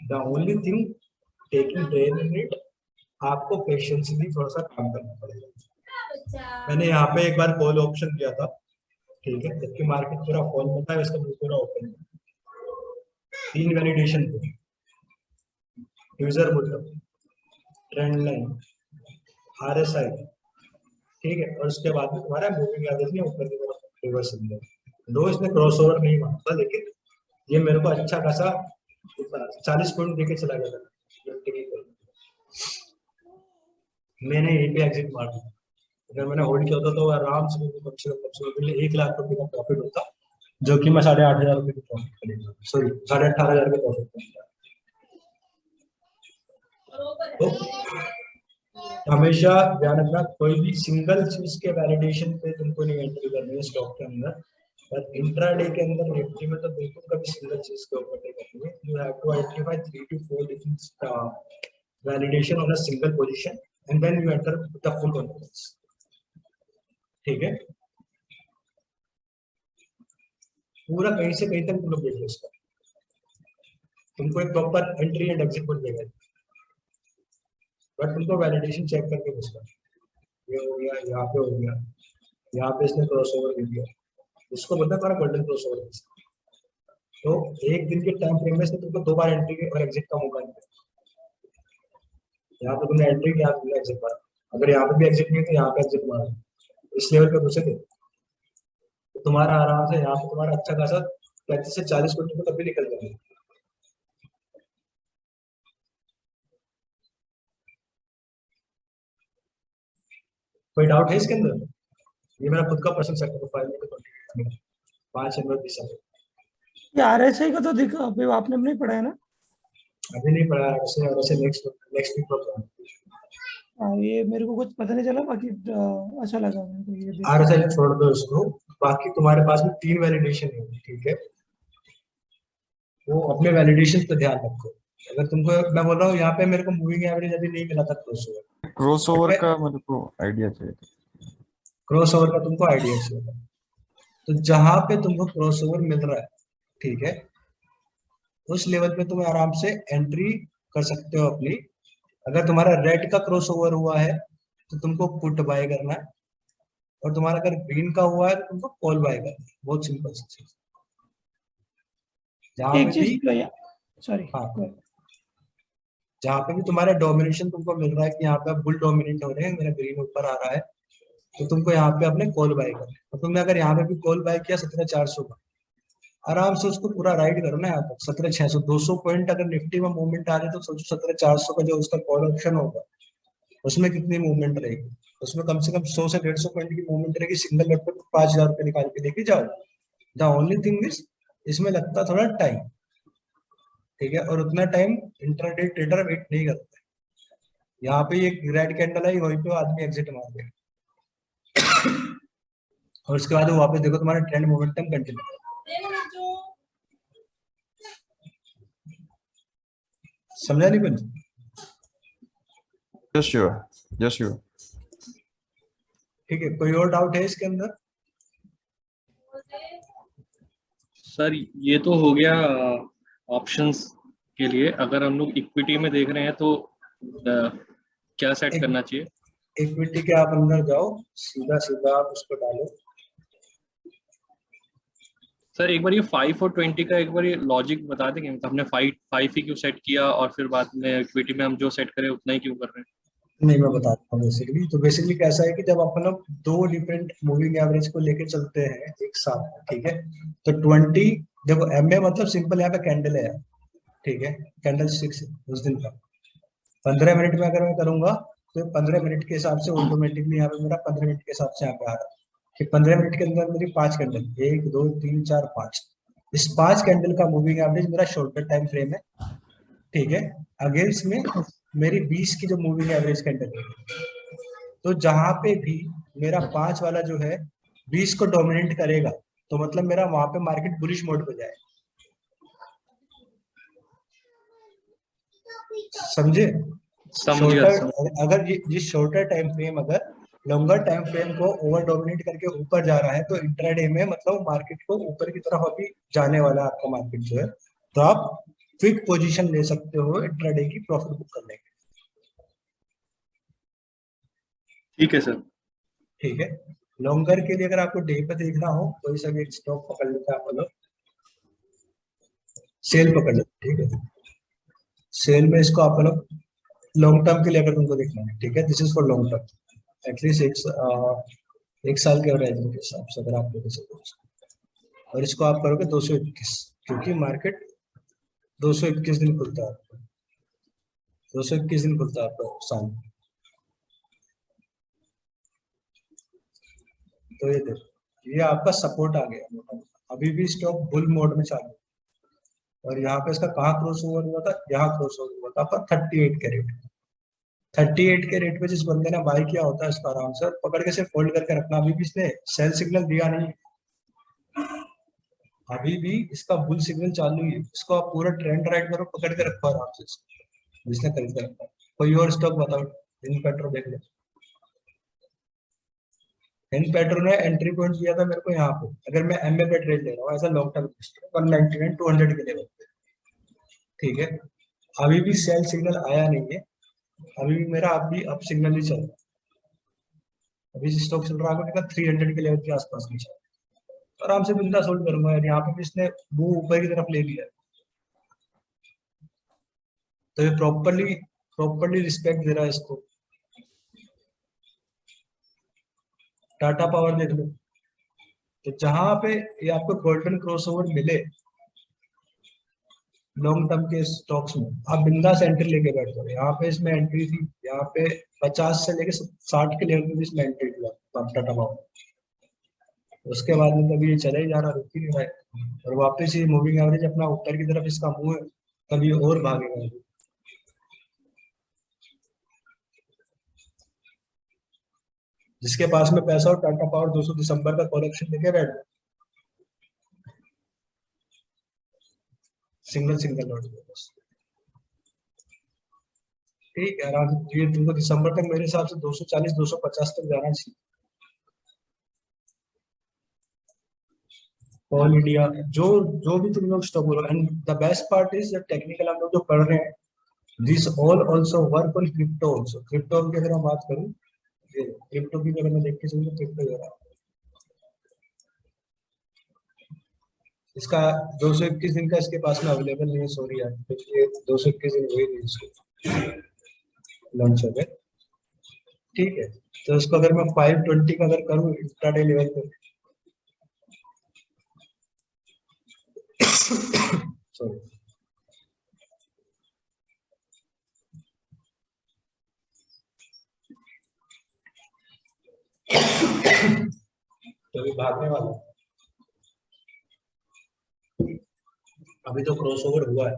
The only thing taking train it, आपको पेशेंसली थोड़ा सा काम करना पड़ेगा। मैंने यहाँ पे एक बार कॉल ऑप्शन किया था, ठीक है, जबकि मार्केट पूरा फॉल में था, इसका पूरा ओपन है। 3 वैलिडेशन थे, user bottom, trend line, RSI, ठीक है, और उसके बाद में तुम्हारा मूविंग एवरेज ने ऊपर की तरफ रिवर्स हो गया। दो इसने क्रॉसओवर नहीं मारा था, लेकिन ये मेरे को अच्छा खासा 40 पॉइंट देके चला गया था। मैंने यही पे एग्जिट मार दिया। अगर मैंने होल्ड किया होता तो आराम से कम से कम 1 लाख रुपए का प्रॉफिट होता, जो कि मैं 8,500 रुपए की प्रॉफिट करेगा, सॉरी 18,500 के प्रॉफिट करेगा। तो हमेशा ध्यान रखना, कोई भी सिंगल चीज के वैलिडेशन पे तुमको नहीं एंट्री करनी है स्टॉक के अंदर, पर इंट्राडे के अंदर निफ्टी में तो बिल्कुल कभी सिंगल चीज के ऊपर नहीं करनी है। You have to identify 3 to 4 different validation on a single position and then you enter with the full confidence, ठीक है। पूरा कहीं से कहीं तक तुम लोग देख लो इसका, तुमको एक proper entry and exit point देगा, बट तुमको वैलिडेशन चेक करके उसका ये हो गया, यहाँ पे हो गया, यहाँ पे इसने क्रॉसओवर दे दिया, उसको बोलता है तुम्हारा गोल्डन क्रॉसओवर। तो एक दिन के टाइम फ्रेम में से तुमको 2 बार एंट्री और एग्जिट का मौका मिलता है। यहाँ पे तुमने एंट्री किया, तुमने एग्जिट मारा, अगर यहाँ पे भी एग्जिट नहीं तो यहाँ पे एग्जिट मारा, इस लेवल पे घुसे थे तो तुम्हारा आराम से यहाँ पे तुम्हारा अच्छा खासा 35 से 40 मिनट तो कभी निकल जाएगा। कोई डाउट है इसके अंदर? ये मेरा खुद का पर्सनल सेटअप फाइल में 5 नंबर 20 है। ये आरएसआई का तो दिखा अभी आपने नहीं पढ़ा है ना? अभी नहीं पढ़ा, वैसे नेक्स्ट वीक प्रोग्राम। हाँ, ये मेरे को कुछ पता नहीं चला, बाकी अच्छा लगा मेरे को ये देख। आरएसआई छोड़ दो इसको, बाकी तुम्हारे पास में 3 वैलिडेशन है, ठीक है, वो अपने वैलिडेशन पे ध्यान रखो। अगर तुमको मैं बोल रहा हूँ यहाँ पे मेरे को मूविंग एवरेज अभी नहीं मिला था क्रॉसओवर का मेरे को आइडिया चाहिए, क्रॉसओवर का तुमको आइडिया चाहिए। तो जहां पे तुमको क्रॉसओवर मिल रहा है, ठीक है, उस लेवल पे तुम आराम से एंट्री कर सकते हो अपनी। अगर तुम्हारा रेड का क्रॉसओवर हुआ है तो तुमको पुट बाय करना है, और तुम्हारा अगर ग्रीन का हुआ है तो तुमको कॉल बाय करना है। बहुत सिंपल सी चीज। एक चीज सॉरी, हाँ, जहाँ पे भी तुम्हारा डोमिनेशन तुमको मिल रहा है कि यहाँ पे बुल डोमिनेट हो रहे हैं, मेरा ग्रीन ऊपर आ रहा है, तो तुमको यहाँ पे अपने कॉल बाय करना है। तो तुमने अगर यहाँ पे भी कॉल बाय किया 17,400 का, आराम से उसको पूरा राइड करो ना यहाँ तक 17,600। 200 पॉइंट अगर निफ्टी में मूवमेंट आ रही तो सोचो 17,400 का जो उसका कॉल ऑप्शन होगा उसमें कितनी मूवमेंट रहेगी। उसमें कम से कम 100 से 150 पॉइंट की मूवमेंट रहेगी। सिंगल लेग पर 5,000 रुपए निकाल के लेके जाओ। द ओनली थिंग इज इसमें लगता थोड़ा टाइम, ठीक है, और उतना टाइम इंट्राडे ट्रेडर वेट नहीं करता। यहाँ पे एक रेड कैंडल आई, वहीं पे आदमी एग्जिट मार देगा, और उसके बाद वापस देखो तुम्हारा ट्रेंड मोमेंटम कंटिन्यू। समझा नहीं कुछ? Yes sure, yes sure. ठीक है, कोई और डाउट है इसके अंदर? सर ये तो हो गया ऑप्शंस के लिए। अगर हम लोग इक्विटी में देख रहे हैं तो क्या सेट करना चाहिए? इक्विटी के आप अंदर जाओ, सीधा सीधा आप उसको डालो। सर एक बार ये 5 और 20 का एक बार ये लॉजिक बता देंगे? मतलब हमने 5 ही क्यों सेट किया और फिर बाद में इक्विटी में हम जो सेट करें उतना ही क्यों कर रहे हैं? नहीं, मैं बताता हूँ। बेसिकली तो बेसिकली कैसा है कि जब अपन लोग दो डिफरेंट मूविंग एवरेज को लेके चलते हैं एक साथ, ठीक है, तो 20 देखो एमए मतलब सिंपल यहाँ पे कैंडल है, ठीक है, कैंडल स्टिक्स उस दिन का 15 मिनट में अगर मैं करूंगा तो 15 मिनट के हिसाब से ऑटोमेटिकली यहाँ पे मेरा 15 मिनट के हिसाब से यहाँ पे आ रहा है कि 15 मिनट के अंदर मेरी 5 कैंडल, 1 2 3 4 5, इस 5 कैंडल का मूविंग एवरेज मेरा शॉर्टर टाइम फ्रेम है, ठीक है। अगेंस्ट में मेरी 20 की जो मूविंग एवरेज कैंडल है, तो जहां पे भी मेरा 5 वाला जो है 20 को डोमिनेट करेगा तो मतलब मेरा वहां पे मार्केट बुलिश मोड पे जाए। समझे? समझ गया सर। शॉर्टर अगर ये शॉर्टर टाइम फ्रेम अगर लॉन्गर टाइम फ्रेम को ओवर डोमिनेट करके ऊपर जा रहा है तो इंट्राडे में मतलब मार्केट को ऊपर की तरफ अभी जाने वाला है आपका मार्केट जो है, तो आप क्विक पोजीशन ले सकते हो इंट्राडे की प्रॉफिट बुक करने के। ठीक है सर। ठीक है, लॉन्गर के लिए अगर आपको डे पे देखना हो कोई सा भी स्टॉक पकड़ लेते हैं आप लोग, सेल पकड़ लेते, ठीक है, सेल में इसको आप लोग लॉन्ग टर्म के लिए अगर तुमको देखना है, ठीक है, this is for long term at least एक साल के होराइजन के हिसाब से अगर आप लोग इसे और इसको आप करोगे 221, क्योंकि मार्केट 221 दिन खुलता है, 221 दिन खुलता है आपका साल में। तो ये देखो ये आपका सपोर्ट आ गया, अभी भी स्टॉक बुल मोड में चालू है और यहाँ पे इसका कहाँ क्रॉस ओवर हुआ था, यहाँ क्रॉस ओवर हुआ था आपका 38 के रेट, 38 के रेट पे जिस बंदे ने बाय किया होता है इसको आराम से पकड़ के सिर्फ होल्ड करके रखना। अभी भी इसने सेल सिग्नल दिया नहीं, अभी भी इसका बुल सिग्नल चालू है, इसको आप पूरा ट्रेंड राइट करो, पकड़ के रखो आराम से इसको, जिसने खरीद के रखा। कोई और स्टॉक बताओ, इन पेट्रो देख लो, इन पेट्रो ने एंट्री पॉइंट दिया था मेरे को यहाँ पे, अगर मैं एमए पे ट्रेड ले रहा हूँ एज अ लॉन्ग टर्म 199 200 के लेवल पे, ठीक है, अभी भी सेल सिग्नल आया नहीं है, अभी भी मेरा अभी अप सिग्नल ही चल रहा है, अभी स्टॉक चल रहा है 300 के लेवल के आसपास नहीं चल रहा, तो आराम से बिंदास होल्ड करूंगा यार। यहाँ पे भी इसने मुंह ऊपर की तरफ ले लिया है, तो ये प्रॉपरली रिस्पेक्ट दे रहा है इसको। टाटा पावर देख लो, तो जहां पे ये आपको गोल्डन क्रॉसओवर मिले लॉन्ग टर्म के स्टॉक्स में, आप बिंदास एंट्री लेके बैठ जाओ। यहाँ पे इसमें एंट्री थी, यहाँ पे 50 से लेके 60 के लेवल में इसमें एंट्री थी टाटा पावर, उसके बाद में कभी ये चला ही जा रहा, रुक ही नहीं रहा है, और वापस ये मूविंग एवरेज अपना ऊपर की तरफ इसका मुंह है, कभी और भागेगा। जिसके पास में पैसा हो टाटा पावर 200 दिसंबर का कलेक्शन लेके बैठ, सिंगल लॉट बस, ठीक है, आराम से ये तुमको दिसंबर तक मेरे हिसाब से 240 250 तक जाना चाहिए। ऑल इंडिया जो भी तुम लोग स्टॉक बोलो, and the best part is technical हम लोग जो पढ़ रहे हैं, this all also work on crypto also. Crypto की अगर हम बात करूं, ये क्रिप्टो की अगर मैं देख के चलूं, क्रिप्टो हो रहा है इसका 221 दिन का इसके पास में अवेलेबल नहीं है, सॉरी यार, क्योंकि ये 221 दिन हुए नहीं इसको लॉन्च हो गए, ठीक है। तो इसको अगर मैं 520 का अगर करूं इंट्राडे लेवल पे, सॉरी, तो अभी भागने वाला, अभी तो क्रॉसओवर हुआ है,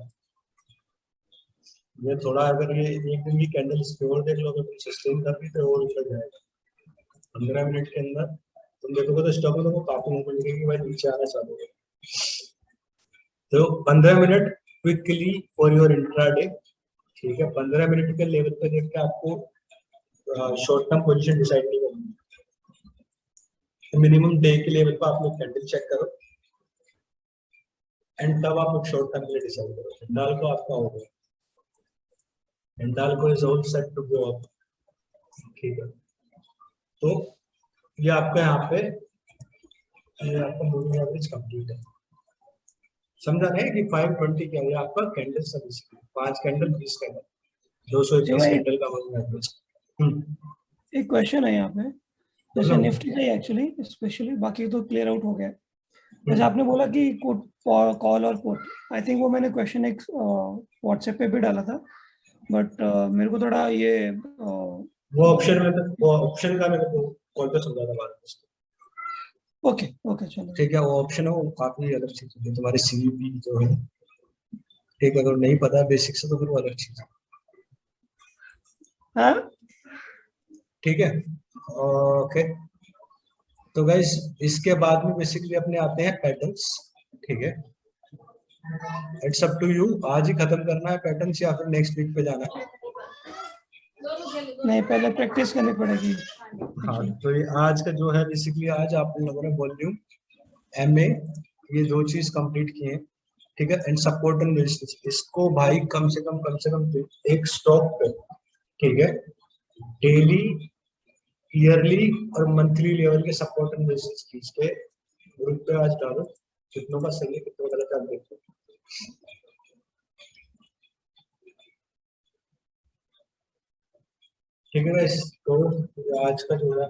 ये थोड़ा अगर ये एक दिन की कैंडल और देख लो, अगर सस्टेन कर रही तो और ऊपर जाएगा 15 मिनट के अंदर तुम देखोगे तो स्टॉक में तुमको काफी मूवमेंट दिखेगी भाई, नीचे आना चालू है। तो 15 minute quickly for your intraday, ठीक है। 15 मिनट के लेवल पे देख के आपको शॉर्ट टर्म पोजीशन डिसाइड नहीं करनी, मिनिमम डे के लेवल पे आप लोग कैंडल चेक करो एंड तब आप लोग शॉर्ट टर्म के लिए डिसाइड करो। हिंडाल्को आपका हो गया, Hindalco is all set to go up, ठीक है। तो ये आपका यहाँ पे ये आपका मूविंग एवरेज कंप्लीट है, समझा नहीं कि 520 क्या है आपका candle service, 5 candle 20 candle 221 candle का मूविंग एवरेज। एक क्वेश्चन है यहाँ पे, जैसे निफ्टी का ही एक्चुअली स्पेशली, बाकी तो क्लियर आउट हो गया। जैसे आपने बोला कि कॉल और पुट, आई थिंक वो मैंने क्वेश्चन एक व्हाट्सएप पे भी डाला था, बट मेरे को थोड़ा ये वो ऑप्शन में तो वो ऑप्शन का मेरे को कॉल पे समझा था बात। ओके ओके चलो ठीक है, वो ऑप्शन है वो काफी अलग चीज है, तुम्हारी सीवीपी जो है, ठीक है। अगर नहीं पता है बेसिक से तो फिर वो अलग चीज है, हाँ ठीक है। ओके, तो गाइस इसके बाद में बेसिकली अपने आते हैं पैटर्न्स, ठीक है। इट्स अप टू यू, आज ही खत्म करना है पैटर्न्स या फिर नेक्स्ट वीक पे जाना है। नहीं, पहले प्रैक्टिस करनी पड़ेगी। हाँ, तो ये आज का जो है बेसिकली आज आप लोगों ने वॉल्यूम एमए ये 2 चीज कंप्लीट किए, ठीक है। एंड सपोर्ट एंड रेजिस्टेंस, इसको भाई कम से कम एक स्टॉक पे, ठीक है, डेली ईयरली और मंथली लेवल के सपोर्ट एंड रेजिस्टेंस खींच के ग्रुप पे आज डालो, कितनों का सही है कितनों का गलत आप देखो। ठीक है गाइस, तो आज का जो है